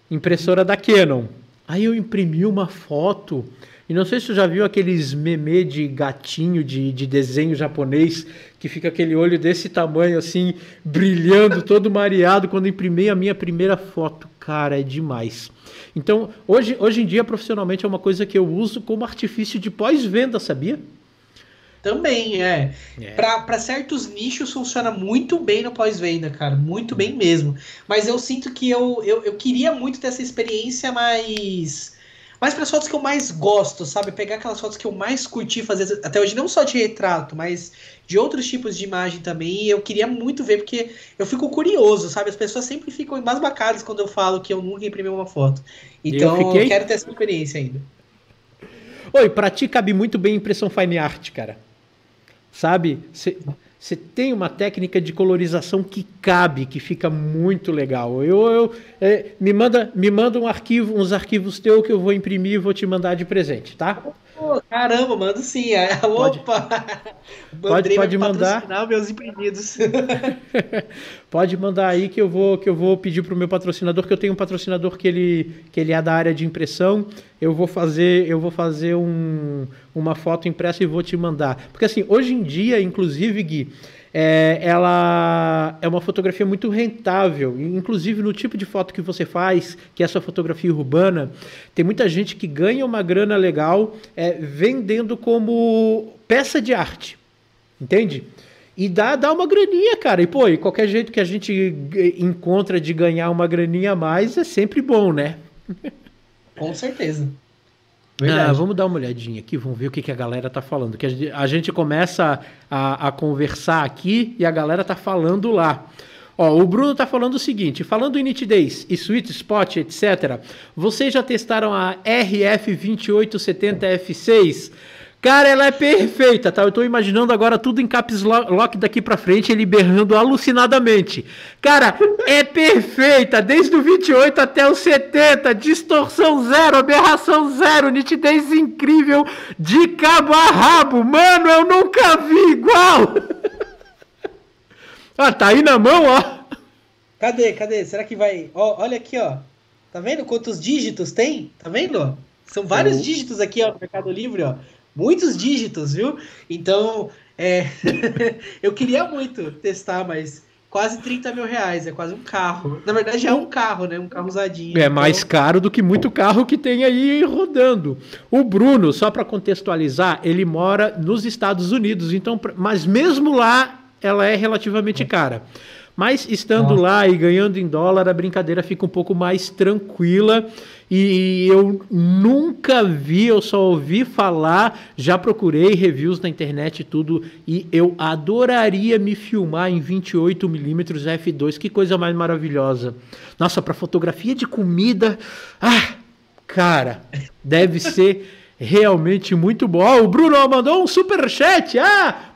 impressora da Canon. Aí eu imprimi uma foto. E não sei se você já viu aqueles meme de gatinho de desenho japonês, que fica aquele olho desse tamanho assim, brilhando, todo mareado, quando imprimi a minha primeira foto. Cara, é demais. Então, hoje em dia, profissionalmente, é uma coisa que eu uso como artifício de pós-venda, sabia? Também, Para certos nichos funciona muito bem no pós-venda, cara. Muito bem mesmo. Mas eu sinto que eu queria muito ter essa experiência mais para as fotos que eu mais gosto, sabe? Pegar aquelas fotos que eu mais curti fazer até hoje, não só de retrato, mas de outros tipos de imagem também. E eu queria muito ver, porque eu fico curioso, sabe? As pessoas sempre ficam embasbacadas quando eu falo que eu nunca imprimi uma foto. Então eu quero ter essa experiência ainda. Oi, pra ti cabe muito bem impressão fine art, cara. Sabe? Você tem uma técnica de colorização que cabe, que fica muito legal. Me manda uns arquivos teus que eu vou imprimir e vou te mandar de presente, tá? Oh, caramba, mando sim. Opa! Pode mandar. Meus imprimidos. Pode mandar aí que eu vou pedir pro meu patrocinador, que eu tenho um patrocinador que ele é da área de impressão. Eu vou fazer uma foto impressa e vou te mandar. Porque assim, hoje em dia, inclusive, Gui, ela é uma fotografia muito rentável, inclusive no tipo de foto que você faz, que é essa fotografia urbana, tem muita gente que ganha uma grana legal vendendo como peça de arte, entende? E dá uma graninha, cara, e qualquer jeito que a gente encontra de ganhar uma graninha a mais é sempre bom, né? Com certeza. Vamos dar uma olhadinha aqui, vamos ver o que a galera tá falando. Que a gente começa a conversar aqui e a galera tá falando lá. O Bruno tá falando o seguinte, falando em nitidez e sweet spot, etc. Vocês já testaram a RF2870 F6? Cara, ela é perfeita, tá? Eu tô imaginando agora tudo em caps lock daqui pra frente, ele berrando alucinadamente. Cara, é perfeita, desde o 28 até o 70, distorção zero, aberração zero, nitidez incrível, de cabo a rabo. Mano, eu nunca vi igual! Ah, tá aí na mão, ó. Cadê? Será que vai... Ó, olha aqui, ó. Tá vendo quantos dígitos tem? Tá vendo? São vários dígitos aqui, ó, no Mercado Livre, ó. Muitos dígitos, viu? Então, eu queria muito testar, mas quase 30 mil reais, é quase um carro. Na verdade, é um carro, né? Um carro usadinho. É mais caro do que muito carro que tem aí rodando. O Bruno, só para contextualizar, ele mora nos Estados Unidos, então, mas mesmo lá, ela é relativamente cara. Mas estando lá e ganhando em dólar, a brincadeira fica um pouco mais tranquila. E eu nunca vi, eu só ouvi falar, já procurei reviews na internet e tudo, e eu adoraria me filmar em 28mm f2, que coisa mais maravilhosa. Nossa, para fotografia de comida, cara, deve ser realmente muito bom. O Bruno mandou um superchat.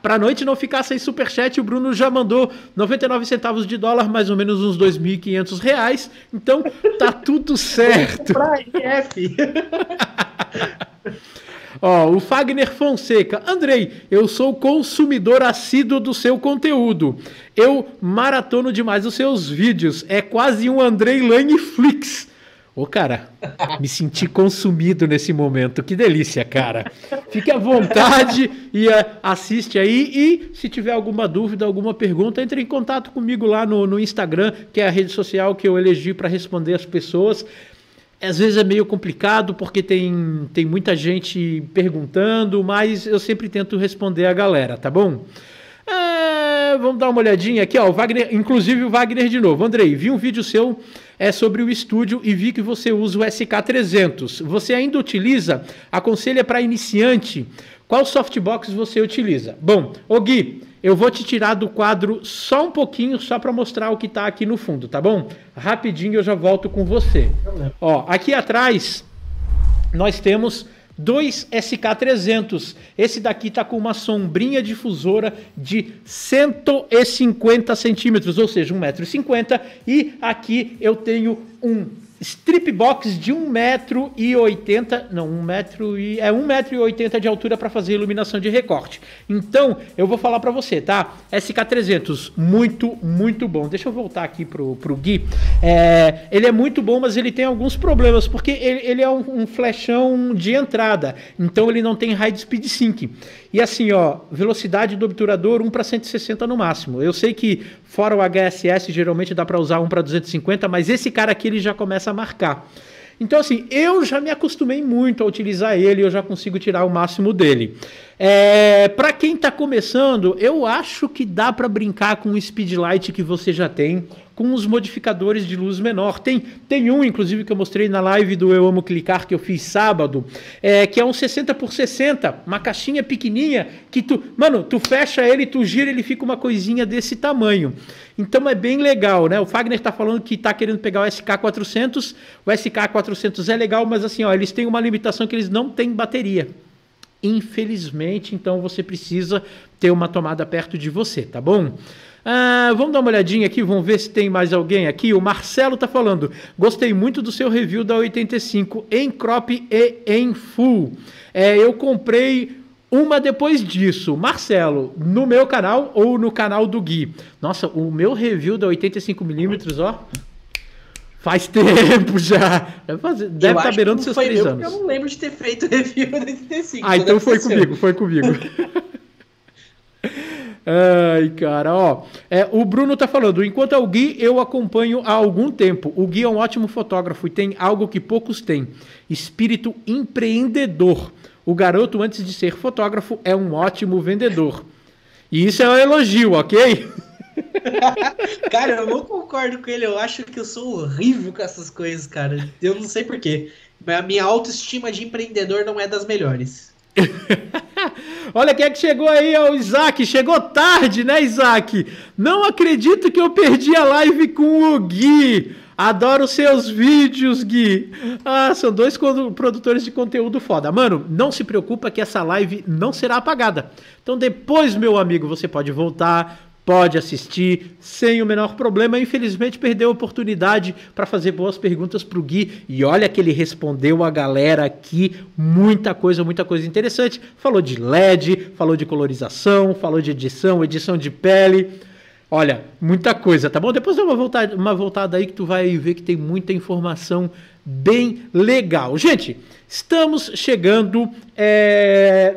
Pra noite não ficar sem superchat, o Bruno já mandou 99 centavos de dólar, mais ou menos uns R$2.500. Então tá tudo certo. Ó, o Fagner Fonseca. Andrei, eu sou consumidor assíduo do seu conteúdo. Eu maratono demais os seus vídeos. É quase um Andrei Lane Flix. Ô, cara, me senti consumido nesse momento. Que delícia, cara. Fique à vontade e assiste aí. E se tiver alguma dúvida, alguma pergunta, entre em contato comigo lá no Instagram, que é a rede social que eu elegi para responder as pessoas. Às vezes é meio complicado porque tem muita gente perguntando, mas eu sempre tento responder a galera, tá bom? Vamos dar uma olhadinha aqui, ó, o Wagner, inclusive o Wagner de novo. Andrei, vi um vídeo seu sobre o estúdio e vi que você usa o SK300. Você ainda utiliza? Aconselha para iniciante? Qual softbox você utiliza? Bom, ô Gui, eu vou te tirar do quadro só um pouquinho, só para mostrar o que está aqui no fundo, tá bom? Rapidinho eu já volto com você. Ó, aqui atrás nós temos dois SK300. Esse daqui tá com uma sombrinha difusora de 150 centímetros, ou seja, 1,50 m. E aqui eu tenho um strip box de 1,80 m, não, 1,80 m de altura para fazer iluminação de recorte. Então, eu vou falar para você, tá? SK300, muito, muito bom. Deixa eu voltar aqui pro Gui. Ele é muito bom, mas ele tem alguns problemas, porque ele é um flashão de entrada, então ele não tem high speed sync. E assim, ó, velocidade do obturador 1 para 160 no máximo. Eu sei que fora o HSS geralmente dá para usar 1 para 250, mas esse cara aqui ele já começa a marcar. Então assim, eu já me acostumei muito a utilizar ele, eu já consigo tirar o máximo dele. Para quem está começando, eu acho que dá para brincar com o speedlight que você já tem, com os modificadores de luz menor. Tem um, inclusive, que eu mostrei na live do Eu Amo Clicar, que eu fiz sábado, que é um 60x60, uma caixinha pequenininha, que tu fecha ele, tu gira, ele fica uma coisinha desse tamanho. Então é bem legal, né? O Fagner tá falando que tá querendo pegar o SK400, o SK400 é legal, mas assim, ó, eles têm uma limitação que eles não têm bateria. Infelizmente, então você precisa ter uma tomada perto de você, tá bom? Vamos dar uma olhadinha aqui, vamos ver se tem mais alguém aqui. O Marcelo tá falando: gostei muito do seu review da 85 em crop e em full. Eu comprei uma depois disso. Marcelo, no meu canal ou no canal do Gui? Nossa, o meu review da 85mm, ó, faz tempo já. Deve estar beirando seus 3 anos. Eu não lembro de ter feito review da 85. Então foi comigo. Ai, cara, ó. O Bruno tá falando: enquanto ao Gui, eu acompanho há algum tempo. O Gui é um ótimo fotógrafo e tem algo que poucos têm: espírito empreendedor. O garoto, antes de ser fotógrafo, é um ótimo vendedor. E isso é um elogio, ok? Cara, eu não concordo com ele. Eu acho que eu sou horrível com essas coisas, cara. Eu não sei porquê. A minha autoestima de empreendedor não é das melhores. Olha quem é que chegou aí, o Isaac. Chegou tarde, né, Isaac? Não acredito que eu perdi a live com o Gui. Adoro seus vídeos, Gui. Ah, são dois produtores de conteúdo foda. Mano, não se preocupa que essa live não será apagada. Então depois, meu amigo, você pode voltar, pode assistir sem o menor problema. Infelizmente perdeu a oportunidade para fazer boas perguntas pro Gui. E olha que ele respondeu a galera aqui muita coisa interessante. Falou de LED, falou de colorização, falou de edição de pele. Olha, muita coisa, tá bom? Depois dá uma voltada aí que tu vai ver que tem muita informação bem legal. Gente, estamos chegando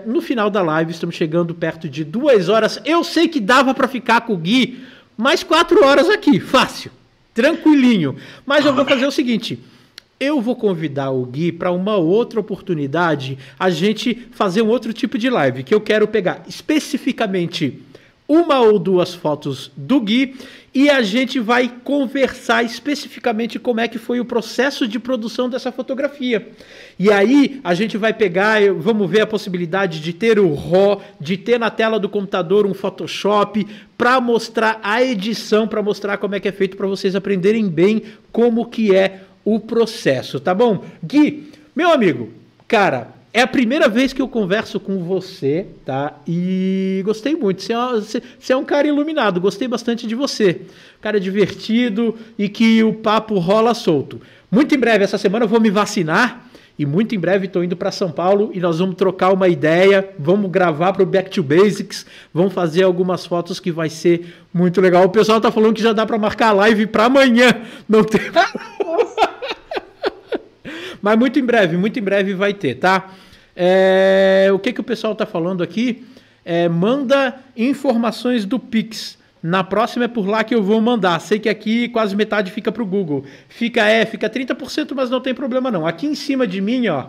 no final da live, estamos chegando perto de 2 horas. Eu sei que dava para ficar com o Gui mais 4 horas aqui, fácil, tranquilinho. Mas eu vou fazer o seguinte, eu vou convidar o Gui para uma outra oportunidade, a gente fazer um outro tipo de live, que eu quero pegar especificamente 1 ou 2 fotos do Gui e a gente vai conversar especificamente como é que foi o processo de produção dessa fotografia. E aí a gente vai pegar, vamos ver a possibilidade de ter o RAW, de ter na tela do computador um Photoshop para mostrar a edição, para mostrar como é que é feito, para vocês aprenderem bem como que é o processo, tá bom? Gui, meu amigo, cara, é a primeira vez que eu converso com você, tá? E gostei muito. Você é um cara iluminado, gostei bastante de você. Cara divertido e que o papo rola solto. Muito em breve, essa semana eu vou me vacinar e muito em breve estou indo para São Paulo e nós vamos trocar uma ideia, vamos gravar para o Back to Basics, vamos fazer algumas fotos que vai ser muito legal. O pessoal tá falando que já dá para marcar a live para amanhã. Não tem... Mas muito em breve vai ter, tá? O que o pessoal tá falando aqui? Manda informações do Pix. Na próxima é por lá que eu vou mandar. Sei que aqui quase metade fica pro Google. Fica 30%, mas não tem problema não. Aqui em cima de mim, ó,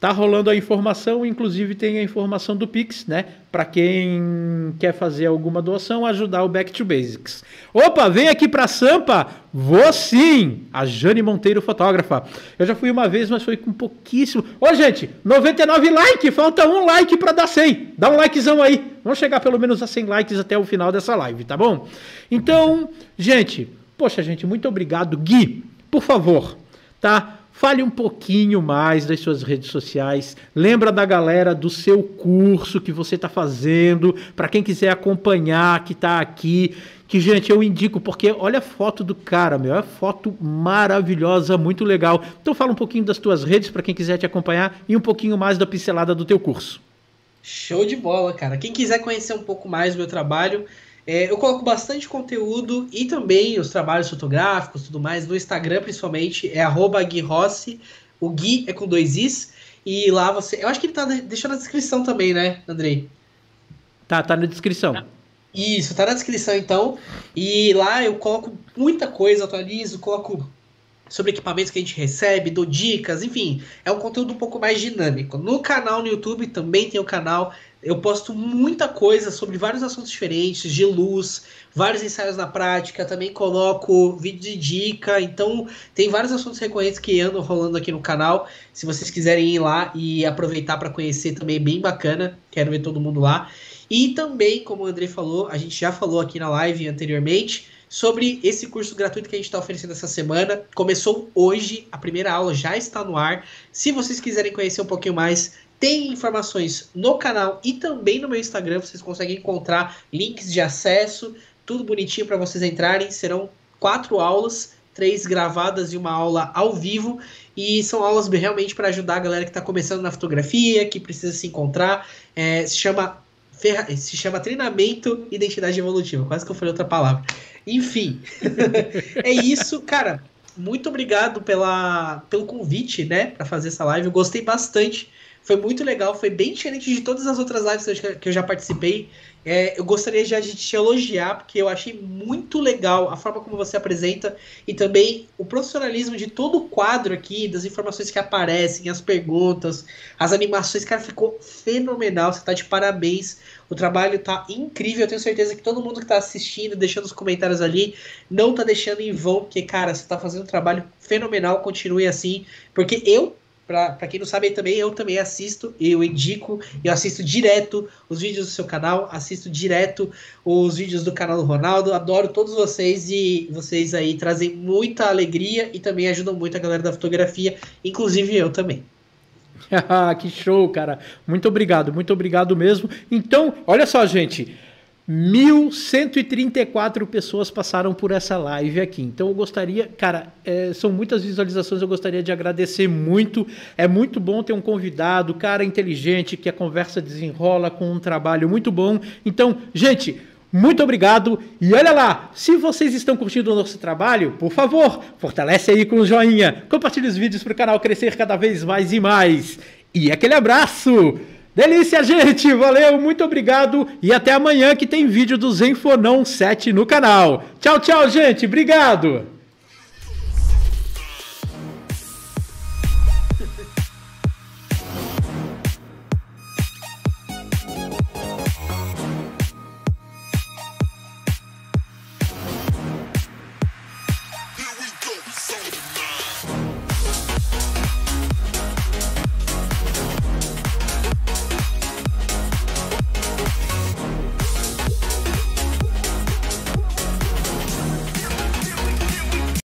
tá rolando a informação, inclusive tem a informação do Pix, né? Para quem quer fazer alguma doação, ajudar o Back to Basics. Opa, vem aqui pra Sampa? Vou sim! A Jane Monteiro, fotógrafa. Eu já fui uma vez, mas foi com pouquíssimo. Ô, gente, 99 likes, falta 1 like para dar 100. Dá um likezão aí. Vamos chegar pelo menos a 100 likes até o final dessa live, tá bom? Então, gente, poxa, gente, muito obrigado. Gui, por favor, tá? Fale um pouquinho mais das suas redes sociais. Lembra da galera do seu curso que você está fazendo. Para quem quiser acompanhar, que está aqui. Que, gente, eu indico, porque olha a foto do cara, meu. É foto maravilhosa, muito legal. Então fala um pouquinho das tuas redes para quem quiser te acompanhar e um pouquinho mais da pincelada do teu curso. Show de bola, cara. Quem quiser conhecer um pouco mais do meu trabalho... eu coloco bastante conteúdo e também os trabalhos fotográficos e tudo mais no Instagram, principalmente, é @GuiRossi, o Gui é com 2 Is, e lá você... Eu acho que ele tá deixando na descrição também, né, Andrei? Tá na descrição. Isso, tá na descrição então, e lá eu coloco muita coisa, atualizo, coloco sobre equipamentos que a gente recebe, dou dicas, enfim, é um conteúdo um pouco mais dinâmico. No canal no YouTube também tem o canal... Eu posto muita coisa sobre vários assuntos diferentes, de luz, vários ensaios na prática, também coloco vídeo de dica, então tem vários assuntos recorrentes que andam rolando aqui no canal. Se vocês quiserem ir lá e aproveitar para conhecer também, é bem bacana, quero ver todo mundo lá. E também, como o Andrei falou, a gente já falou aqui na live anteriormente, sobre esse curso gratuito que a gente está oferecendo essa semana. Começou hoje, a primeira aula já está no ar. Se vocês quiserem conhecer um pouquinho mais... Tem informações no canal e também no meu Instagram, vocês conseguem encontrar links de acesso, tudo bonitinho para vocês entrarem. Serão 4 aulas, 3 gravadas e uma aula ao vivo, e são aulas realmente para ajudar a galera que está começando na fotografia, que precisa se encontrar. Se chama Treinamento Identidade Evolutiva, quase que eu falei outra palavra. Enfim, é isso, cara. Muito obrigado pelo convite, né, para fazer essa live. Eu gostei bastante. Foi muito legal, foi bem diferente de todas as outras lives que eu já participei. Eu gostaria já de te elogiar, porque eu achei muito legal a forma como você apresenta e também o profissionalismo de todo o quadro aqui, das informações que aparecem, as perguntas, as animações. Cara, ficou fenomenal, você tá de parabéns. O trabalho tá incrível, eu tenho certeza que todo mundo que tá assistindo, deixando os comentários ali, não tá deixando em vão, porque, cara, você tá fazendo um trabalho fenomenal, continue assim, porque eu Pra quem não sabe também, eu também assisto, eu indico, eu assisto direto os vídeos do seu canal, assisto direto os vídeos do canal do Ronaldo, adoro todos vocês e vocês aí trazem muita alegria e também ajudam muito a galera da fotografia, inclusive eu também. Que show, cara. Muito obrigado mesmo. Então, olha só, gente. 1.134 pessoas passaram por essa live aqui. Então eu gostaria, cara, são muitas visualizações, eu gostaria de agradecer muito. É muito bom ter um convidado, cara inteligente, que a conversa desenrola com um trabalho muito bom. Então, gente, muito obrigado. E olha lá, se vocês estão curtindo o nosso trabalho, por favor, fortalece aí com o joinha. Compartilhe os vídeos para o canal crescer cada vez mais e mais. E aquele abraço! Delícia, gente! Valeu, muito obrigado e até amanhã que tem vídeo do Zenfone 7 no canal. Tchau, tchau, gente! Obrigado!